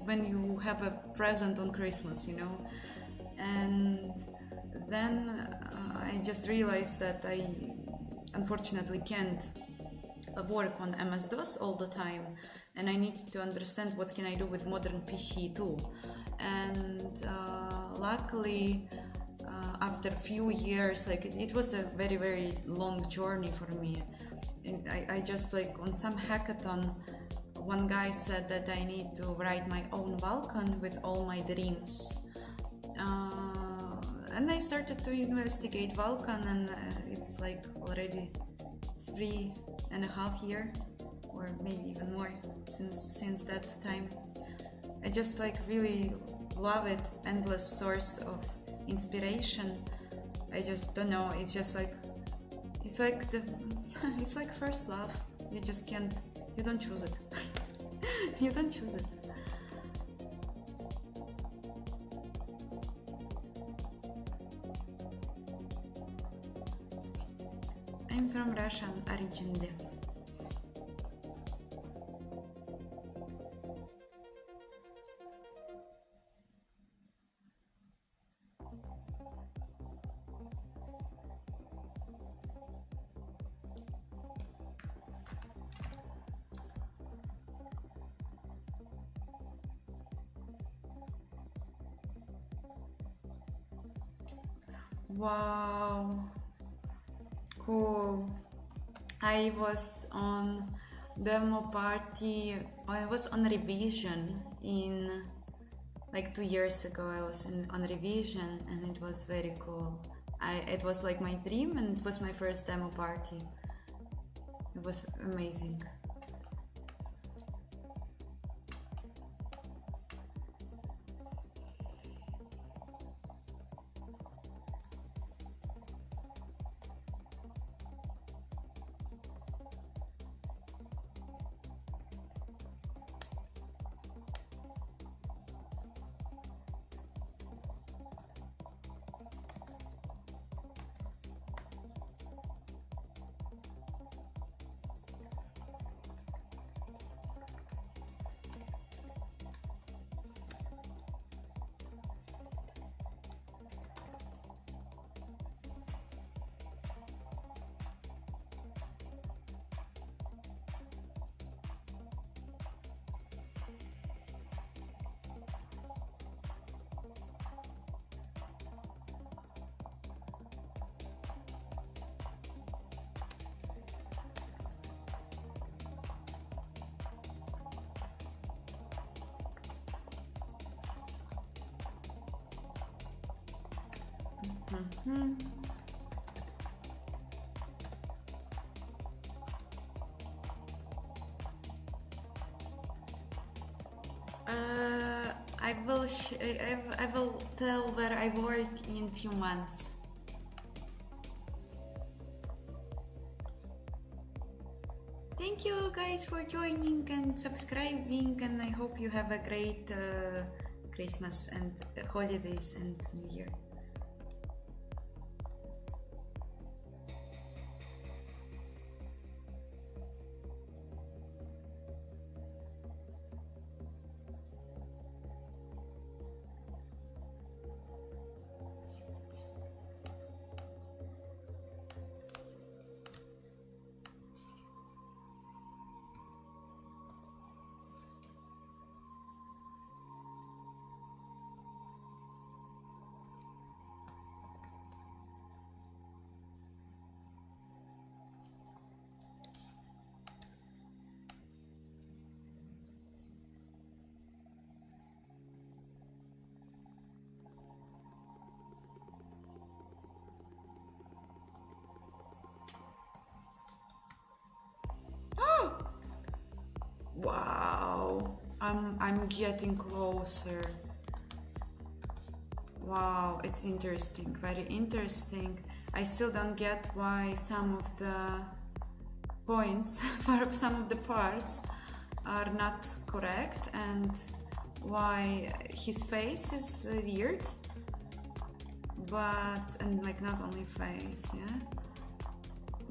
A: when you have a present on Christmas, you know. And then I just realized that I unfortunately can't work on MS-DOS all the time, and I need to understand what can I do with modern PC too. And luckily after a few years, like it was a very, very long journey for me. And I just like on some hackathon, one guy said that I need to write my own Vulkan with all my dreams. And I started to investigate Vulkan, and it's like already 3.5 years, or maybe even more since that time. I just like really love it, endless source of inspiration. I just don't know, it's just like it's like the it's like first love. You just can't, you don't choose it. You don't choose it. I'm from Russian originally. Wow, cool. I was on demo party, I was on revision in like 2 years ago. I was on revision, and it was very cool. It was like my dream, and it was my first demo party. It was amazing. Mm-hmm. I will tell where I work in few months. Thank you guys for joining and subscribing, and I hope you have a great Christmas and holidays and New Year. Wow, I'm getting closer. Wow, it's interesting, very interesting. I still don't get why some of the points for some of the parts are not correct, and why his face is weird. But, and like not only face, yeah.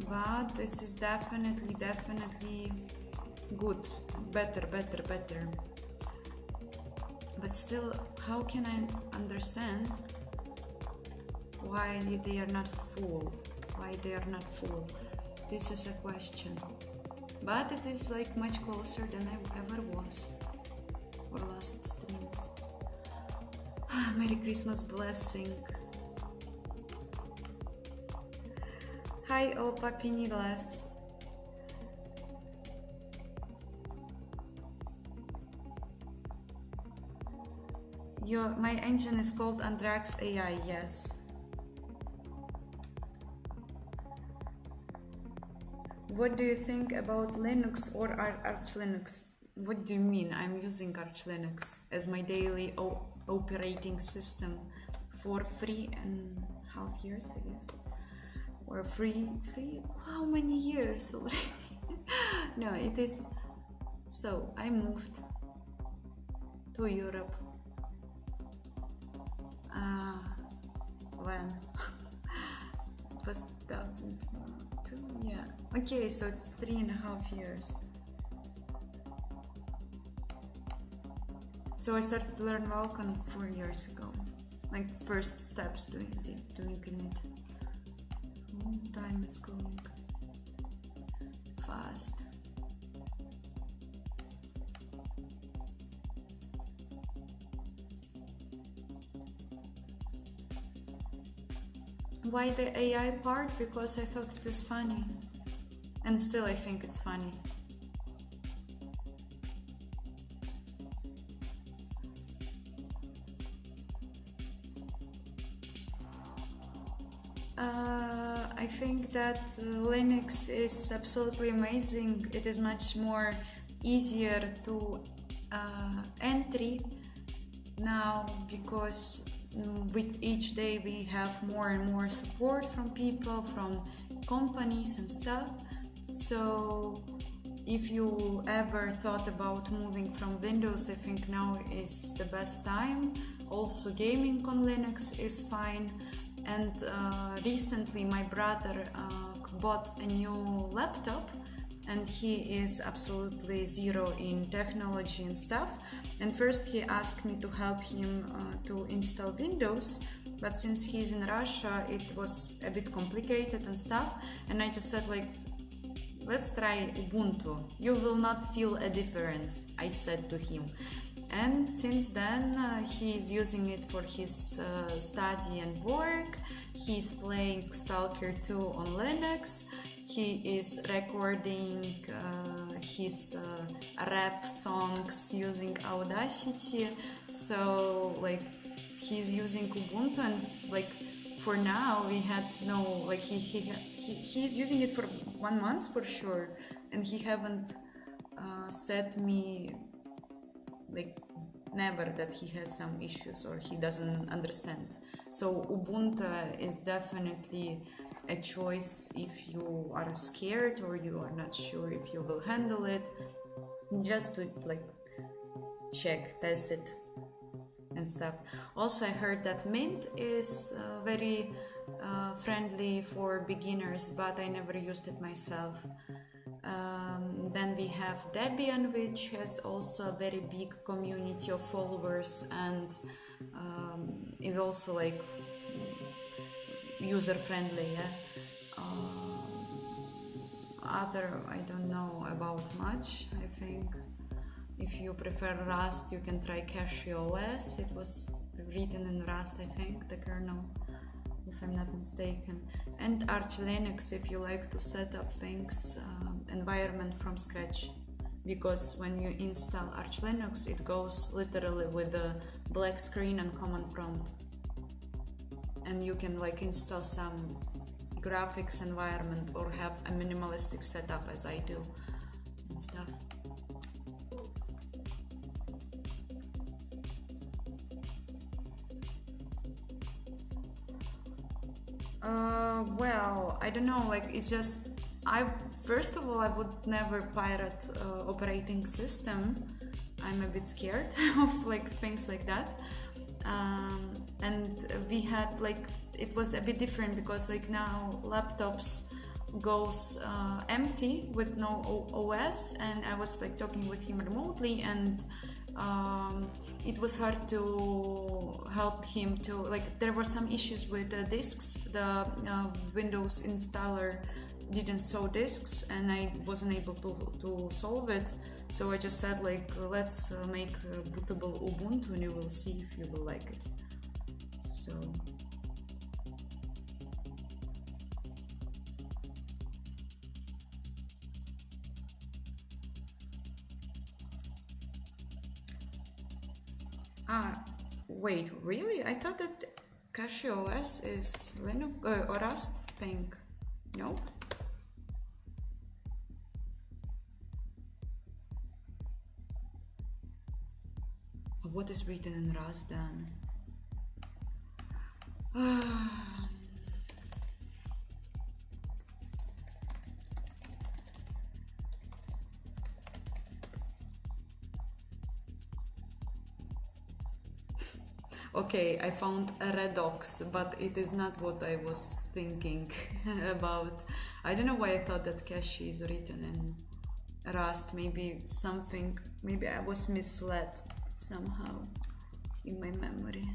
A: But this is definitely good, better. But still, how can I understand why they are not full? Why they are not full? This is a question. But it is like much closer than I ever was for last streams. Merry Christmas blessing. Hi, Opa Pinilas. My engine is called Anthrax AI, yes. What do you think about Linux or Arch Linux? What do you mean? I'm using Arch Linux as my daily operating system for 3.5 years, I guess. Or how many years already? No, it is. So I moved to Europe. When? It was 2002, yeah. Okay, so it's 3.5 years. So I started to learn Vulkan 4 years ago. Like first steps doing it. Time is going fast. Why the AI part? Because I thought it is funny. And still I think it's funny. I think that Linux is absolutely amazing. It is much more easier to entry now because with each day we have more and more support from people, from companies and stuff. So if you ever thought about moving from Windows, I think now is the best time. Also gaming on Linux is fine. And recently my brother bought a new laptop, and he is absolutely zero in technology and stuff. And first he asked me to help him to install Windows, but since he's in Russia it was a bit complicated and stuff, and I just said like, let's try Ubuntu, you will not feel a difference, I said to him. And since then he's using it for his study and work. He's playing Stalker 2 on Linux. He is recording his rap songs using Audacity. So like he's using Ubuntu, and like for now we had no, like he's using it for 1 month for sure, and he haven't said me like never that he has some issues or he doesn't understand. So Ubuntu is definitely a choice if you are scared or you are not sure if you will handle it, just to like check, test it and stuff. Also, I heard that Mint is very friendly for beginners, but I never used it myself. Then we have Debian, which has also a very big community of followers and is also like user friendly. Yeah. Other, I don't know about much. I think if you prefer Rust, you can try CashOS. It was written in Rust, I think, the kernel, if I'm not mistaken. And Arch Linux if you like to set up things, environment from scratch. Because when you install Arch Linux, it goes literally with a black screen and command prompt. And you can like install some graphics environment or have a minimalistic setup as I do and stuff. Well, I don't know, like it's just, first of all, I would never pirate operating system. I'm a bit scared of like things like that. And we had like, it was a bit different because like now laptops goes empty with no OS, and I was like talking with him remotely, and it was hard to help him to like, there were some issues with the disks. The Windows installer didn't show disks and I wasn't able to solve it, so I just said like, let's make bootable Ubuntu and you will see if you will like it. So wait, really? I thought that CashOS is Linux or Rust thing. No? What is written in Rust then? Okay, I found a Redox, but it is not what I was thinking about. I don't know why I thought that cache is written in Rust. Maybe something, maybe I was misled somehow in my memory.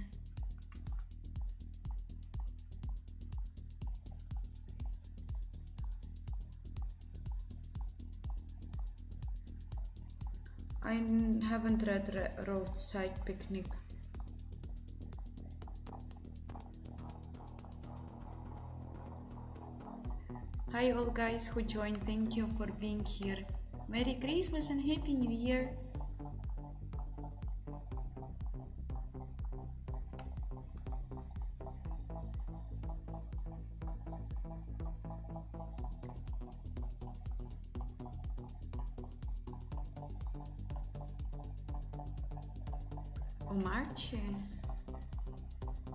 A: I haven't read Roadside Picnic. Hi all guys who joined, thank you for being here. Merry Christmas and Happy New Year! Oh, March?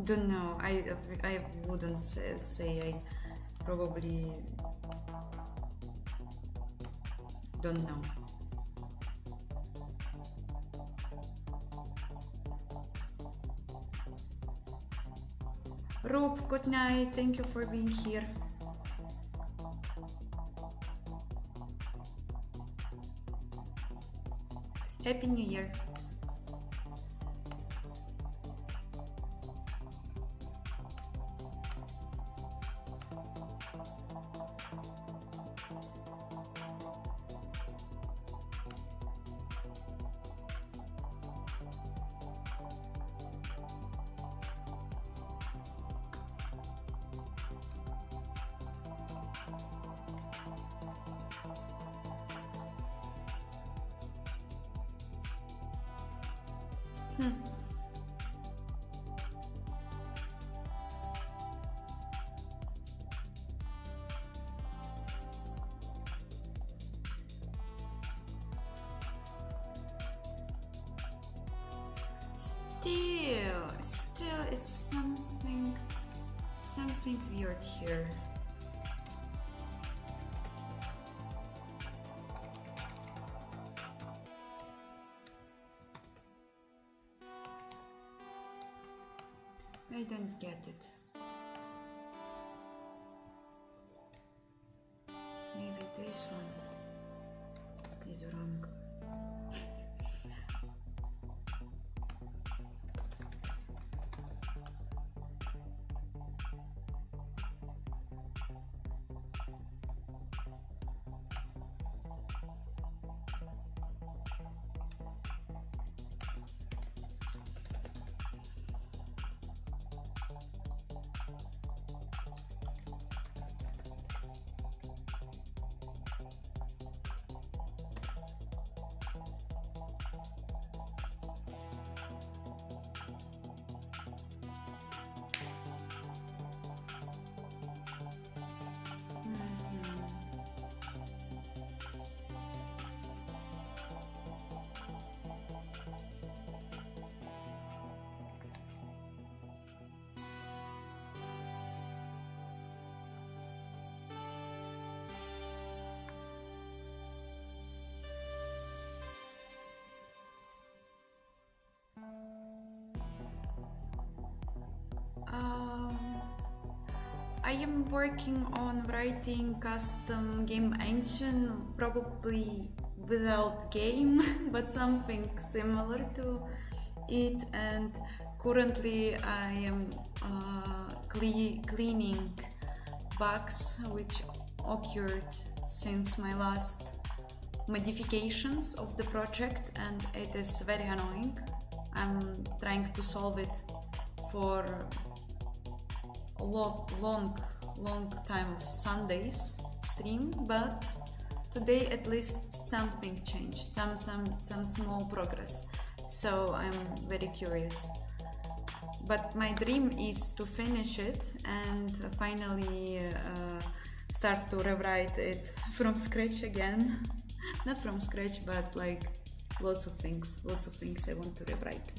A: Don't know, I wouldn't say I probably don't know. Rob, good night. Thank you for being here. Happy New Year. Still, it's something weird here. I don't get it. Maybe this one is wrong. Um, I am working on writing custom game engine, probably without game, but something similar to it. And currently, I am cleaning bugs which occurred since my last modifications of the project, and it is very annoying. I'm trying to solve it for a long time of Sundays stream, but today at least something changed, some small progress, so I'm very curious. But my dream is to finish it and finally start to rewrite it from scratch again. Not from scratch, but like lots of things I want to rewrite.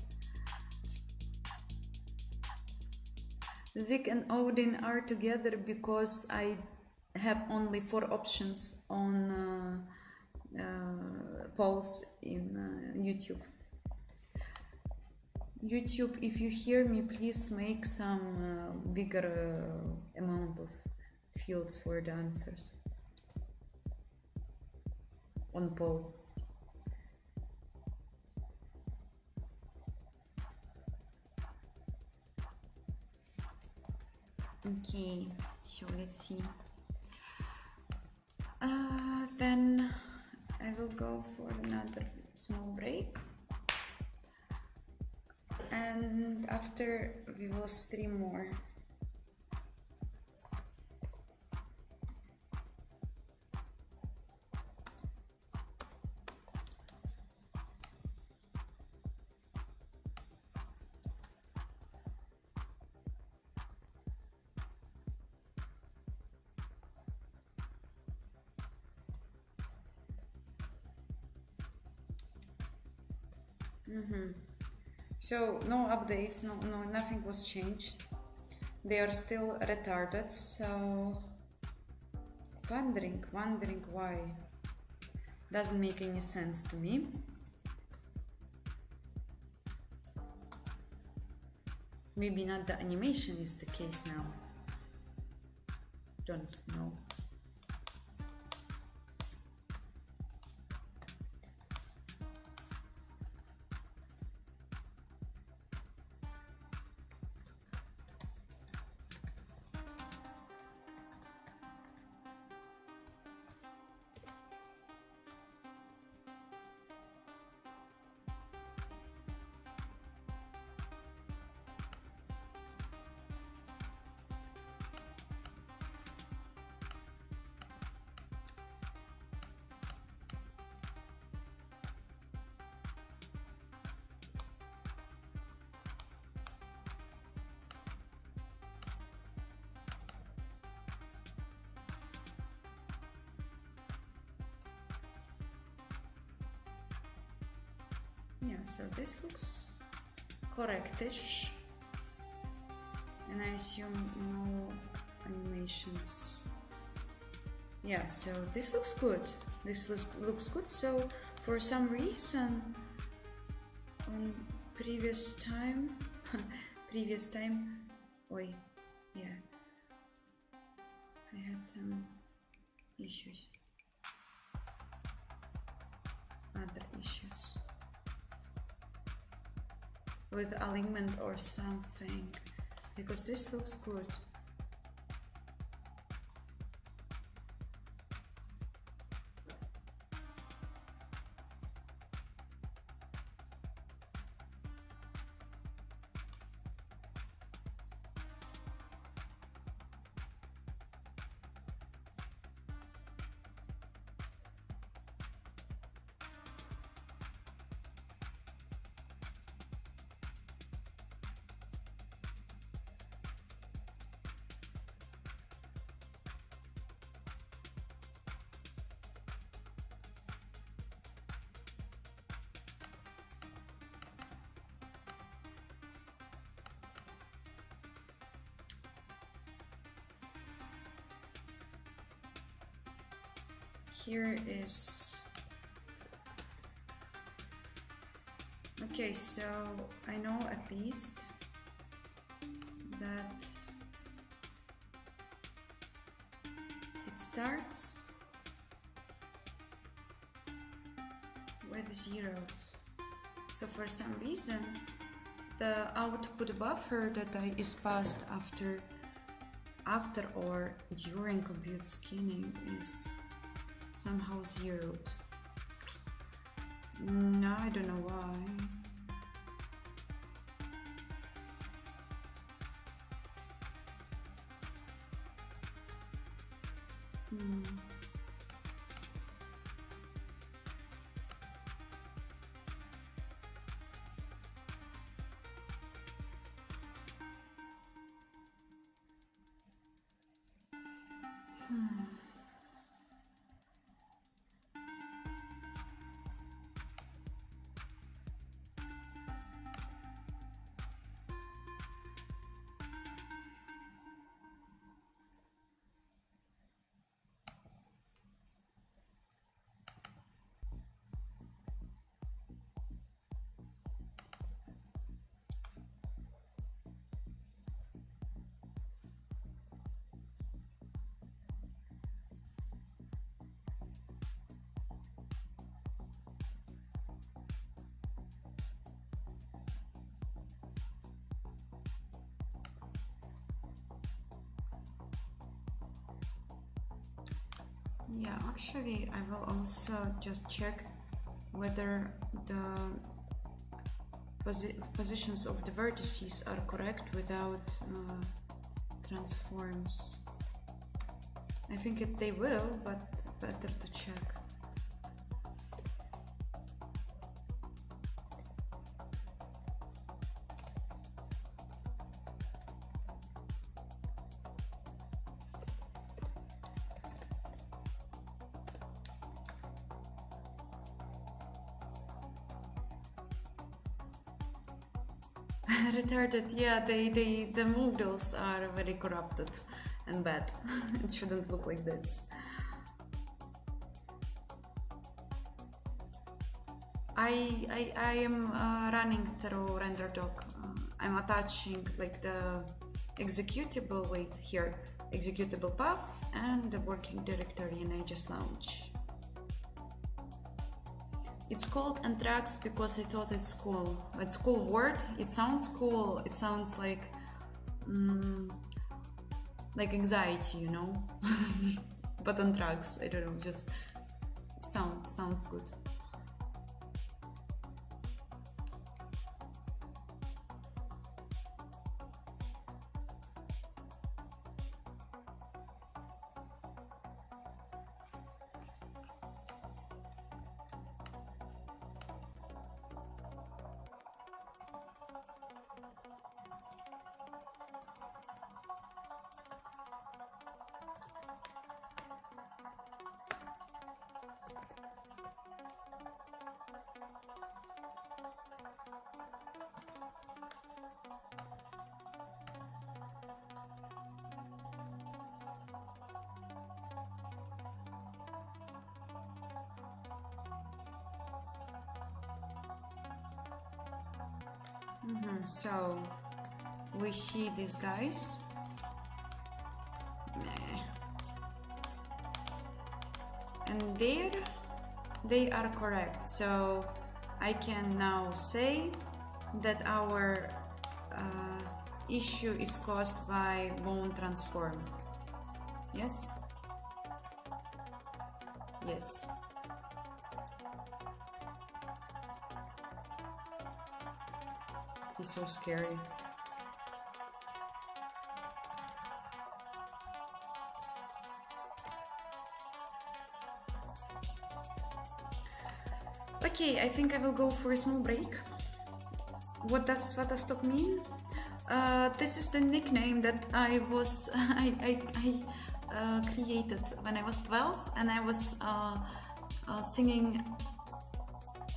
A: Zik and Odin are together because I have only 4 options on polls in YouTube. YouTube, if you hear me, please make some bigger amount of fields for the answers on poll. Okay, so let's see. Then I will go for another small break, and after we will stream more. So no updates, nothing was changed. They are still retarded, so wondering why. Doesn't make any sense to me. Maybe not the animation is the case now. Don't know. Yeah, so this looks correctish, and I assume no animations. Yeah, so this looks good. This looks good. So for some reason on previous previous time. Oi, yeah, I had some issues, other issues with alignment or something, because this looks good. Here is, okay, so I know at least that it starts with zeros. So for some reason, the output buffer that is passed after or during compute scanning is somehow zeroed. No, I don't know why. Yeah, actually, I will also just check whether the positions of the vertices are correct without transforms. I think they will, but better to check. Retarded, yeah, the models are very corrupted and bad. It shouldn't look like this. I am running through RenderDoc. I'm attaching like the executable, wait here, executable path and the working directory in Aegis Launch. It's called Anthrax because I thought it's cool. It's cool word. It sounds cool. It sounds like anxiety, you know. But Anthrax, I don't know, just sounds good. So we see these guys. And there they are correct, so I can now say that our issue is caused by bone transform. Yes? Yes. He's so scary. Okay, I think I will go for a small break. What does stop mean? This is the nickname that I was I created when I was 12, and I was singing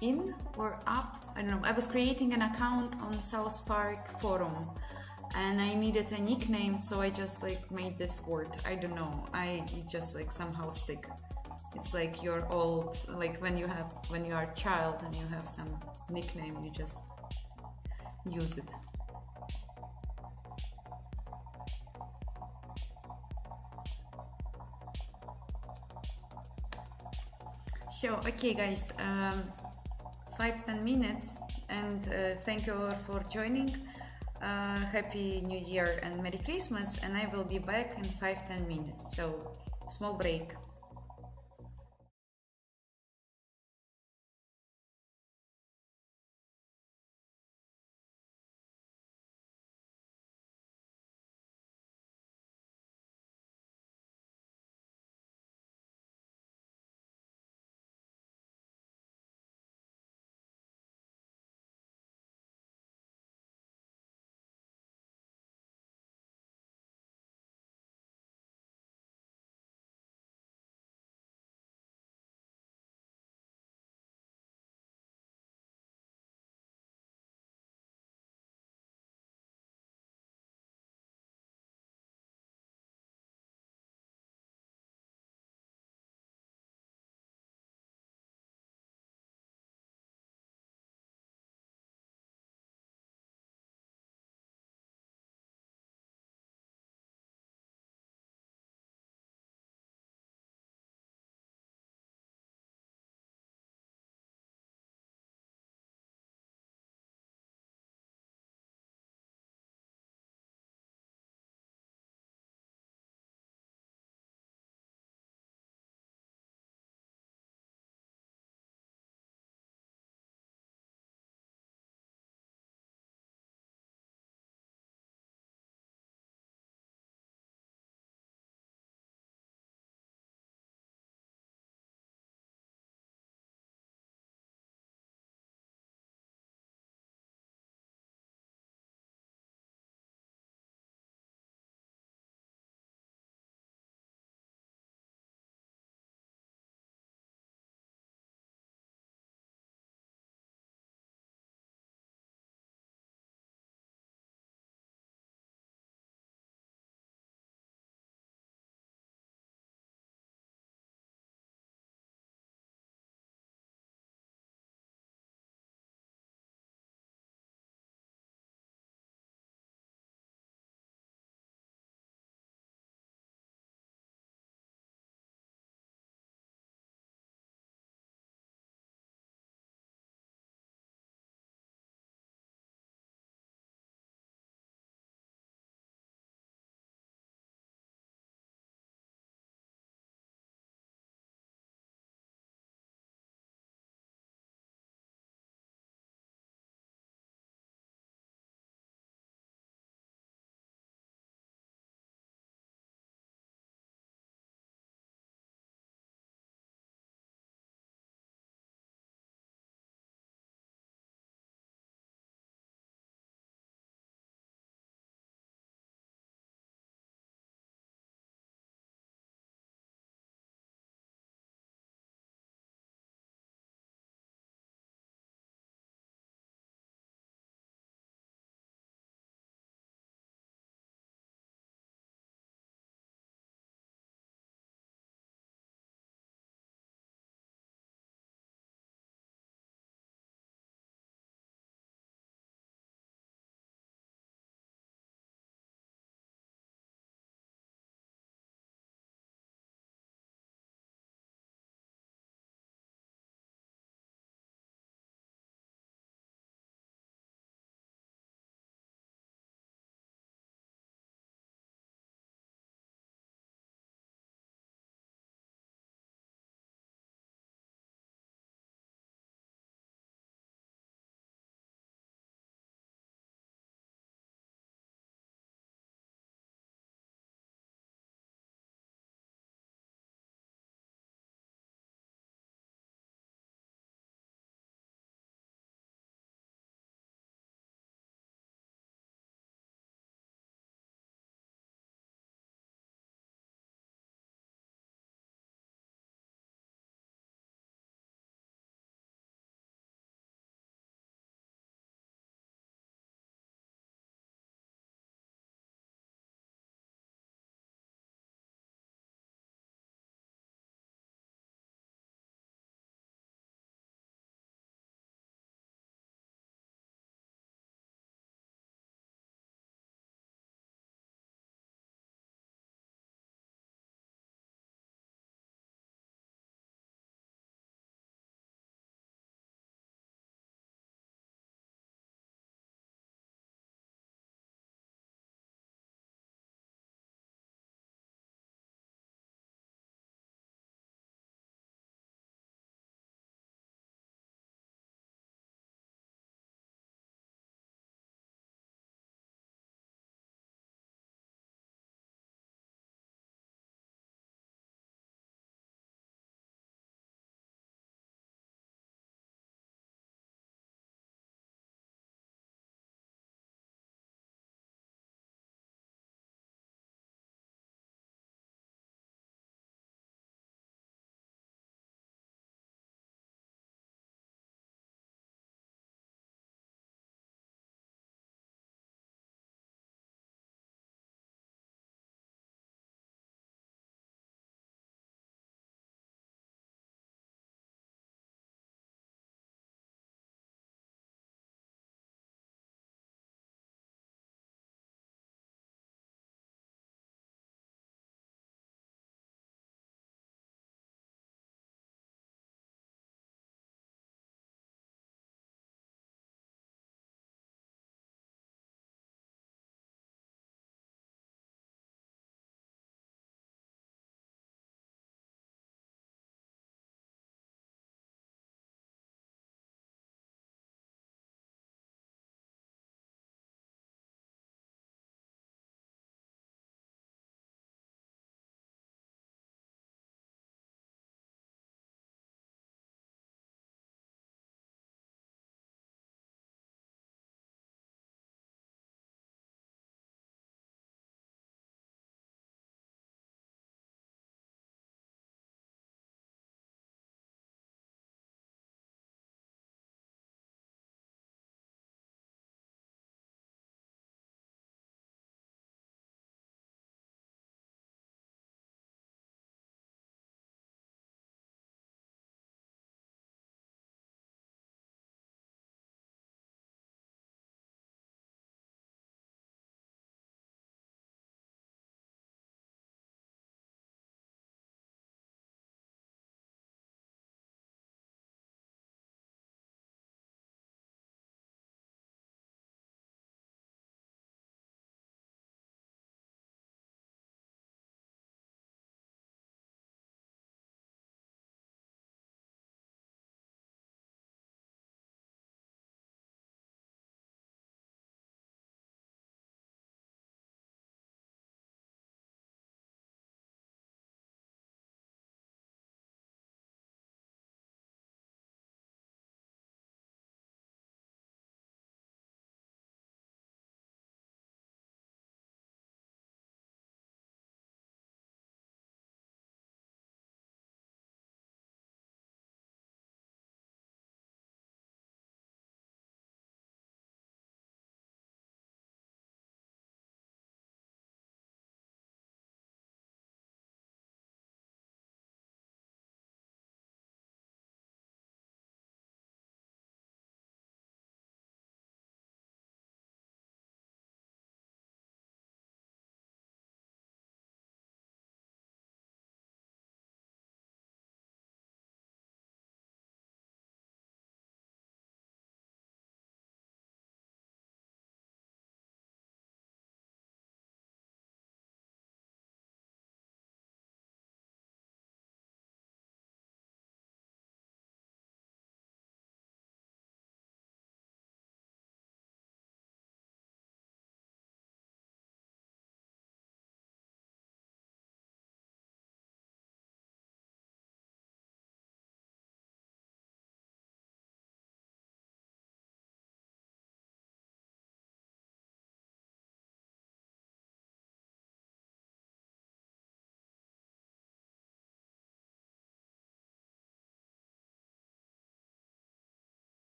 A: in or up. I don't know. I was creating an account on South Park forum, and I needed a nickname, so I just like made this word. I don't know. It just like somehow stick. It's like your old, like when you are a child and you have some nickname, you just use it. So okay guys, 5-10 minutes, and thank you all for joining. Happy New Year and Merry Christmas, and I will be back in 5-10 minutes, so small break.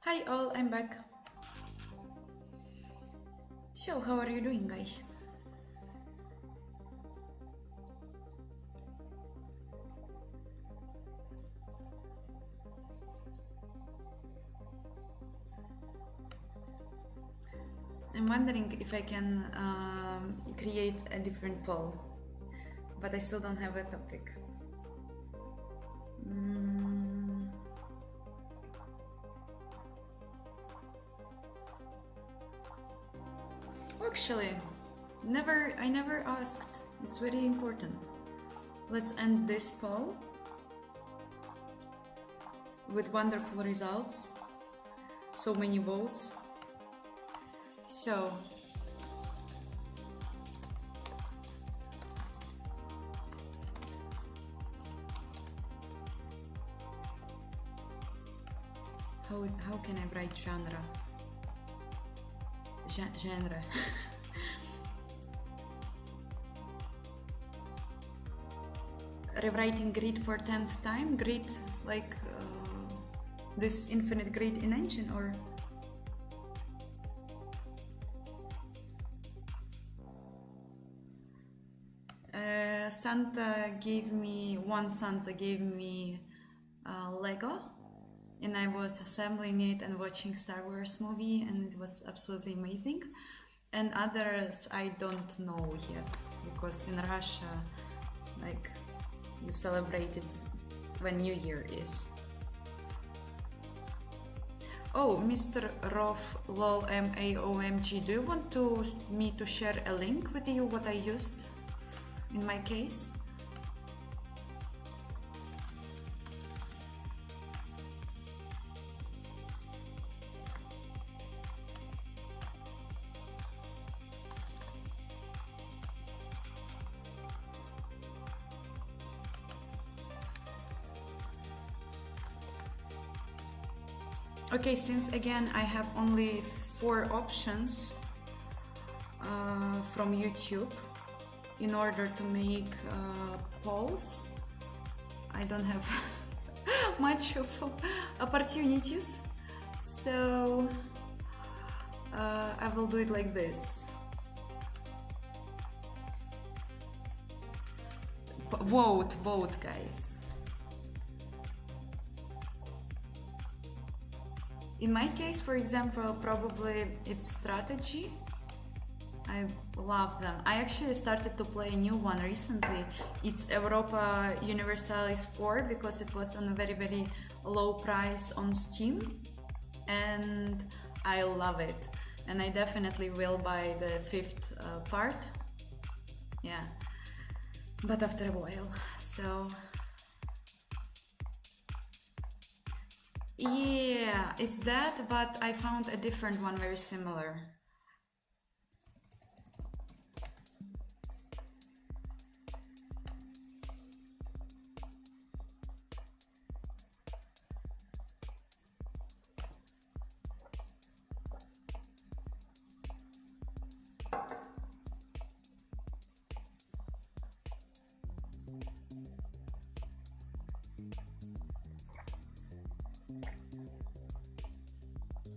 A: Hi all, I'm back. So, how are you doing, guys? I'm wondering if I can create a different poll, but I still don't have a topic. Actually, I never asked. It's very important. Let's end this poll with wonderful results. So many votes. So, how can I write genre? Genre. Rewriting grid for 10th time? Grid like this infinite grid in engine, or? Santa gave me Lego, and I was assembling it and watching Star Wars movie, and it was absolutely amazing. And others I don't know yet, because in Russia, like, you celebrate it when New Year is. Oh, Mr. Rov lol MAOMG, do you want me to share a link with you what I used in my case? Okay, since again I have only 4 options from YouTube in order to make polls, I don't have much of opportunities, so I will do it like this. Vote, guys. In my case, for example, probably it's strategy. I love them. I actually started to play a new one recently. It's Europa Universalis 4 because it was on a very, very low price on Steam. And I love it. And I definitely will buy the 5th part. Yeah. But after a while. So... yeah, it's that, but I found a different one very similar.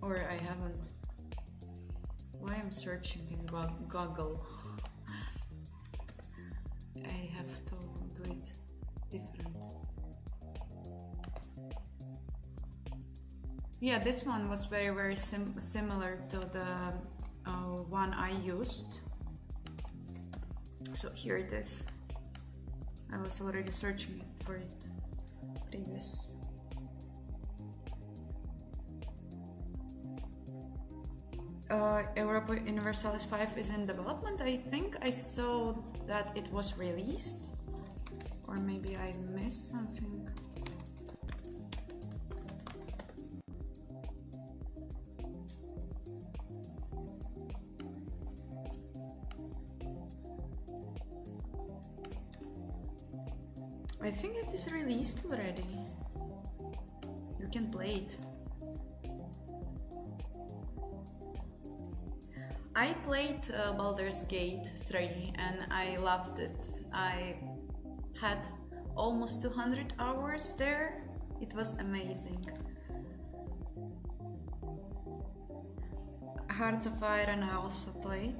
A: Or I haven't. Why I'm searching in Google? I have to do it different. Yeah, this one was very, very similar to the one I used. So here it is. I was already searching for it previous. Europa Universalis 5 is in development. I think I saw that it was released, or maybe I missed something. I think it is released already. You can play it. I played Baldur's Gate 3 and I loved it. I had almost 200 hours there. It was amazing. Hearts of Iron I also played.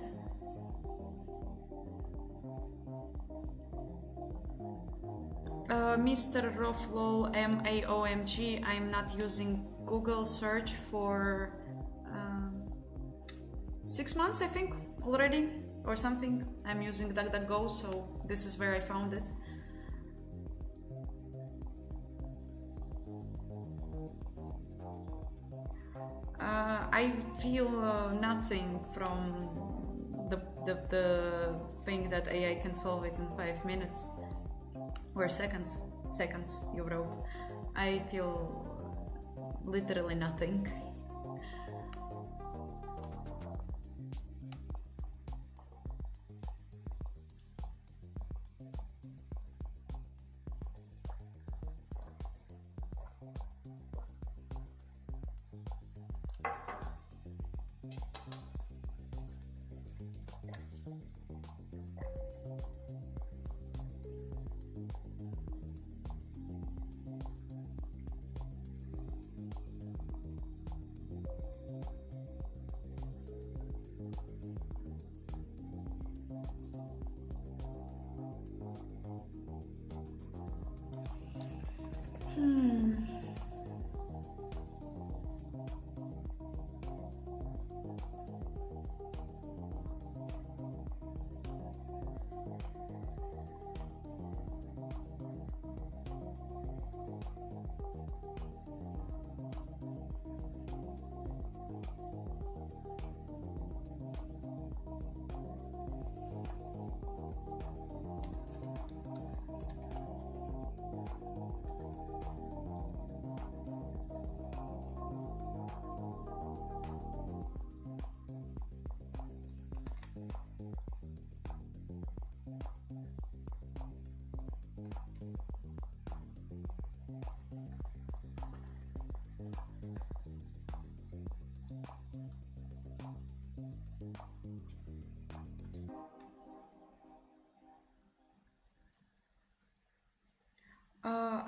A: Mr. Roflol MAOMG, I'm not using Google search for 6 months, I think, already, or something. I'm using DuckDuckGo, so this is where I found it. I feel nothing from the thing that AI can solve it in 5 minutes or seconds. Seconds, you wrote. I feel literally nothing.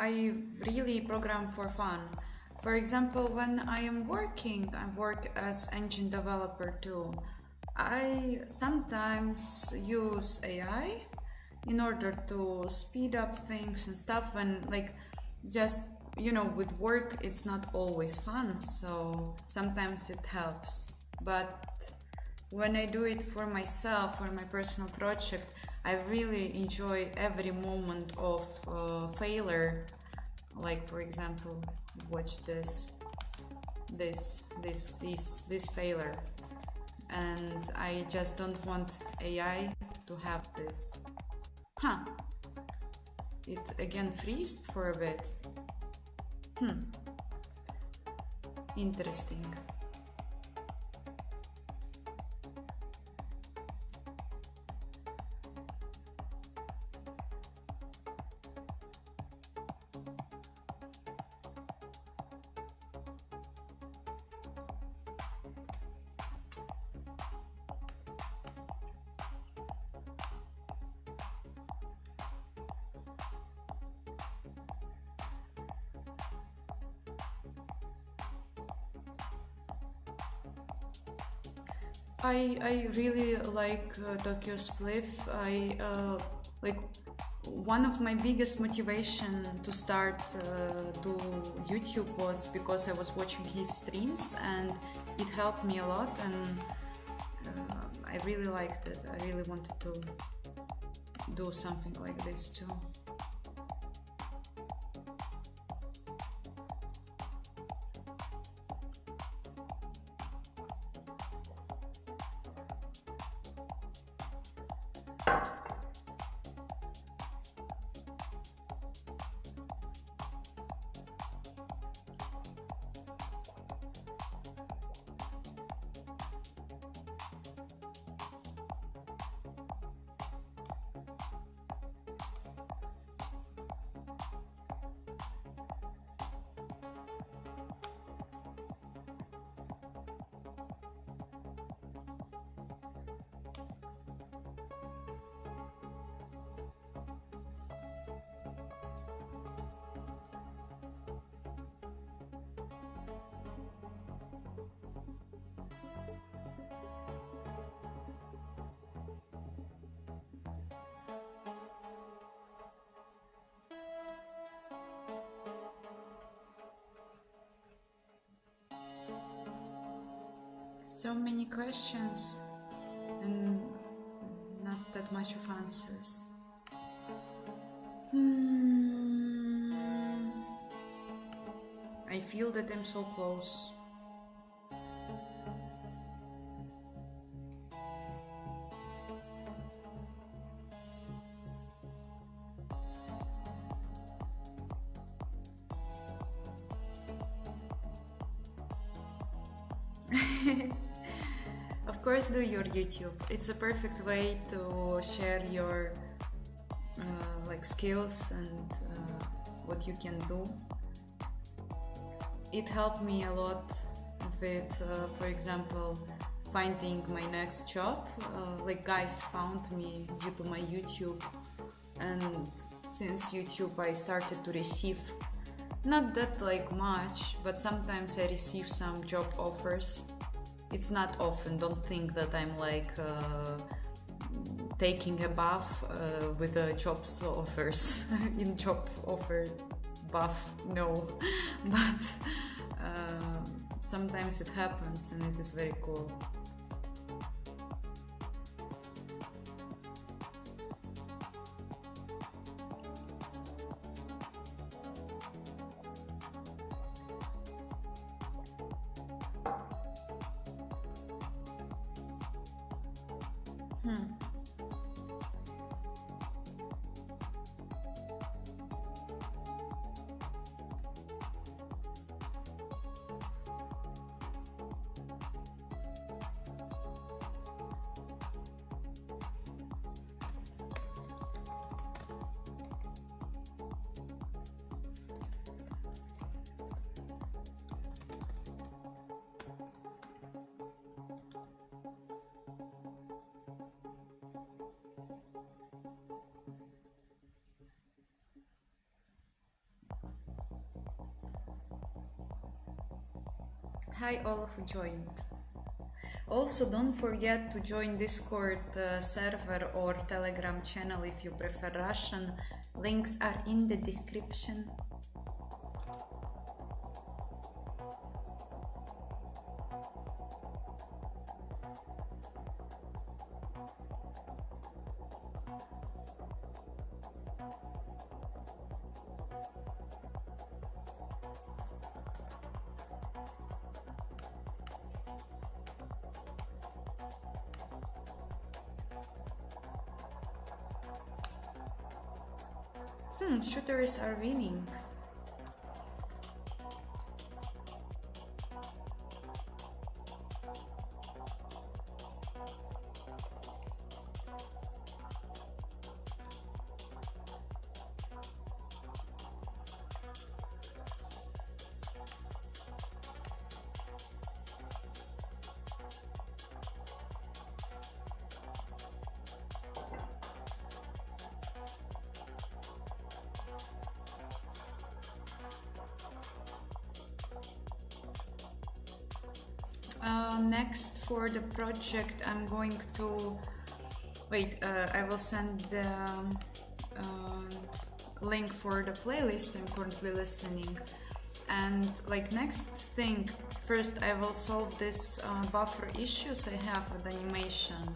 A: I really program for fun. For example, when I am working, I work as engine developer too. I sometimes use AI in order to speed up things and stuff. And like, just with work, it's not always fun. So sometimes it helps. But when I do it for myself, for my personal project, I really enjoy every moment of failure. Like, for example, watch this failure, and I just don't want AI to have this. It again freezed for a bit. Interesting. I really like Tokyo Spliff. I like one of my biggest motivation to start do YouTube was because I was watching his streams and it helped me a lot, and I really liked it. I really wanted to do something like this too. So many questions and not that much of answers. I feel that I'm so close. Of course, do your YouTube. It's a perfect way to share your like skills and what you can do. It helped me a lot with, for example, finding my next job. Like guys found me due to my YouTube, and since YouTube I started to receive not that like much, but sometimes I receive some job offers. It's not often, don't think that I'm like taking a bath with the jobs offers in job offer buff, no. But sometimes it happens and it is very cool. Hi all who joined. Also, don't forget to join Discord server or Telegram channel if you prefer Russian. Links are in the description. Shooters are winning. Next for the project I'm going to wait, I will send the link for the playlist I'm currently listening, and like next thing, first I will solve this buffer issues I have with animation,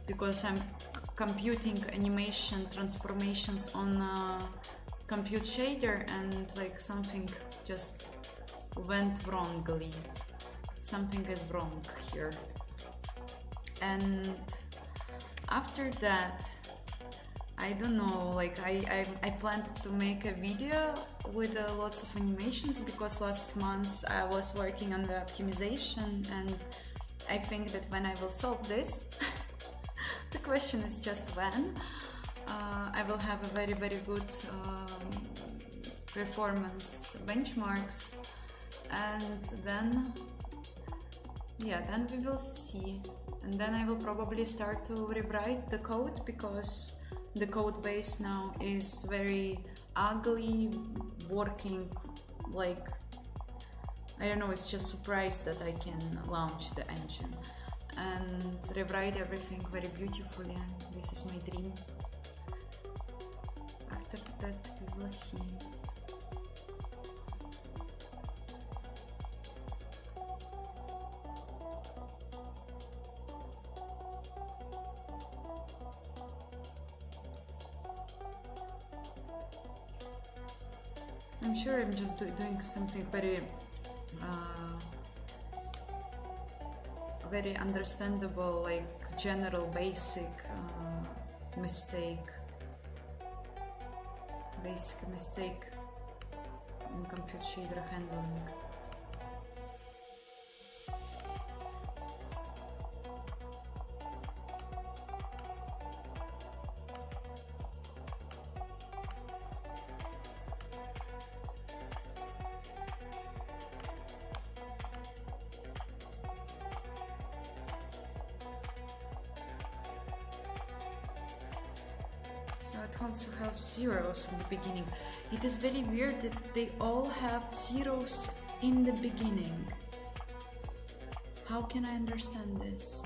A: because I'm computing animation transformations on compute shader and like something just went wrongly. Something is wrong here. And after that, I don't know, like I planned to make a video with lots of animations, because last month I was working on the optimization, and I think that when I will solve this, the question is just when, I will have a very, very good performance benchmarks, and then then we will see. And then I will probably start to rewrite the code, because the code base now is very ugly, working like, I don't know, it's just surprised that I can launch the engine and rewrite everything very beautifully. This is my dream. After that we will see. I'm sure I'm just doing something very uh, very understandable, like general basic mistake in compute shader handling. So it also has zeros in the beginning. It is very weird that they all have zeros in the beginning. How can I understand this?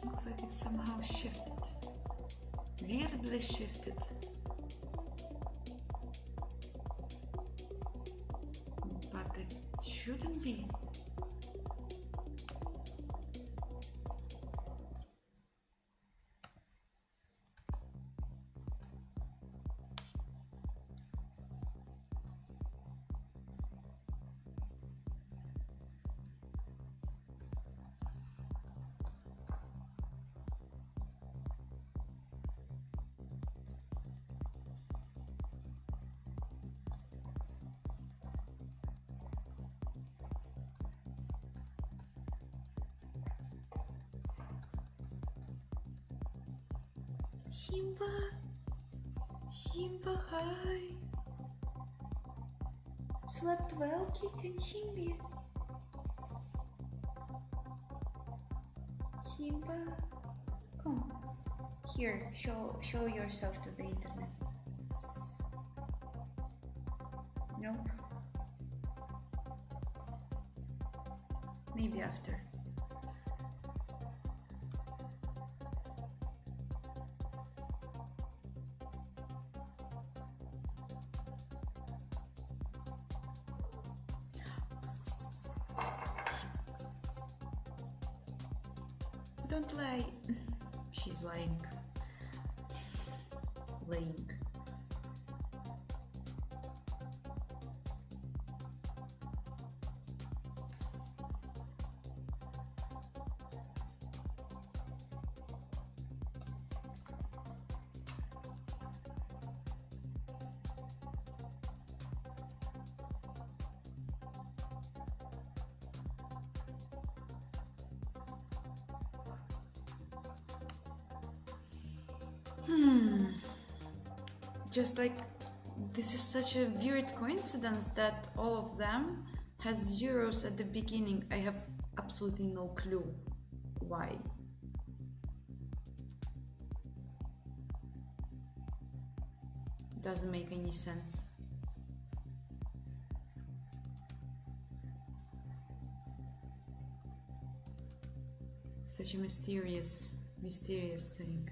A: Looks like it's somehow shifted. Weirdly shifted. But it shouldn't be. Simba, hi. Slept well, kitten, Simba. Simba, come here. Show yourself to the internet. Nope. Maybe after. Don't lie. She's lying. Lying. Just like this is such a weird coincidence that all of them has zeros at the beginning. I have absolutely no clue why. Doesn't make any sense. Such a mysterious thing.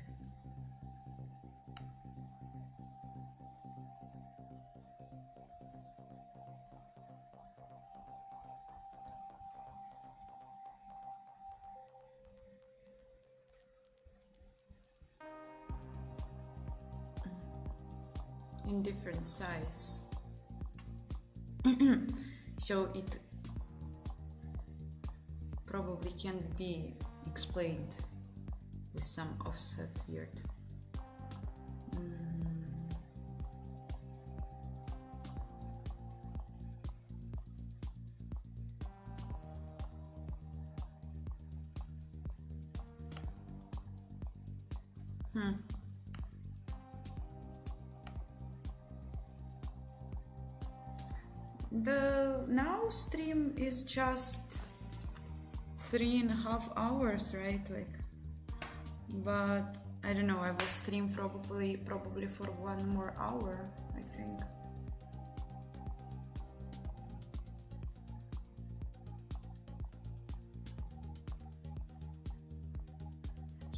A: In different size. So it probably can't be explained with some offset weird. The now stream is just 3.5 hours, right? Like, but I don't know, I will stream probably for 1 more hour, I think.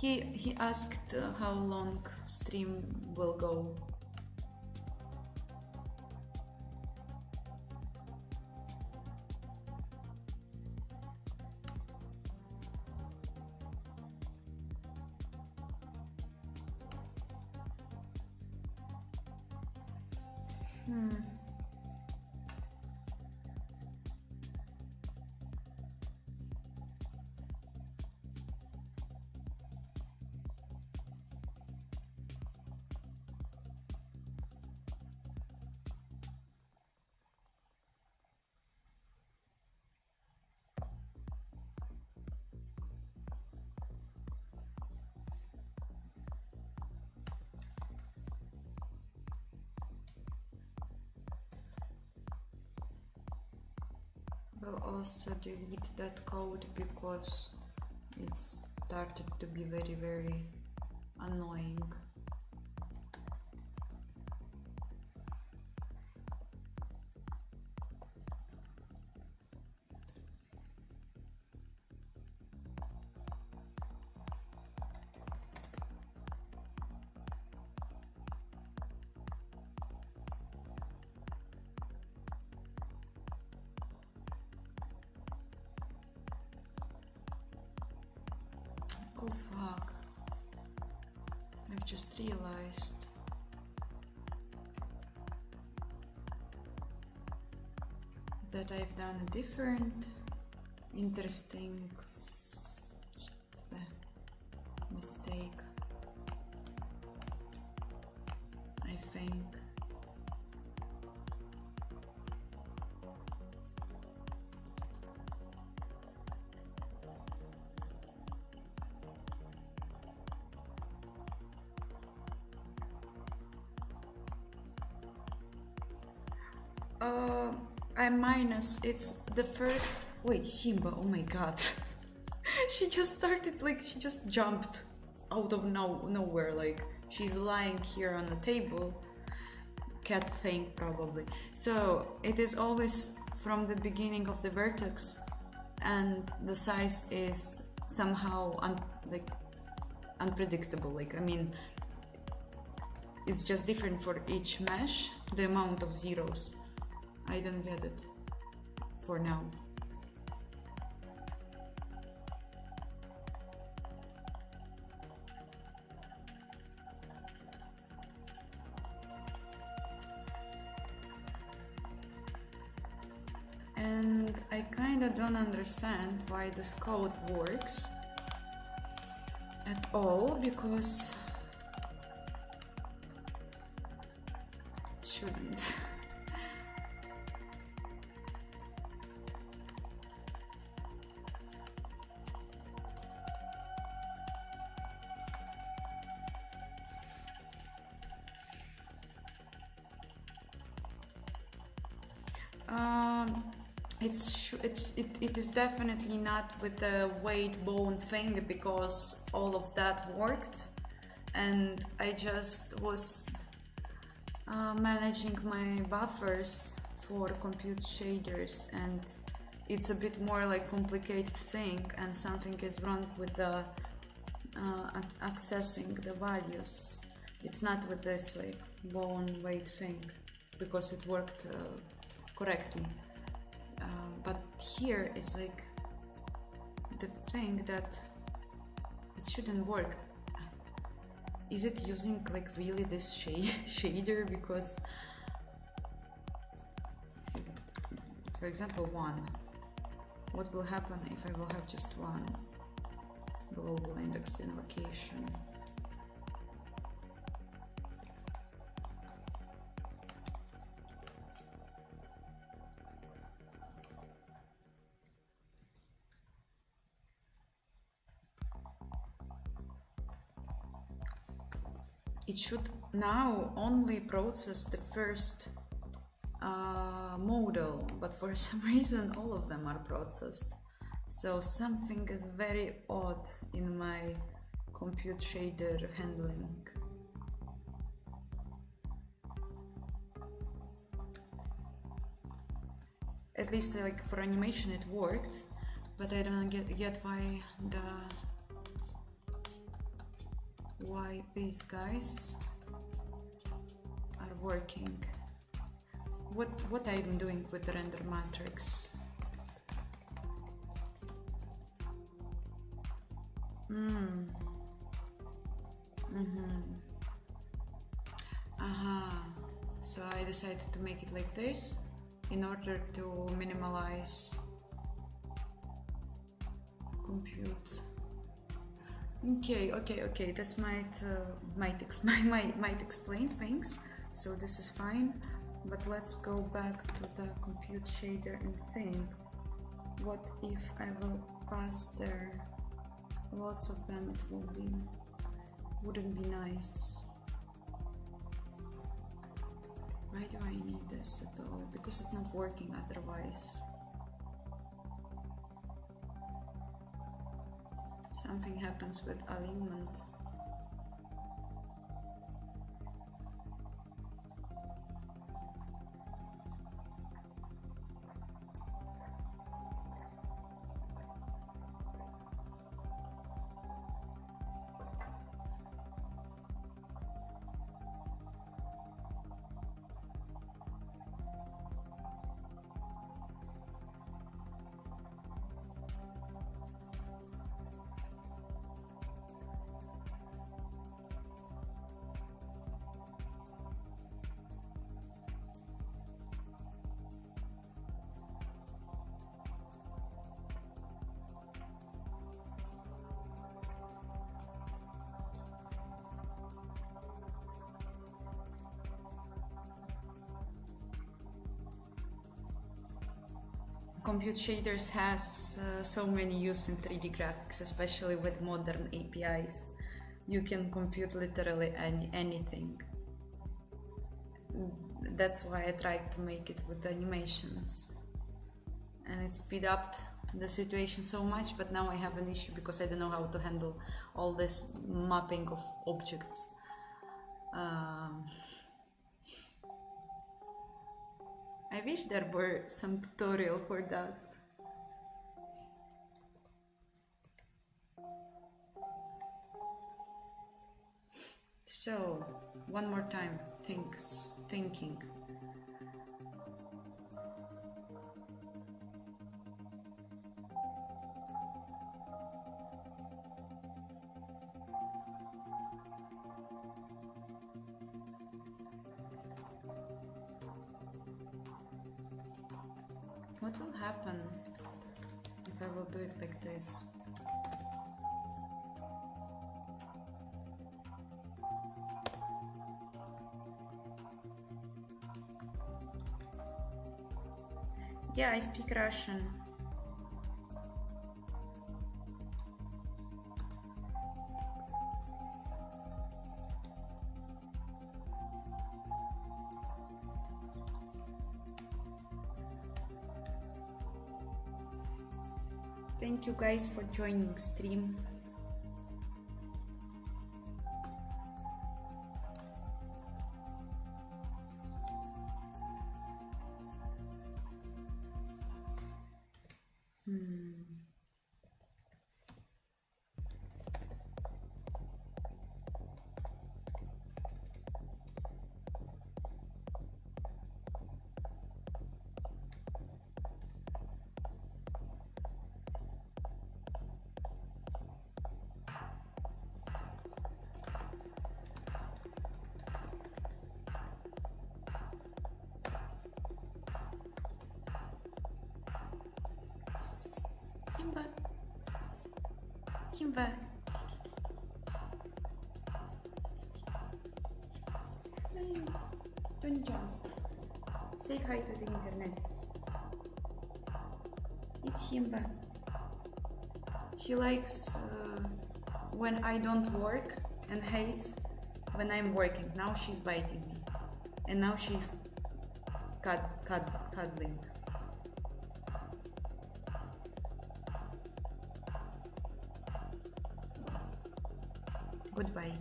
A: He asked how long stream will go. Will also delete that code because it started to be very annoying. Oh fuck, I've just realized that I've done a different interesting mistake, I think. I'm minus. It's the first. Wait, Simba. Oh my god. She just started, like, she just jumped out of nowhere. Like, she's lying here on the table. Cat thing, probably. So, it is always from the beginning of the vertex, and the size is somehow unpredictable. Like, I mean, it's just different for each mesh, the amount of zeros. I don't get it for now. And I kinda don't understand why this code works at all, because it shouldn't. It is definitely not with the weight bone thing, because all of that worked, and I just was managing my buffers for compute shaders, and it's a bit more like complicated thing, and something is wrong with the accessing the values. It's not with this like bone weight thing, because it worked correctly. But here is like the thing that it shouldn't work. Is it using like really this shader? Because, for example, 1. What will happen if I will have just one global index invocation? It should now only process the first modal, but for some reason all of them are processed. So something is very odd in my compute shader handling. At least like for animation it worked, but I don't get why these guys are working. What I'm doing with the render matrix? So I decided to make it like this in order to minimize compute. Okay. This might explain things. So this is fine. But let's go back to the compute shader and think, what if I will pass there lots of them? It wouldn't be nice. Why do I need this at all? Because it's not working otherwise. Something happens with alignment. Compute shaders has so many use in 3D graphics, especially with modern APIs. You can compute literally anything. That's why I tried to make it with the animations. And it speed up the situation so much, but now I have an issue because I don't know how to handle all this mapping of objects. I wish there were some tutorial for that. So, one more time, thinking. What will happen if I will do it like this? Yeah, I speak Russian. Thank you guys for joining stream. Simba. Don't jump. Say hi to the internet. It's Simba. She likes when I don't work and hates when I'm working. Now she's biting me. And now she's cuddling. Goodbye.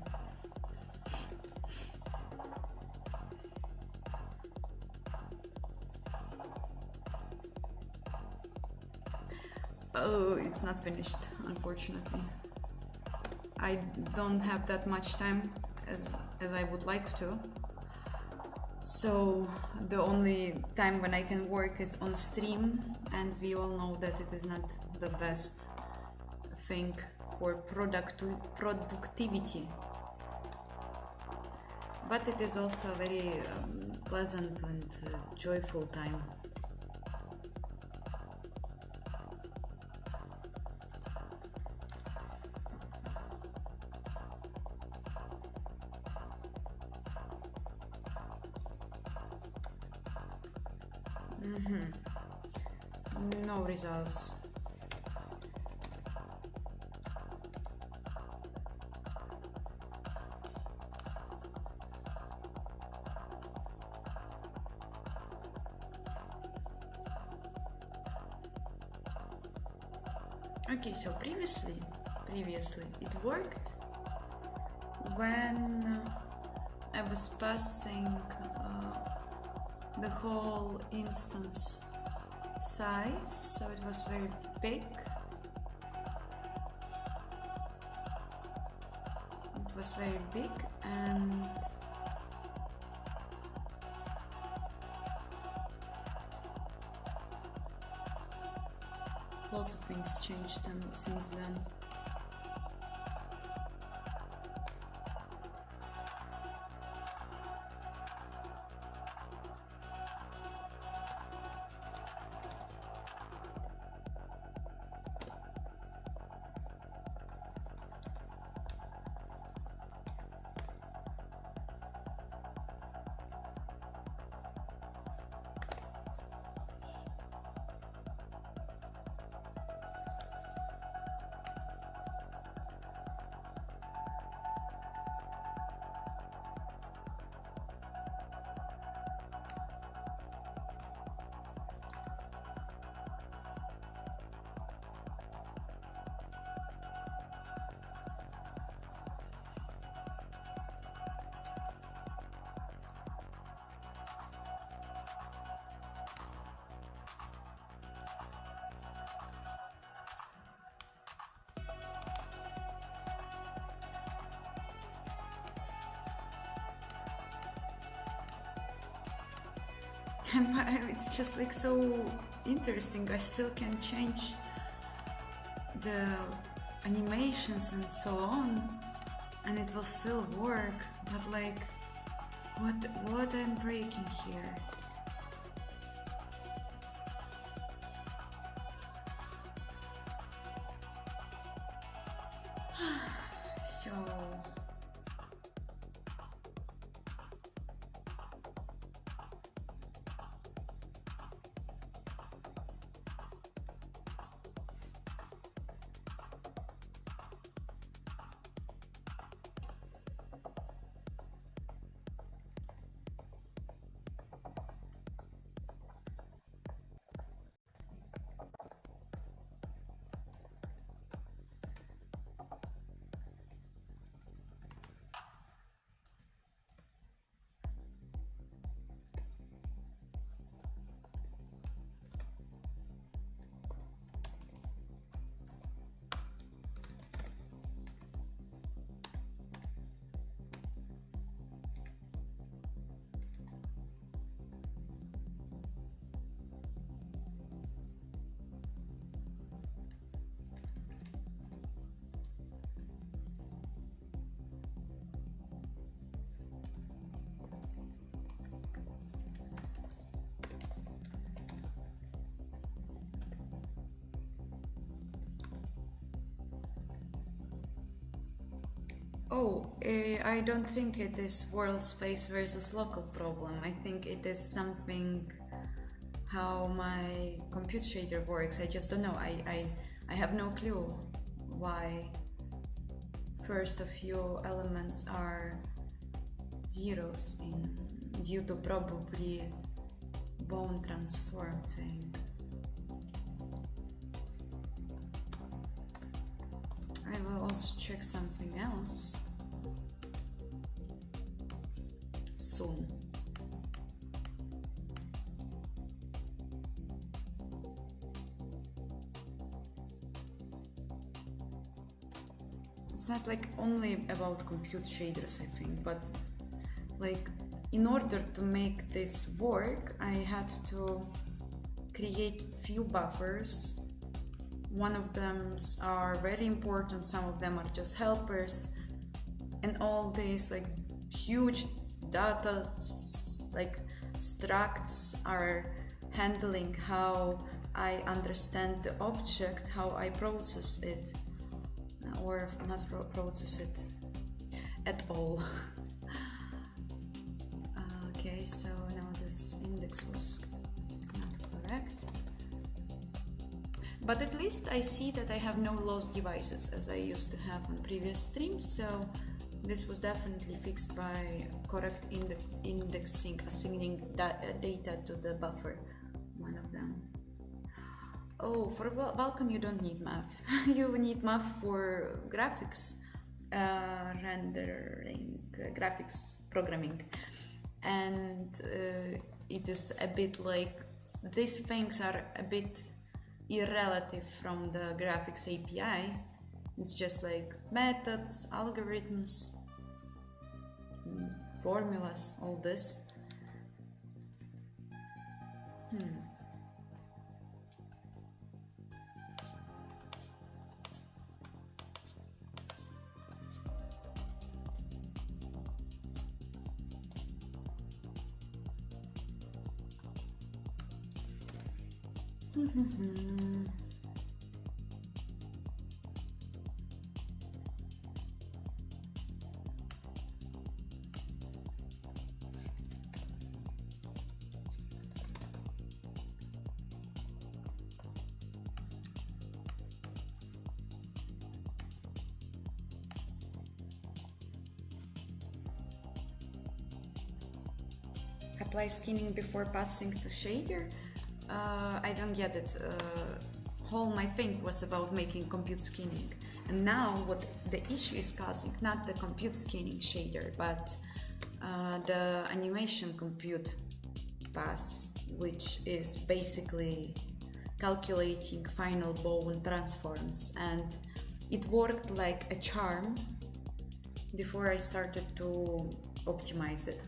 A: Oh, it's not finished, unfortunately. I don't have that much time as I would like to. So the only time when I can work is on stream, and we all know that it is not the best thing for productivity. But it is also a very pleasant and joyful time. No results. Okay, so previously it worked when I was passing the whole instance size, so it was very big. It was very big, and lots of things changed since then. It's just like so interesting. I still can change the animations and so on, and it will still work. But like, what I'm breaking here? So. Oh, I don't think it is world space versus local problem. I think it is something how my computer shader works. I just don't know. I have no clue why first a few elements are zeros due to probably bone transform thing. I will also check something else soon. It's not like only about compute shaders, I think, but like in order to make this work, I had to create few buffers. One of them are very important, some of them are just helpers, and all these like huge data like structs are handling how I understand the object, how I process it, or not process it at all. Okay, so now this index was not correct. But at least I see that I have no lost devices as I used to have on previous streams, so this was definitely fixed by correct indexing, assigning data to the buffer, one of them. Oh, for Vulkan you don't need math. You need math for graphics rendering, graphics programming. And it is a bit like, these things are a bit irrelative from the graphics API. It's just like methods, algorithms, formulas, all this. Apply skinning before passing to shader? I don't get it. Whole my thing was about making compute skinning, and now what the issue is causing, not the compute skinning shader, but the animation compute pass, which is basically calculating final bone transforms, and it worked like a charm before I started to optimize it.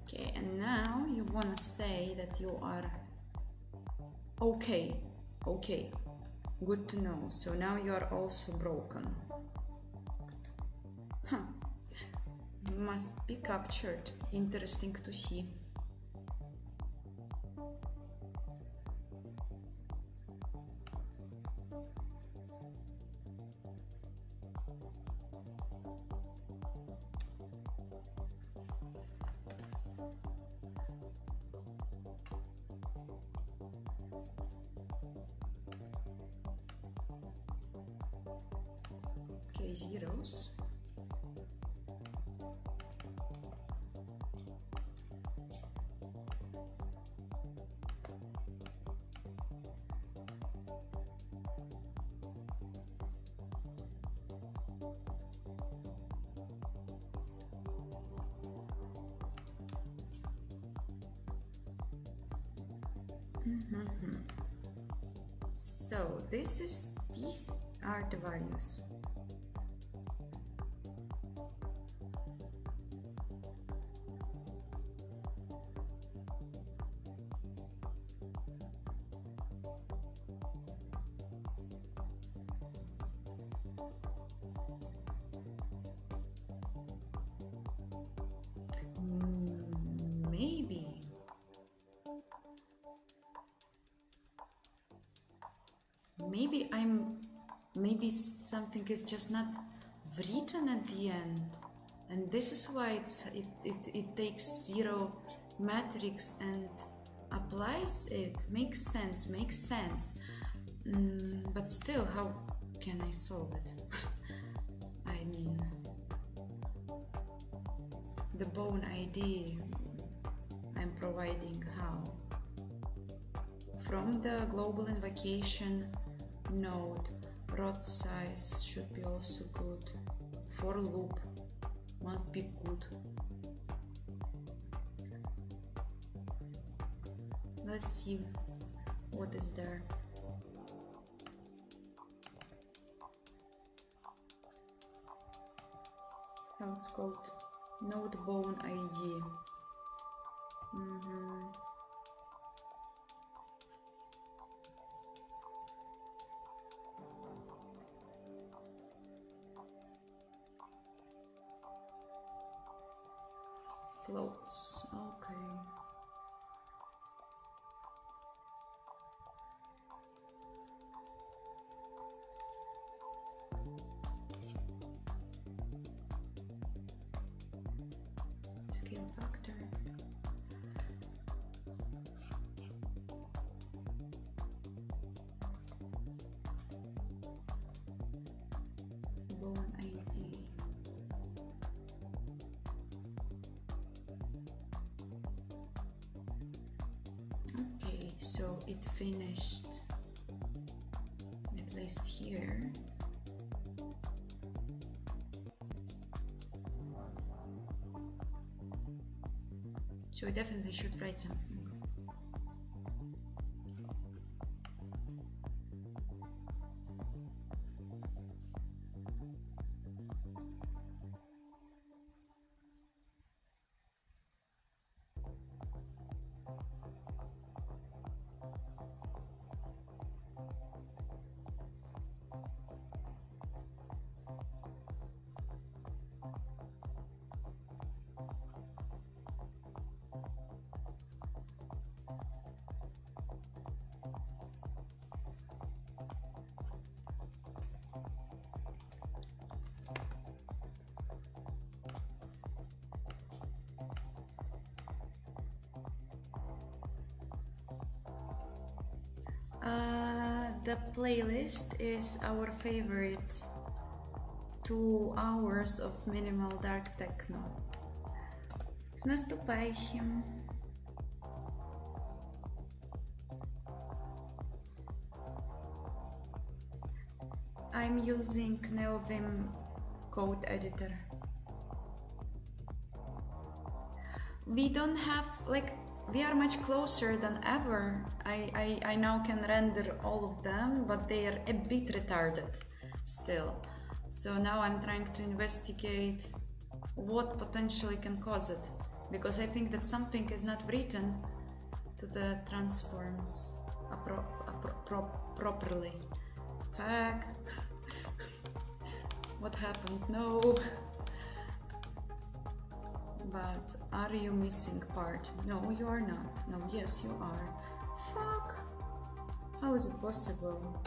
A: Okay, and now you want to say that you are okay, good to know. So now you are also broken. Must be captured. Interesting to see. Okay, zeros. So these are the values. Maybe something is just not written at the end, and this is why it takes zero matrix and applies it. Makes sense. But still, how can I solve it? I mean, the bone ID I'm providing how? From the global invocation node, rod size should be also good. For loop must be good. Let's see what is there. How it's called? Node bone ID. Floats, okay. Scale factor. Bone ID. Okay, so it finished at least here. So I definitely should write something. The playlist is our favorite 2 hours of minimal dark techno. С наступающим! I'm using NeoVim code editor. We don't have, like, we are much closer than ever. I now can render all of them, but they are a bit retarded still. So now I'm trying to investigate what potentially can cause it, because I think that something is not written to the transforms properly. Fuck. What happened? No. But are you missing part? No, you are not. No, yes, you are. Fuck. How is it possible?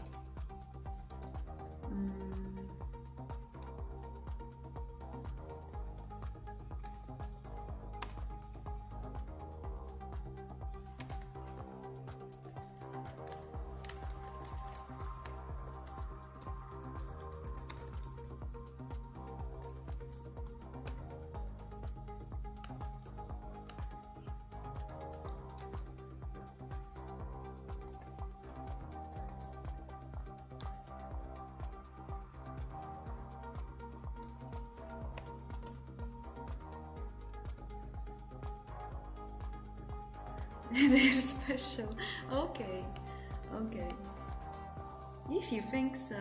A: They're special. Okay, okay. If you think so.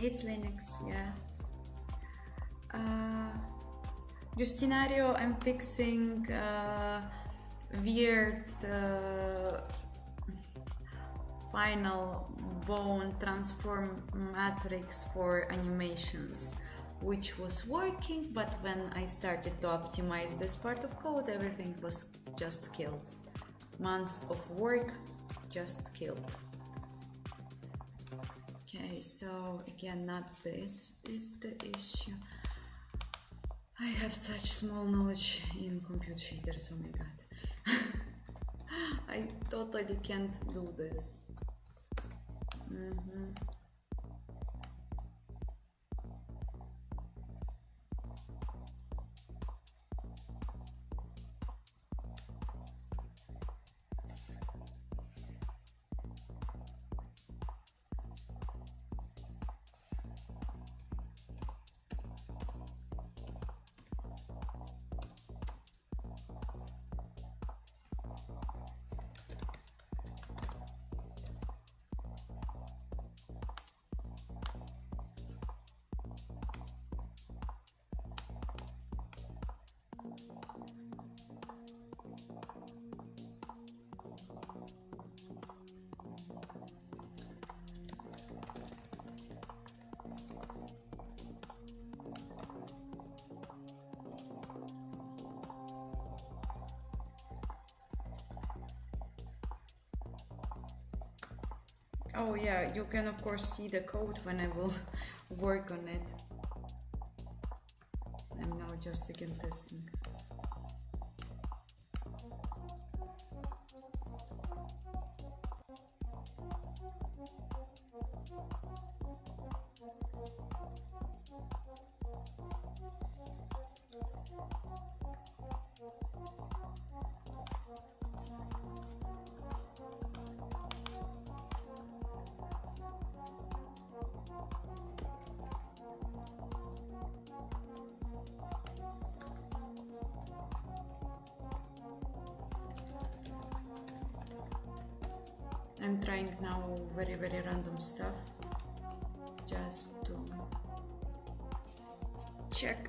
A: It's Linux, yeah. Justinario, I'm fixing weird final bone transform matrix for animations, which was working, but when I started to optimize this part of code, everything was just killed. Months of work just killed. Okay, so again, not this is the issue. I have such small knowledge in computer shaders, oh my god. I totally can't do this. Oh yeah, you can of course see the code when I will work on it. I'm now just again testing. I'm trying now very random stuff just to check.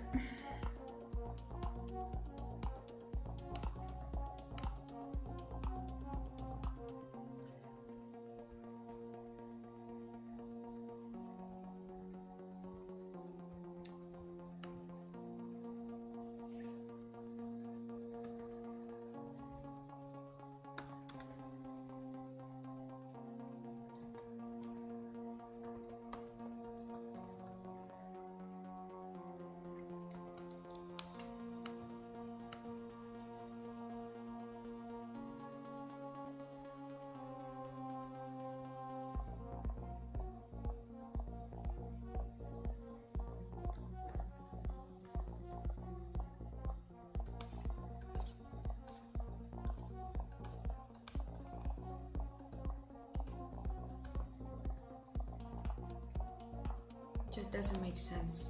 A: Just doesn't make sense.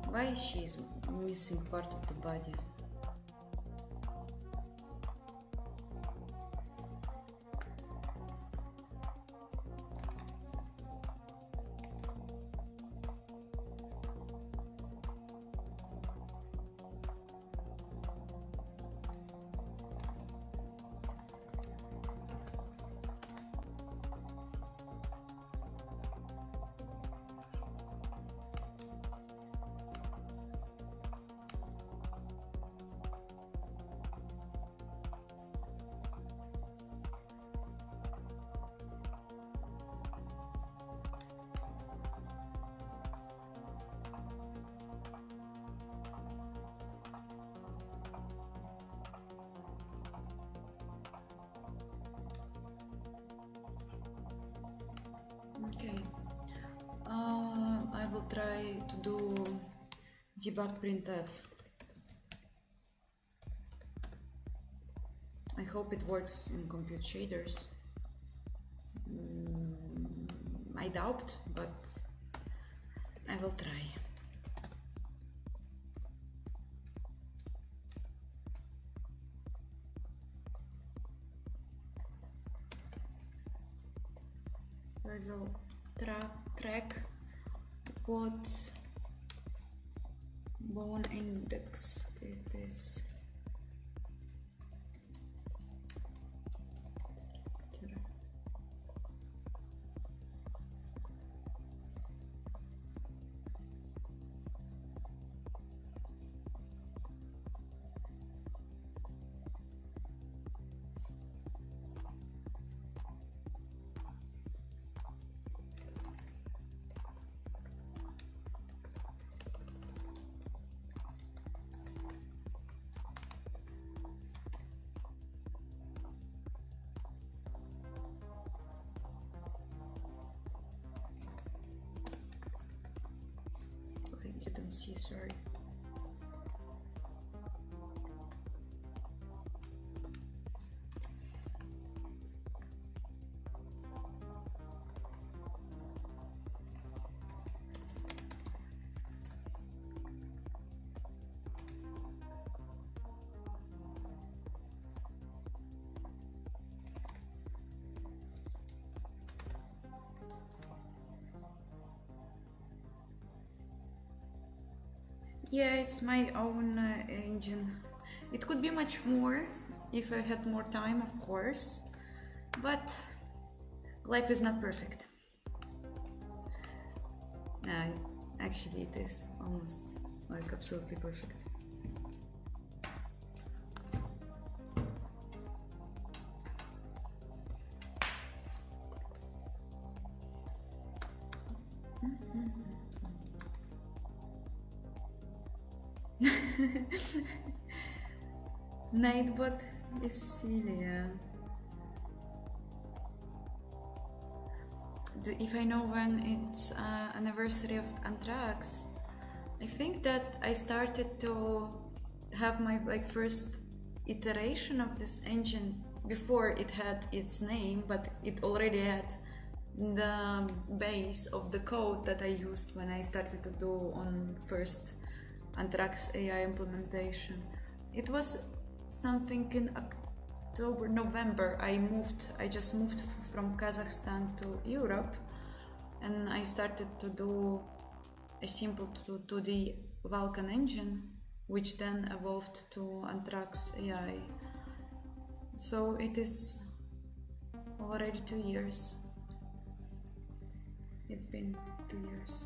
A: Why she's missing part of the body? Okay, I will try to do debug printf. I hope it works in compute shaders. I doubt, but I will try. I will track what bone index it is. I didn't see, sorry. Yeah, it's my own engine. It could be much more if I had more time, of course, but life is not perfect. Actually, it is almost like absolutely perfect. Nightbot is Celia. If I know when it's anniversary of Anthrax, I think that I started to have my first iteration of this engine before it had its name, but it already had the base of the code that I used when I started to do on first Anthrax AI implementation. It was something in October, November. I just moved from Kazakhstan to Europe, and I started to do a simple 2D Vulkan engine, which then evolved to Anthrax AI. So it is already 2 years. It's been 2 years.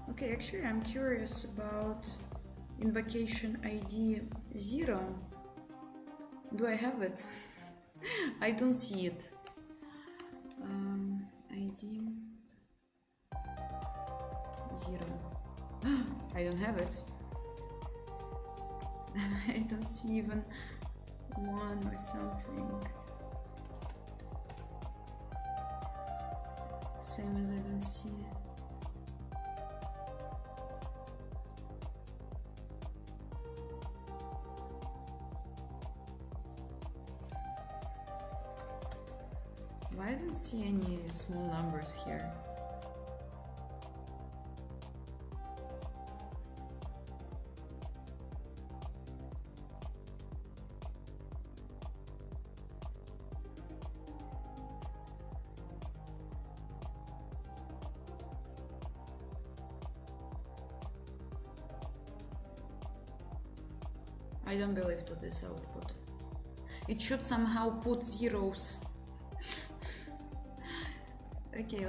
A: Okay, actually I'm curious about invocation ID 0. Do I have it? I don't see it. ID 0. I don't have it. I don't see even 1 or something. Same as I don't see it. I don't see any small numbers here. I don't believe to this output. It should somehow put zeros. Okay,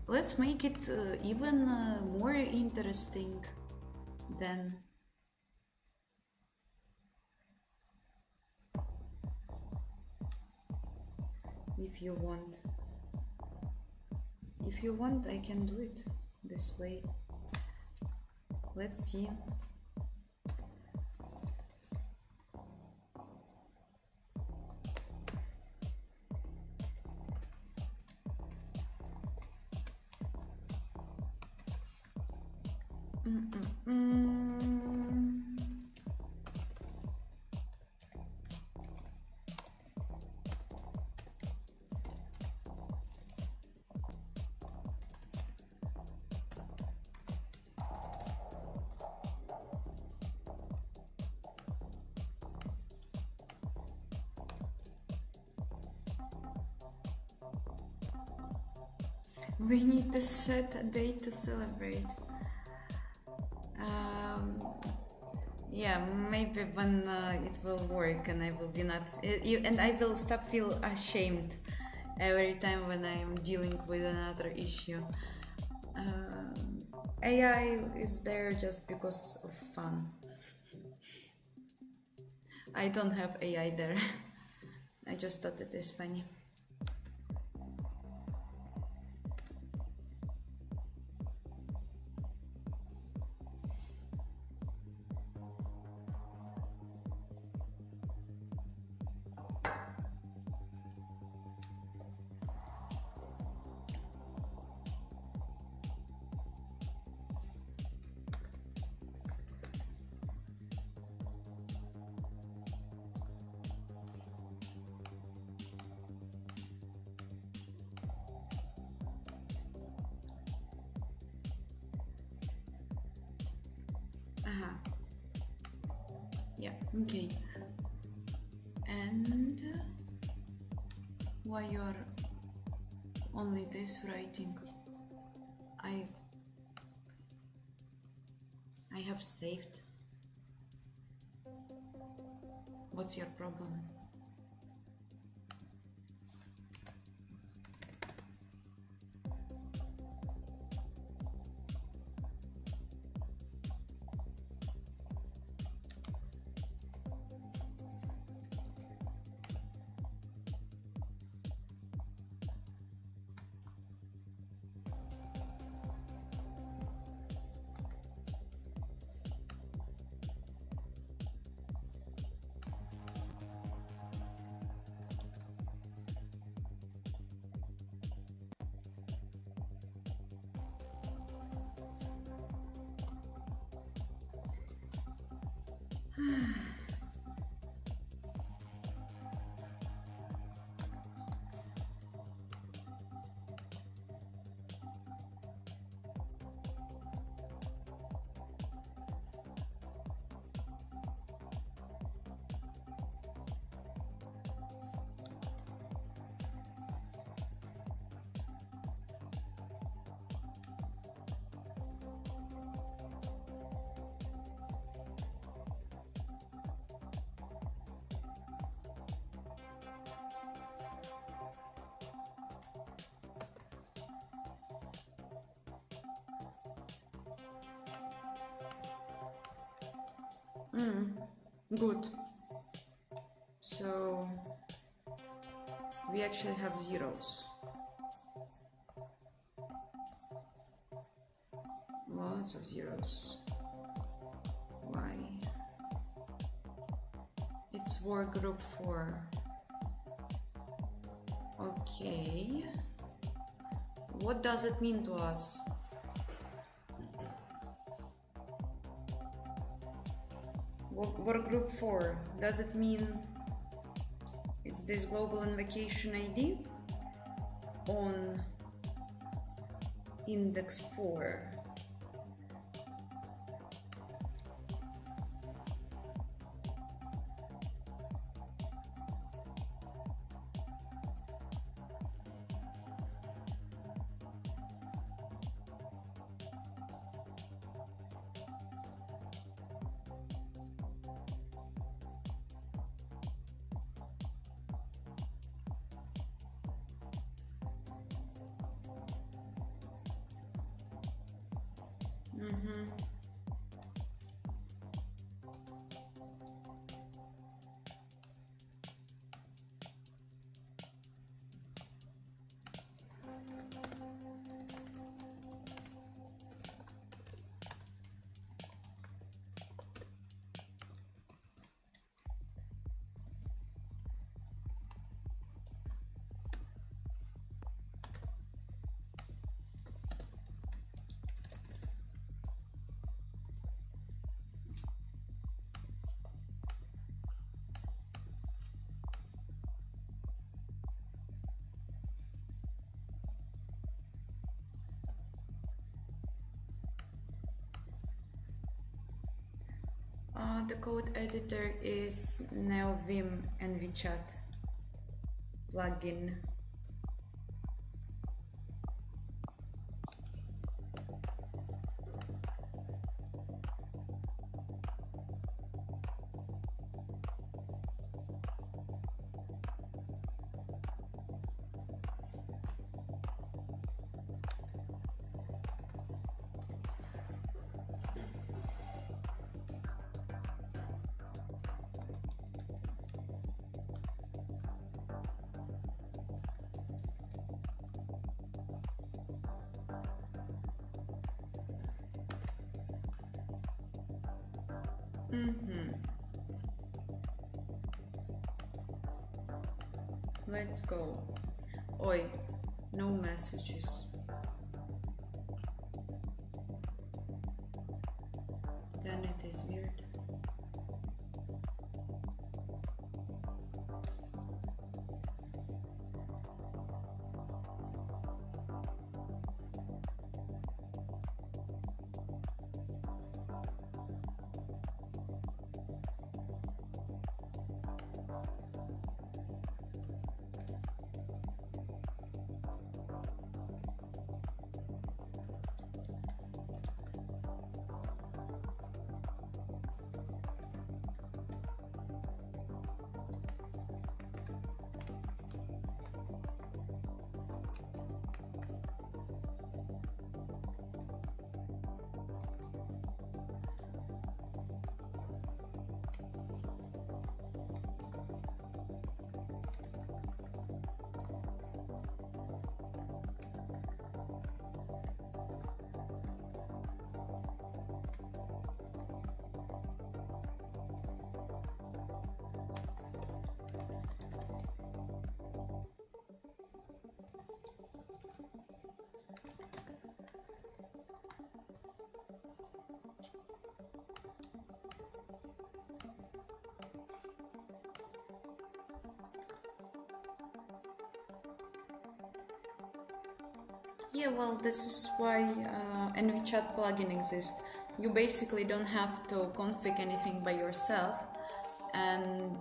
A: let's make it even more interesting then. If you want, I can do it this way. Let's see. We need to set a date to celebrate. Yeah, maybe when it will work and I will be not, and I will stop feel ashamed every time when I am dealing with another issue. AI is there just because of fun. I don't have AI there. I just thought it is funny. Yeah, okay. And why you're only this writing? I have saved. What's your problem? Good. So we actually have zeros. Lots of zeros. Why? It's work group 4. Okay. What does it mean to us? Work group 4, does it mean it's this global invocation ID on index 4? The code editor is NeoVim and VChat plugin. Let's go. Oi, no messages. Then it is weird. Yeah, well, this is why NVChat plugin exists. You basically don't have to config anything by yourself, and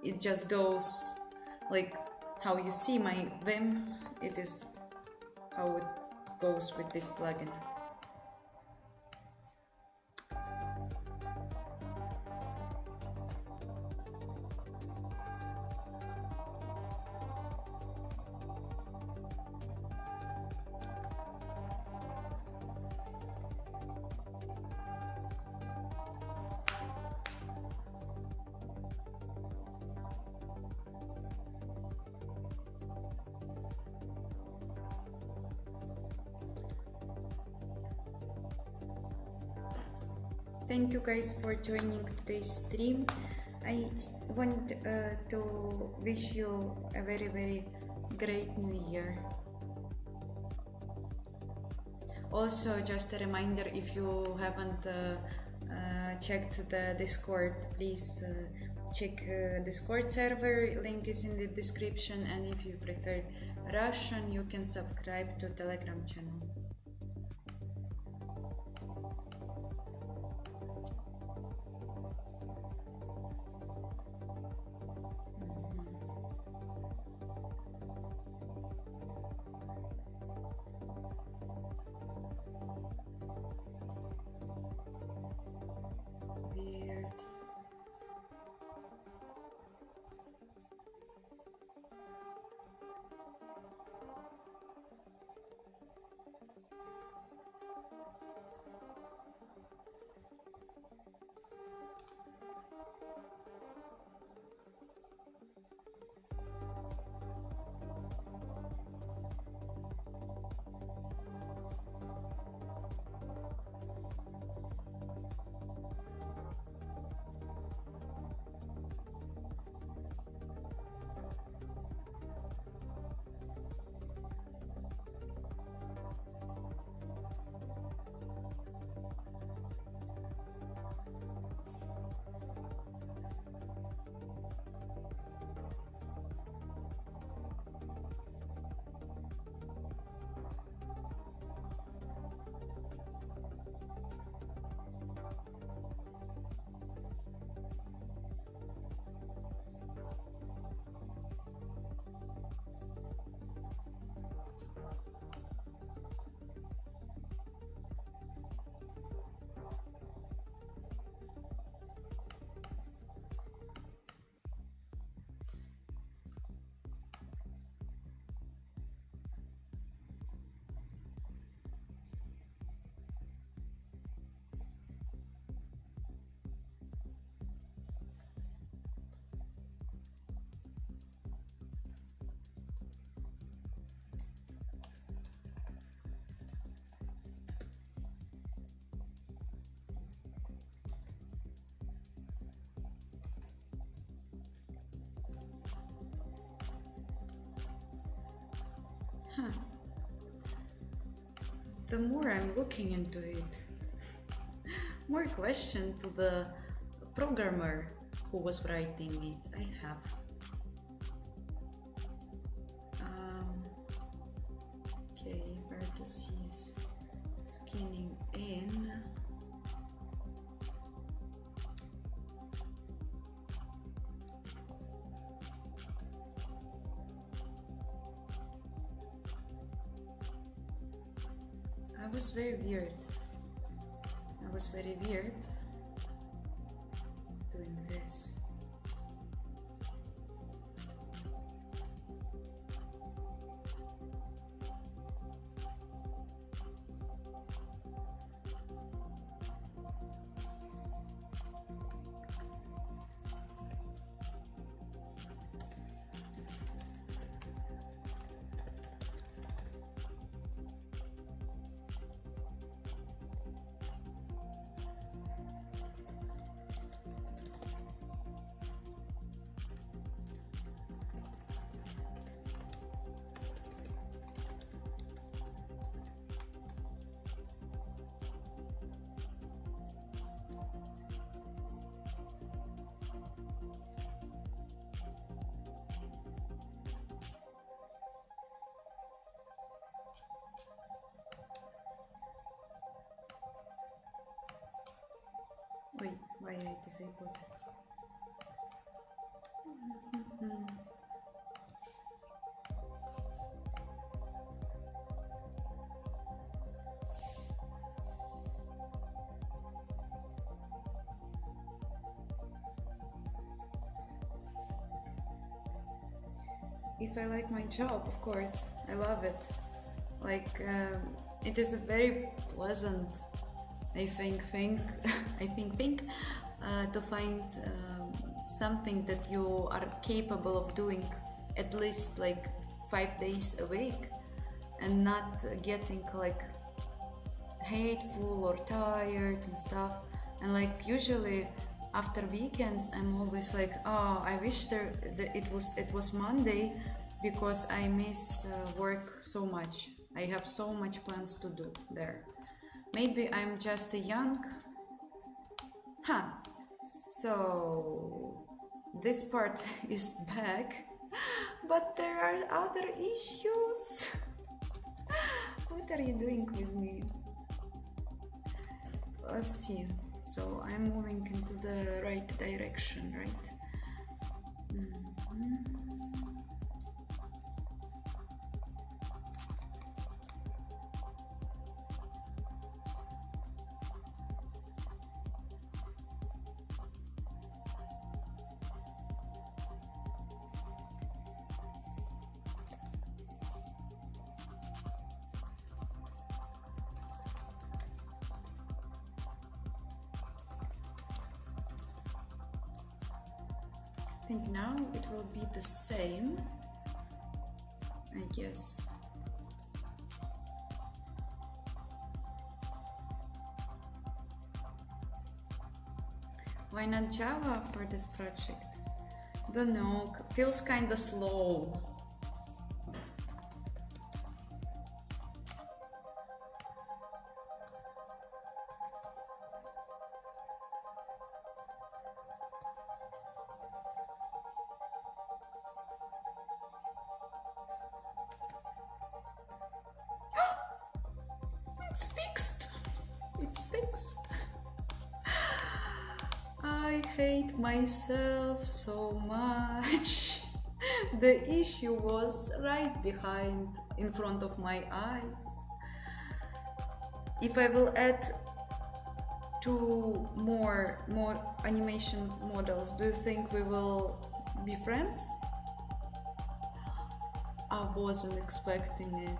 A: it just goes like how you see my Vim. It is how it goes with this plugin. Thank you guys for joining today's stream. I want to wish you a very great new year. Also, just a reminder, if you haven't checked the Discord, please check Discord server, link is in the description, and if you prefer Russian, you can subscribe to Telegram channel. The more I'm looking into it, more question to the programmer who was writing it I have. Okay, vertices skinning in. I was very weird. I was very weird doing this. Wait, why I disabled it? If I like my job, of course, I love it. Like, it is a very pleasant, I think, to find something that you are capable of doing at least like 5 days a week, and not getting like hateful or tired and stuff. And like usually after weekends, I'm always like, oh, I wish it was Monday, because I miss work so much. I have so much plans to do there. Maybe I'm just a young. So this part is back, but there are other issues. What are you doing with me? Let's see. So I'm moving into the right direction, right? I think now it will be the same, I guess. Why not Java for this project? Don't know, feels kinda slow. It's fixed. It's fixed. I hate myself so much. The issue was right behind, in front of my eyes. If I will add 2 more animation models, do you think we will be friends? I wasn't expecting it.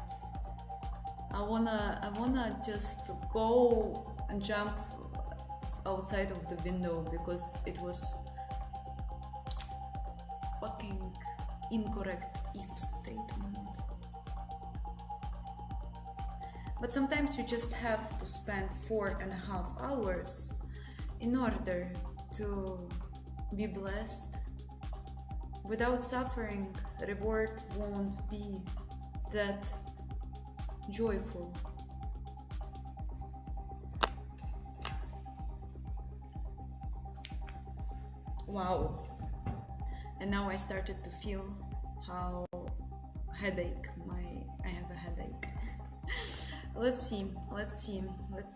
A: I wanna just go and jump outside of the window, because it was fucking incorrect if statement. But sometimes you just have to spend 4.5 hours in order to be blessed. Without suffering, reward won't be that joyful. Wow. And now I started to feel how I have a headache. Let's see. Let's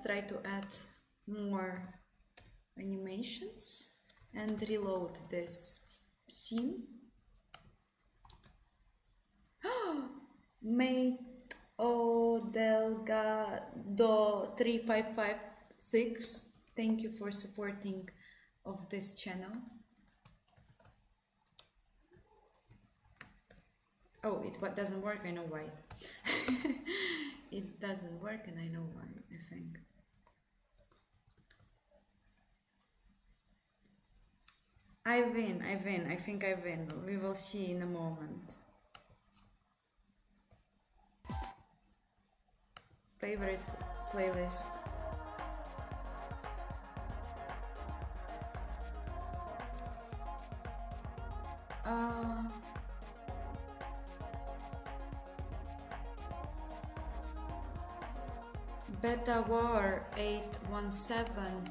A: try to add more animations and reload this scene. Mate O Delgado 3556. Thank you for supporting of this channel. Oh, it doesn't work, I know why. It doesn't work and I know why, I think. I win, I think I win. We will see in a moment. Favorite playlist. Beta War 817.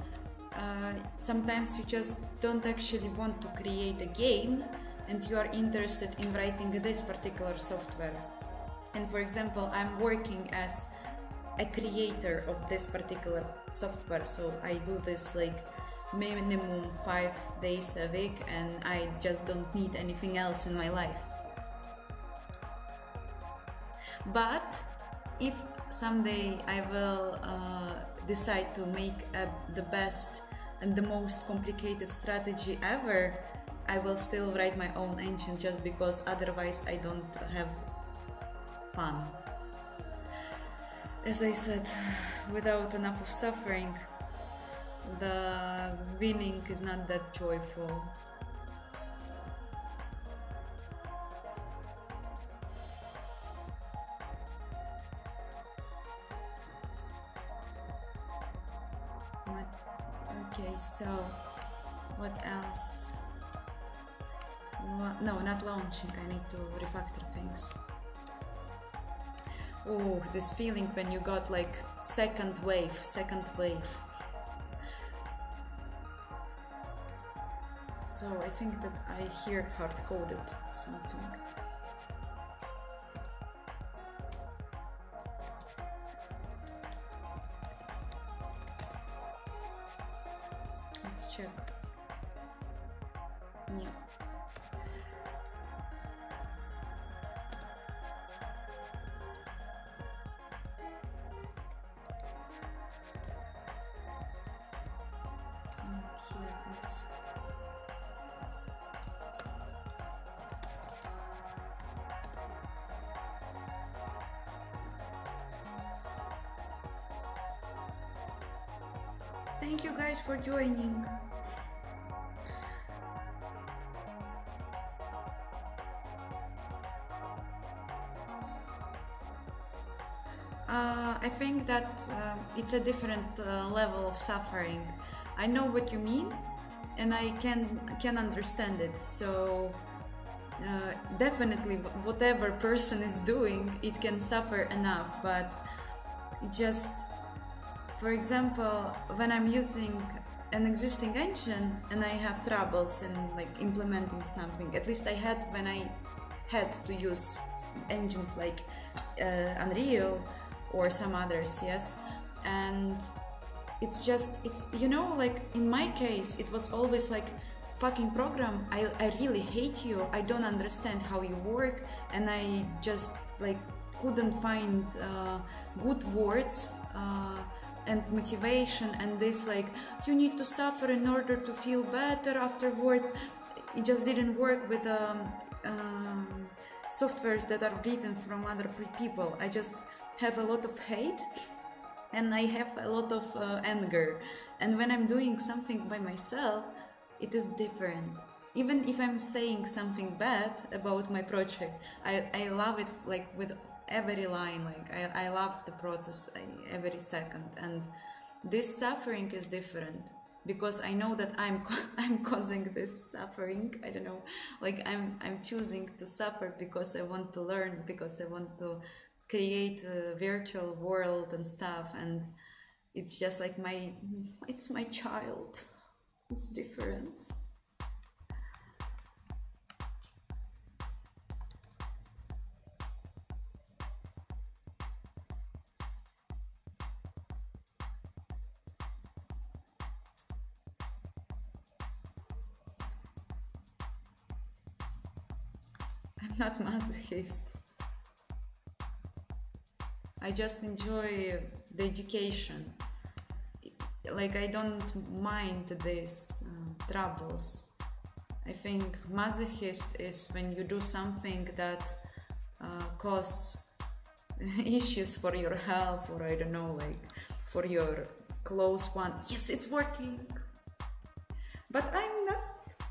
A: Sometimes you just don't actually want to create a game and you are interested in writing this particular software. And for example, I'm working as a creator of this particular software, so I do this like minimum 5 days a week and I just don't need anything else in my life. But if someday I will decide to make the best and the most complicated strategy ever, I will still write my own engine just because otherwise I don't have fun. As I said, without enough of suffering, the winning is not that joyful. Okay, so what else? No, not launching. I need to refactor things. Oh, this feeling when you got like second wave. So I think that I hear hard-coded something. Let's check. Yeah. Here it is. Thank you guys for joining. I think that it's a different level of suffering. I know what you mean, and I can understand it. So definitely, whatever person is doing, it can suffer enough. But it just, for example, when I'm using an existing engine and I have troubles in like implementing something, at least I had when I had to use engines like Unreal or some others, yes. And it's you know, like in my case, it was always like, fucking program, I really hate you, I don't understand how you work, and I just like couldn't find good words and motivation, and this like, you need to suffer in order to feel better afterwards. It just didn't work with softwares that are written from other people. I just have a lot of hate and I have a lot of anger, and when I'm doing something by myself, it is different. Even if I'm saying something bad about my project, I love it like with every line, like I love the process every second, and this suffering is different. because I know that I'm I'm causing this suffering. I don't know, like I'm choosing to suffer because I want to learn, because I want to create a virtual world and stuff, and it's just like it's my child. It's different. I'm not masochist. I just enjoy the education. Like I don't mind these troubles. I think masochist is when you do something that cause issues for your health, or I don't know, like for your close one. Yes, it's working. But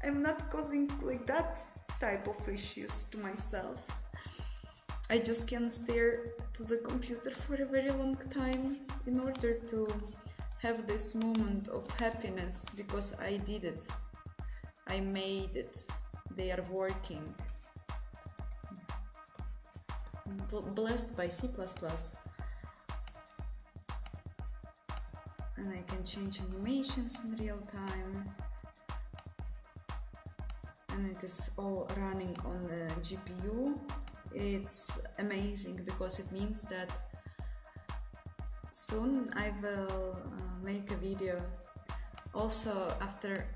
A: I'm not causing like that type of issues to myself. I just can't stare to the computer for a very long time in order to have this moment of happiness, because I did it. I made it. They are working. Blessed by C++. And I can change animations in real time. And it is all running on the GPU. It's amazing because it means that soon I will make a video. Also, after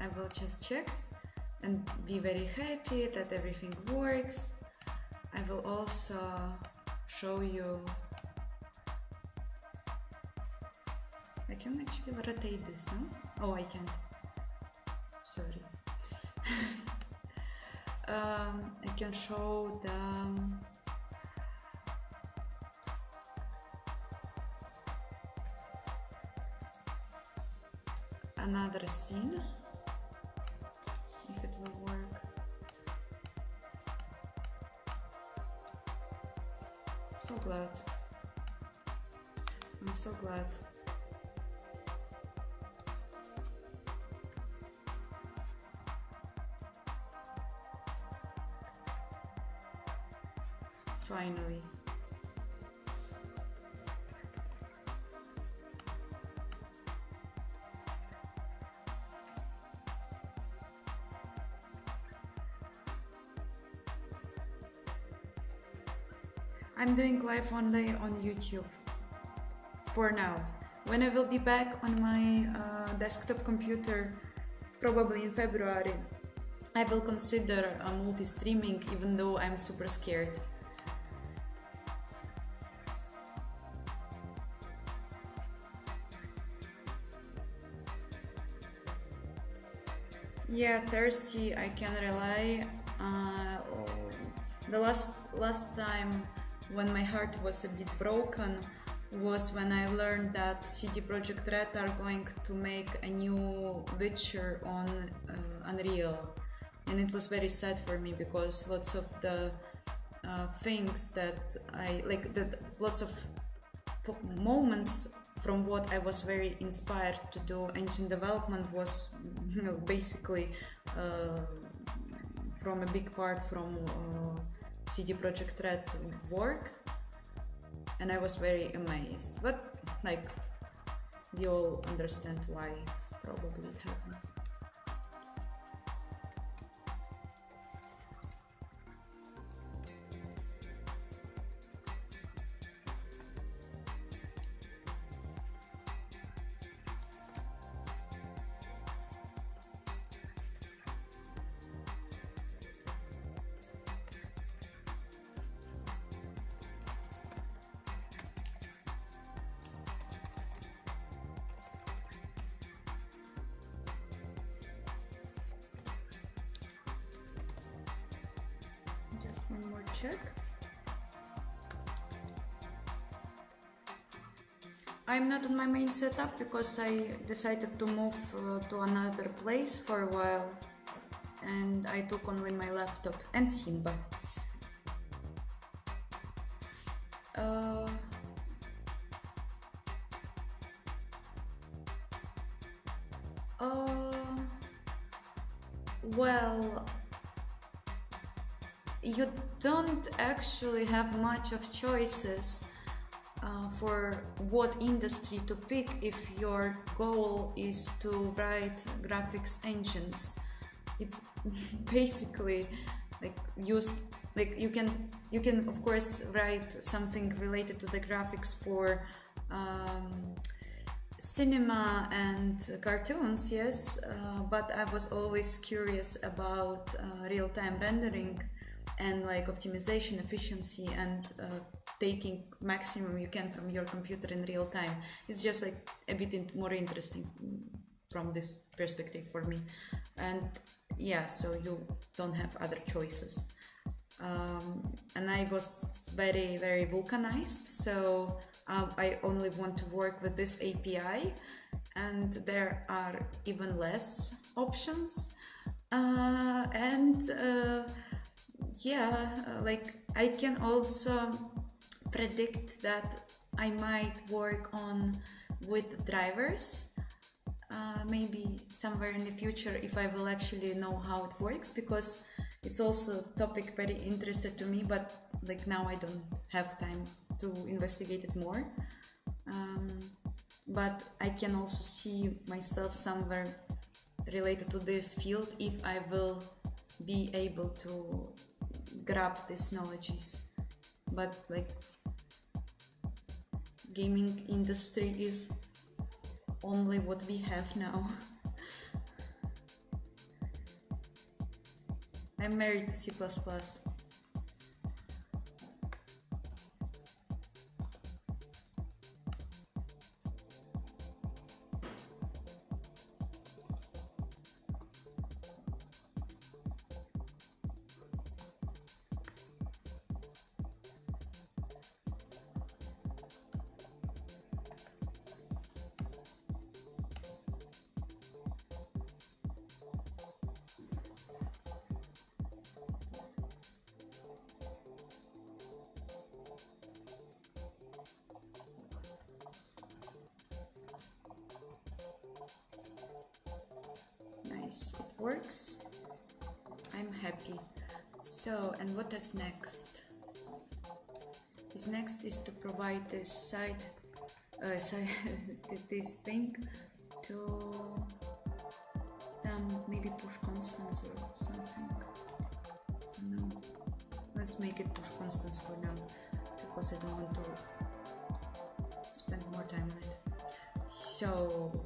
A: I will just check and be very happy that everything works. I will also show you. I can actually rotate this, no? Oh, I can't. Sorry. I can show the another scene, if it will work. So glad. I'm so glad. Finally. I'm doing live only on YouTube for now. When I will be back on my desktop computer, probably in February, I will consider multi-streaming, even though I'm super scared. Yeah, thirsty. I can rely. The last time when my heart was a bit broken was when I learned that CD Projekt Red are going to make a new Witcher on Unreal, and it was very sad for me because lots of the things that I like, that lots of moments from what I was very inspired to do engine development was basically from a big part from CD Projekt Red work, and I was very amazed. But like, you all understand why probably it happened. Just one more check. I'm not on my main setup because I decided to move to another place for a while, and I took only my laptop and Simba. Well, you don't actually have much of choices for what industry to pick if your goal is to write graphics engines. It's basically like used, like you can of course write something related to the graphics for cinema and cartoons, yes, but I was always curious about real-time rendering and like optimization, efficiency, and taking maximum you can from your computer in real time. It's just like a bit more interesting from this perspective for me. And yeah, so you don't have other choices. And I was very, very vulcanized, so I only want to work with this API, and there are even less options. And yeah, like I can also predict that I might work on with drivers, maybe somewhere in the future if I will actually know how it works, because it's also a topic very interested to me, but like now I don't have time to investigate it more. But I can also see myself somewhere related to this field if I will be able to grab these knowledges. But like gaming industry is only what we have now. I'm married to C++. Nice, it works. I'm happy. So, and what is next? Is next is to provide this site, this thing to some maybe push constants or something. No, let's make it push constants for now because I don't want to spend more time on it. So.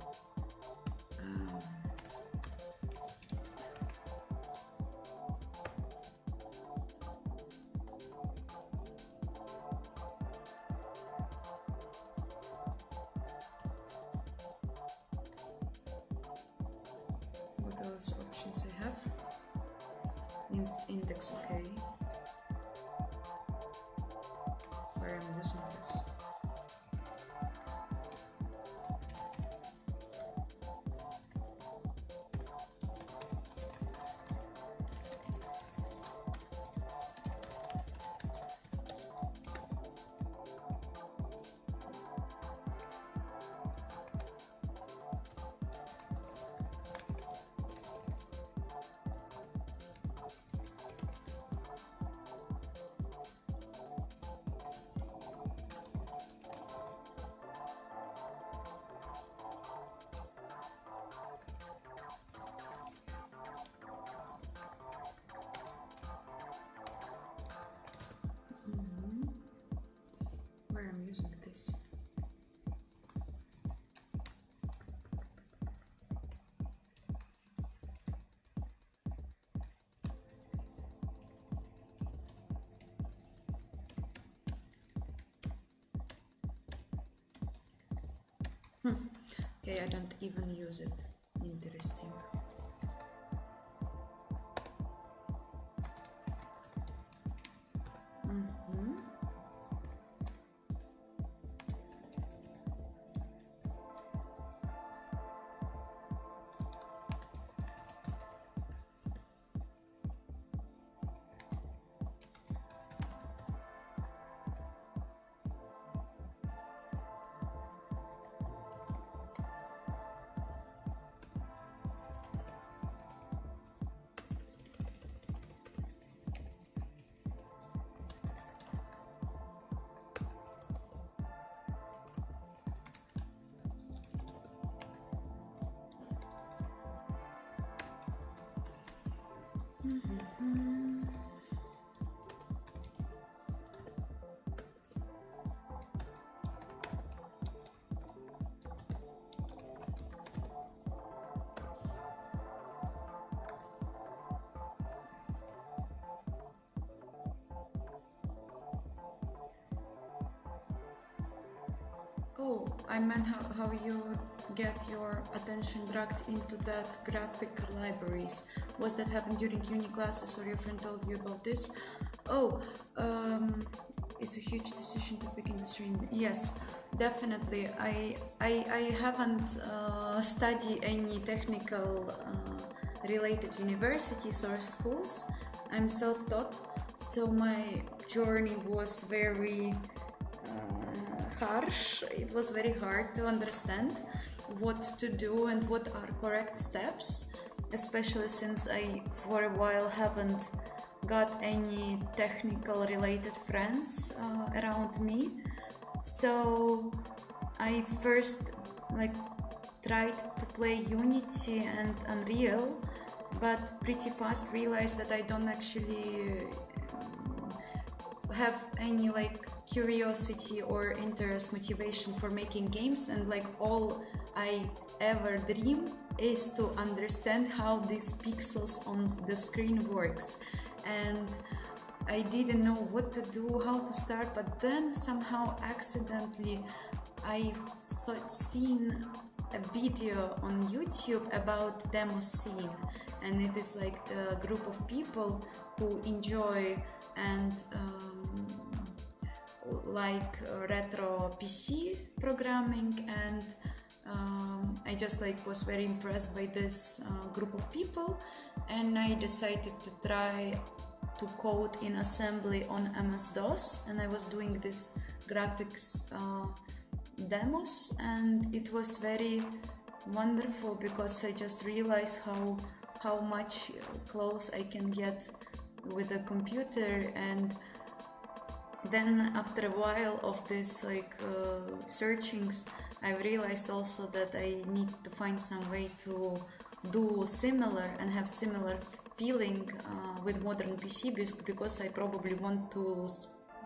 A: What else options I have? Index, okay. Where I'm using this. Where I'm using this. Okay, I don't even use it. Interesting. Oh, I meant how you get your attention dragged into that graphic libraries. Was that happened during uni classes or your friend told you about this? Oh, it's a huge decision to pick industry. Yes, definitely. I haven't studied any technical related universities or schools. I'm self-taught, so my journey was very harsh. It was very hard to understand what to do and what are correct steps, especially since I for a while haven't got any technical related friends around me. So I first like tried to play Unity and Unreal, but pretty fast realized that I don't actually have any like curiosity or interest, motivation for making games, and like all I ever dream is to understand how these pixels on the screen works. And I didn't know what to do, how to start, but then somehow accidentally I seen a video on YouTube about demo scene, and it is like the group of people who enjoy and like retro PC programming, and I just like was very impressed by this group of people, and I decided to try to code in assembly on MS-DOS, and I was doing this graphics demos, and it was very wonderful because I just realized how much close I can get with a computer. And then after a while of this like searchings, I realized also that I need to find some way to do similar and have similar feeling with modern PC, because I probably want to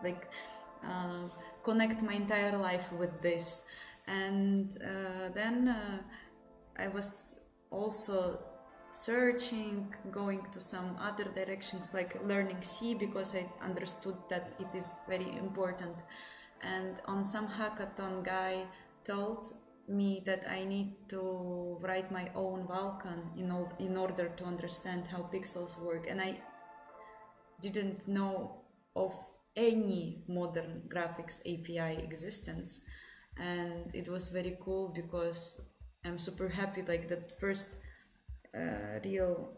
A: like connect my entire life with this. And then I was also searching, going to some other directions like learning C, because I understood that it is very important. And on some hackathon, guy told me that I need to write my own Vulkan in order to understand how pixels work, and I didn't know of any modern graphics API existence. And it was very cool because I'm super happy like that first real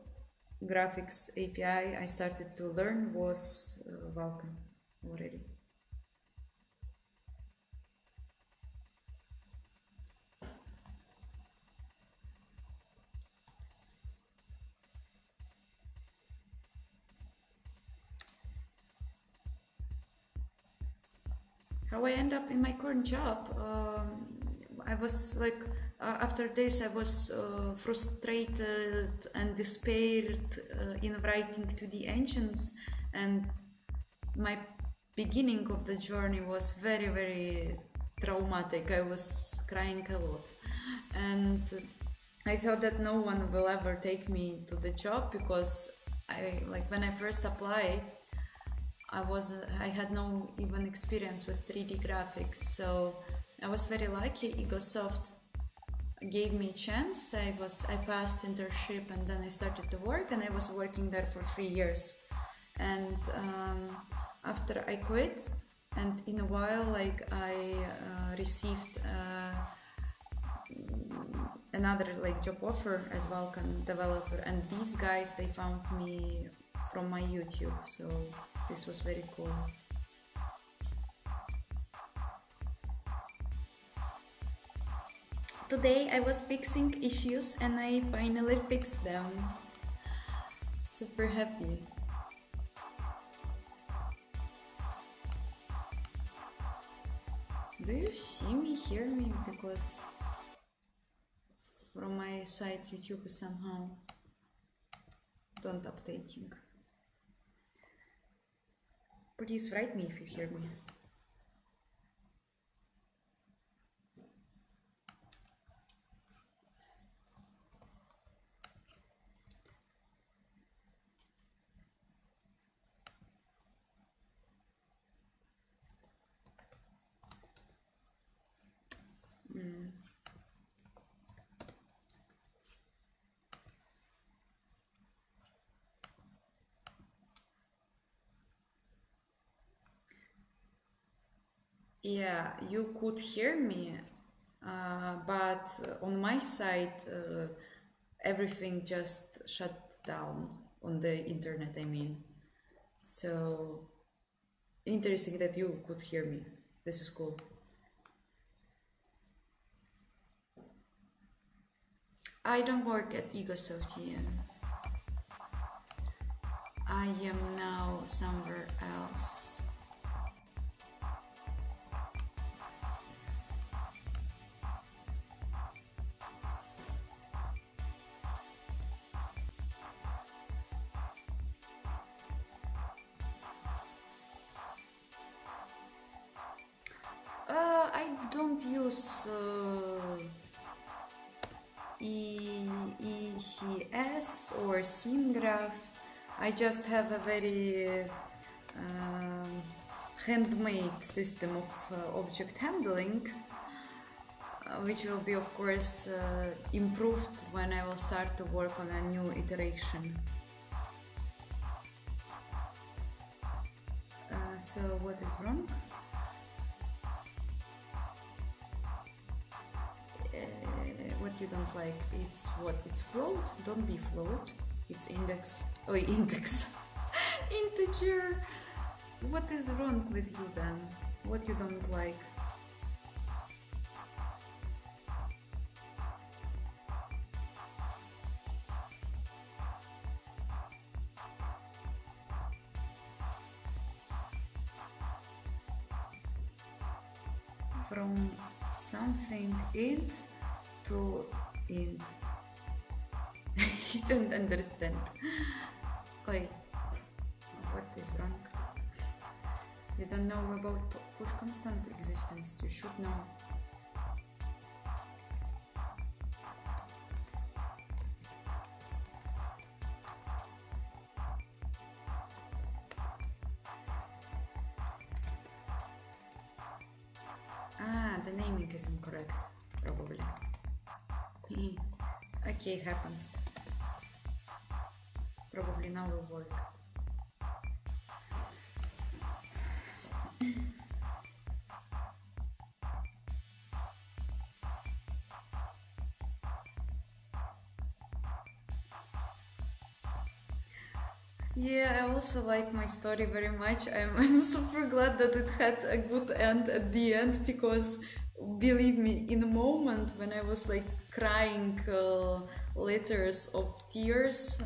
A: graphics API I started to learn was Vulkan already. How I end up in my current job, I was like, after this I was frustrated and despaired in writing to the engines, and my beginning of the journey was very, very traumatic. I was crying a lot, and I thought that no one will ever take me to the job, because I like when I first applied, I had no even experience with 3D graphics. So I was very lucky. Egosoft gave me a chance. I passed internship, and then I started to work, and I was working there for 3 years. And after I quit, and in a while like I received another like job offer as Vulkan developer, and these guys, they found me from my YouTube, so this was very cool. Today I was fixing issues and I finally fixed them. Super happy. Do you see me, hear me? Because from my side YouTube is somehow Don't updating. Please write me if you hear me. Yeah, you could hear me, but on my side, everything just shut down on the internet, I mean. So interesting that you could hear me. This is cool. I don't work at Egosoft yet. I am now somewhere else. I don't use ECS or scene graph. I just have a very handmade system of object handling, which will be of course improved when I will start to work on a new iteration. So what is wrong? What you don't like? It's what? It's float? Don't be float. It's index. Oh, index. Integer. What is wrong with you then? What you don't like? From something int to int. You don't understand. Okay. What is wrong? You don't know about push constant existence. You should know. The naming is incorrect, probably. Okay, happens. Probably now will work. Yeah, I also like my story very much. I'm super glad that it had a good end at the end, because believe me, in a moment when I was like crying letters of tears,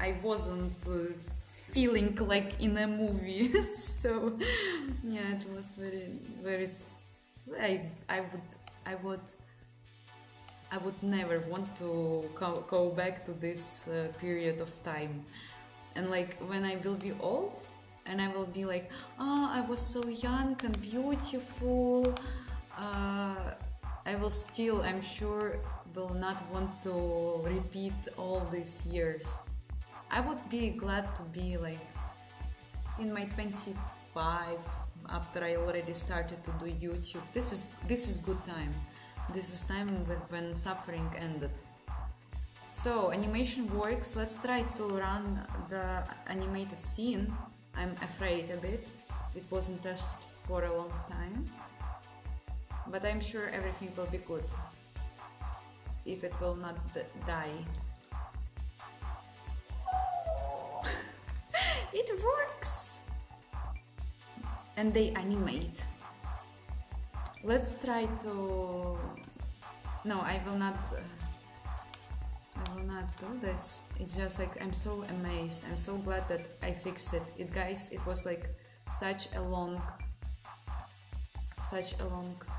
A: I wasn't feeling like in a movie. So yeah, it was very. I would never want to go back to this period of time. And like when I will be old and I will be like, oh, I was so young and beautiful, I will still, I'm sure, will not want to repeat all these years. I would be glad to be like in my 25, after I already started to do YouTube. This is good time. This is time when suffering ended. So animation works. Let's try to run the animated scene. I'm afraid a bit. It wasn't tested for a long time, but I'm sure everything will be good if it will not die. It works! And they animate. Let's try to... No, I will not do this. It's just like I'm so amazed. I'm so glad that I fixed it. Guys, it was like such a long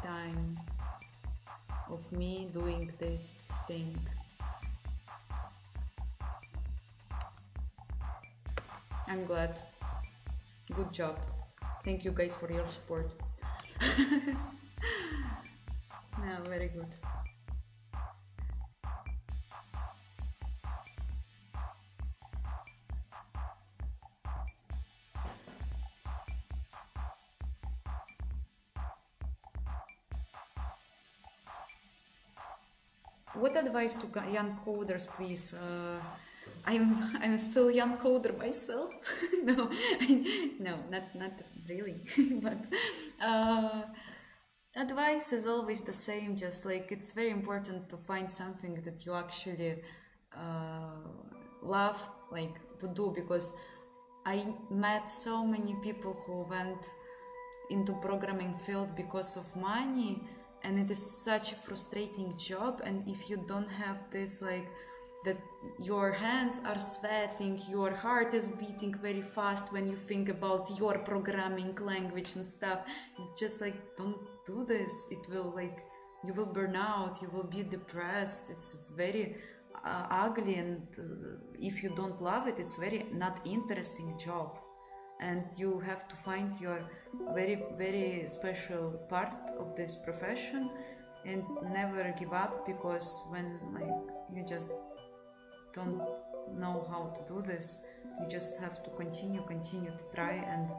A: time of me doing this thing. I'm glad. Good job. Thank you guys for your support. No, very good. What advice to young coders, please? I'm still young coder myself. No, no, not really. But advice is always the same. Just like it's very important to find something that you actually uh, love, like to do. Because I met so many people who went into programming field because of money, and it is such a frustrating job. And if you don't have this, like, that your hands are sweating, your heart is beating very fast when you think about your programming language and stuff, you just like don't do this. It will, like, you will burn out, you will be depressed. It's very ugly, and if you don't love it, it's very not interesting job. And you have to find your very special part of this profession and never give up, because when, like, you just don't know how to do this, you just have to continue to try. And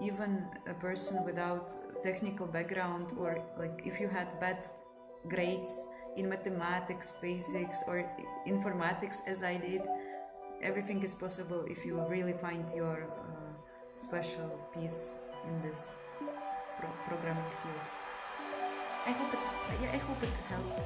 A: even a person without technical background, or like if you had bad grades in mathematics, physics, or informatics as I did, everything is possible if you really find your special piece in this programming field. I hope it, yeah, I hope it helped.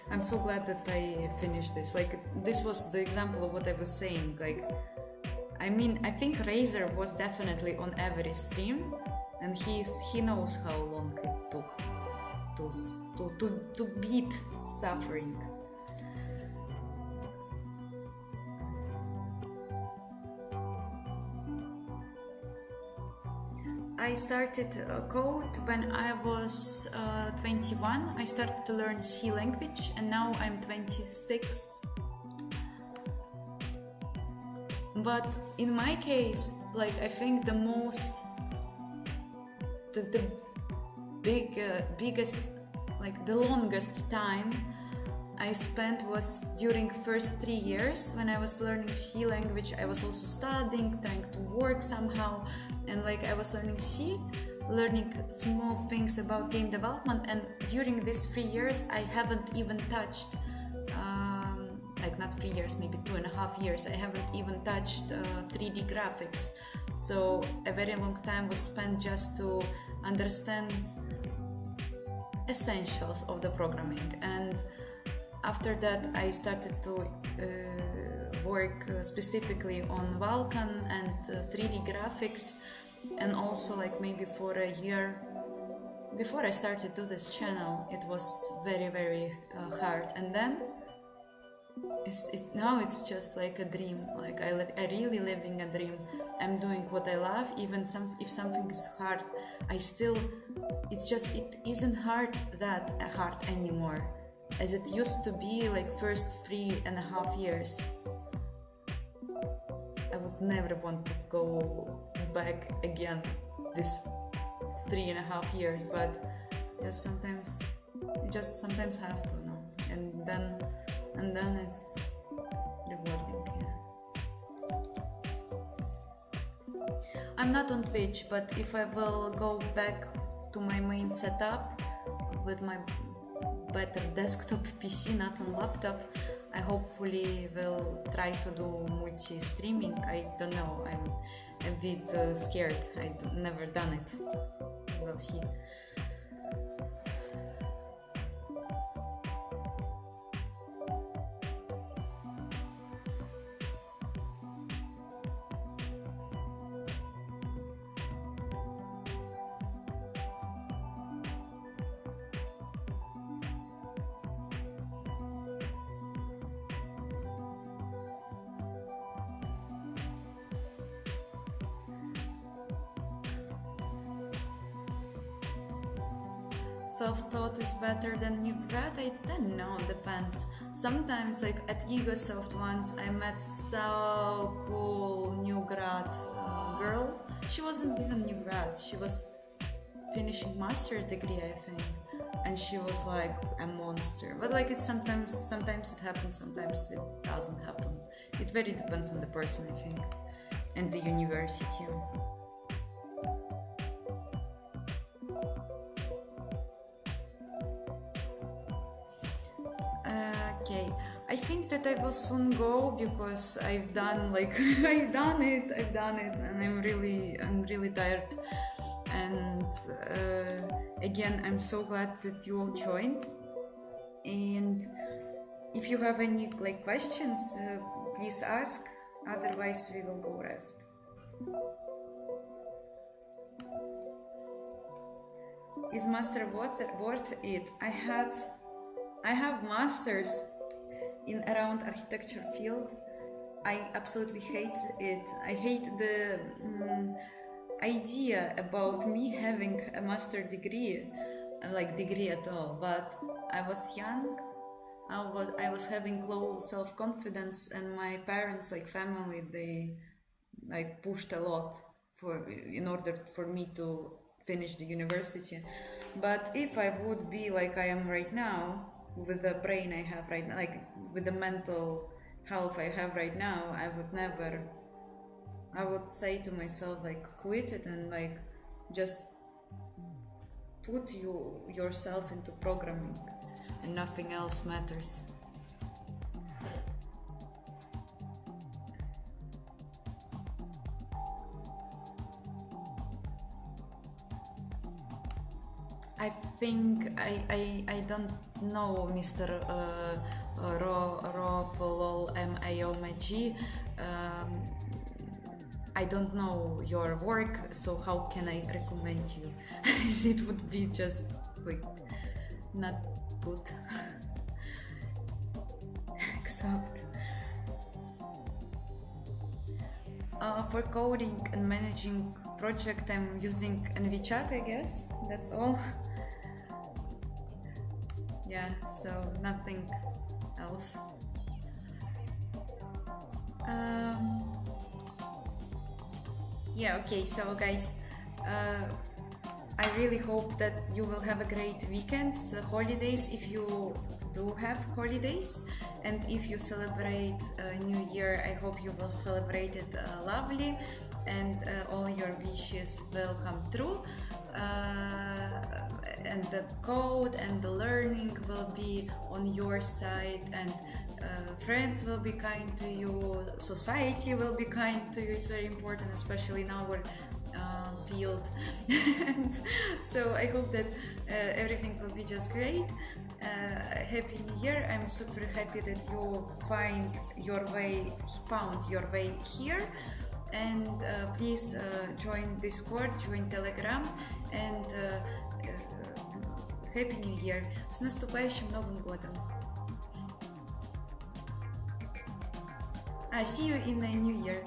A: I'm so glad that I finished this. Like, this was the example of what I was saying. Like, I mean, I think Razer was definitely on every stream, and he knows how long it took to beat suffering. I started code when I was 21. I started to learn C language, and now I'm 26. But in my case, like, I think the biggest, like the longest time I spent was during first 3 years when I was learning C language. I was also studying, trying to work somehow, and like I was learning C, learning small things about game development. And during these 3 years, I haven't even touched, like not 3 years, maybe 2.5 years, I haven't even touched 3D graphics. So a very long time was spent just to understand essentials of the programming. And after that, I started to work specifically on Vulkan and 3D graphics, and also like maybe for a year before I started to do this channel, it was very hard. And then now it's just like a dream. Like I really living a dream. I'm doing what I love. Even if something is hard, it isn't that hard anymore as it used to be, like first 3.5 years. I would never want to go back again this 3.5 years, but you just sometimes have to know, and then it's rewarding. Yeah. I'm not on Twitch, but if I will go back to my main setup with my better desktop PC, not on laptop, I hopefully will try to do multi-streaming. I don't know, I'm a bit scared. I've never done it. We'll see. self-taught is better than new grad? I don't know, depends. Sometimes, like at EgoSoft once, I met so cool new grad girl. She wasn't even new grad, she was finishing master degree, I think, and she was like a monster. But like, it's sometimes it happens, sometimes it doesn't happen. It very depends on the person, I think, and the university. Okay, I think that I will soon go because I've done like I've done it, and I'm really tired. And again, I'm so glad that you all joined. And if you have any like questions, please ask. Otherwise, we will go rest. Is master worth it? I have masters in around architecture field. I absolutely hate it. I hate the idea about me having a master degree, like degree at all. But I was young. I was having low self-confidence, and my parents, like family, they like pushed a lot in order for me to finish the university. But if I would be like I am right now, with the brain I have right now, like with the mental health I have right now, I would never. I would say to myself like quit it and like just put yourself into programming, and nothing else matters. I think I don't know Mr. Rofolol MIOMG. I don't know your work, so how can I recommend you? It would be just like not good. Except for coding and managing project, I'm using NVChat, I guess. That's all. Yeah, so nothing else. Yeah, okay, so guys, I really hope that you will have a great weekends, holidays, if you do have holidays, and if you celebrate New Year, I hope you will celebrate it lovely, and all your wishes will come true. And the code and the learning will be on your side, and friends will be kind to you, society will be kind to you. It's very important, especially in our field. And so I hope that everything will be just great. Happy New Year. I'm super happy that you found your way here. And please join Discord, join Telegram, and Happy New Year. С наступающим Новым годом. See you in the New Year.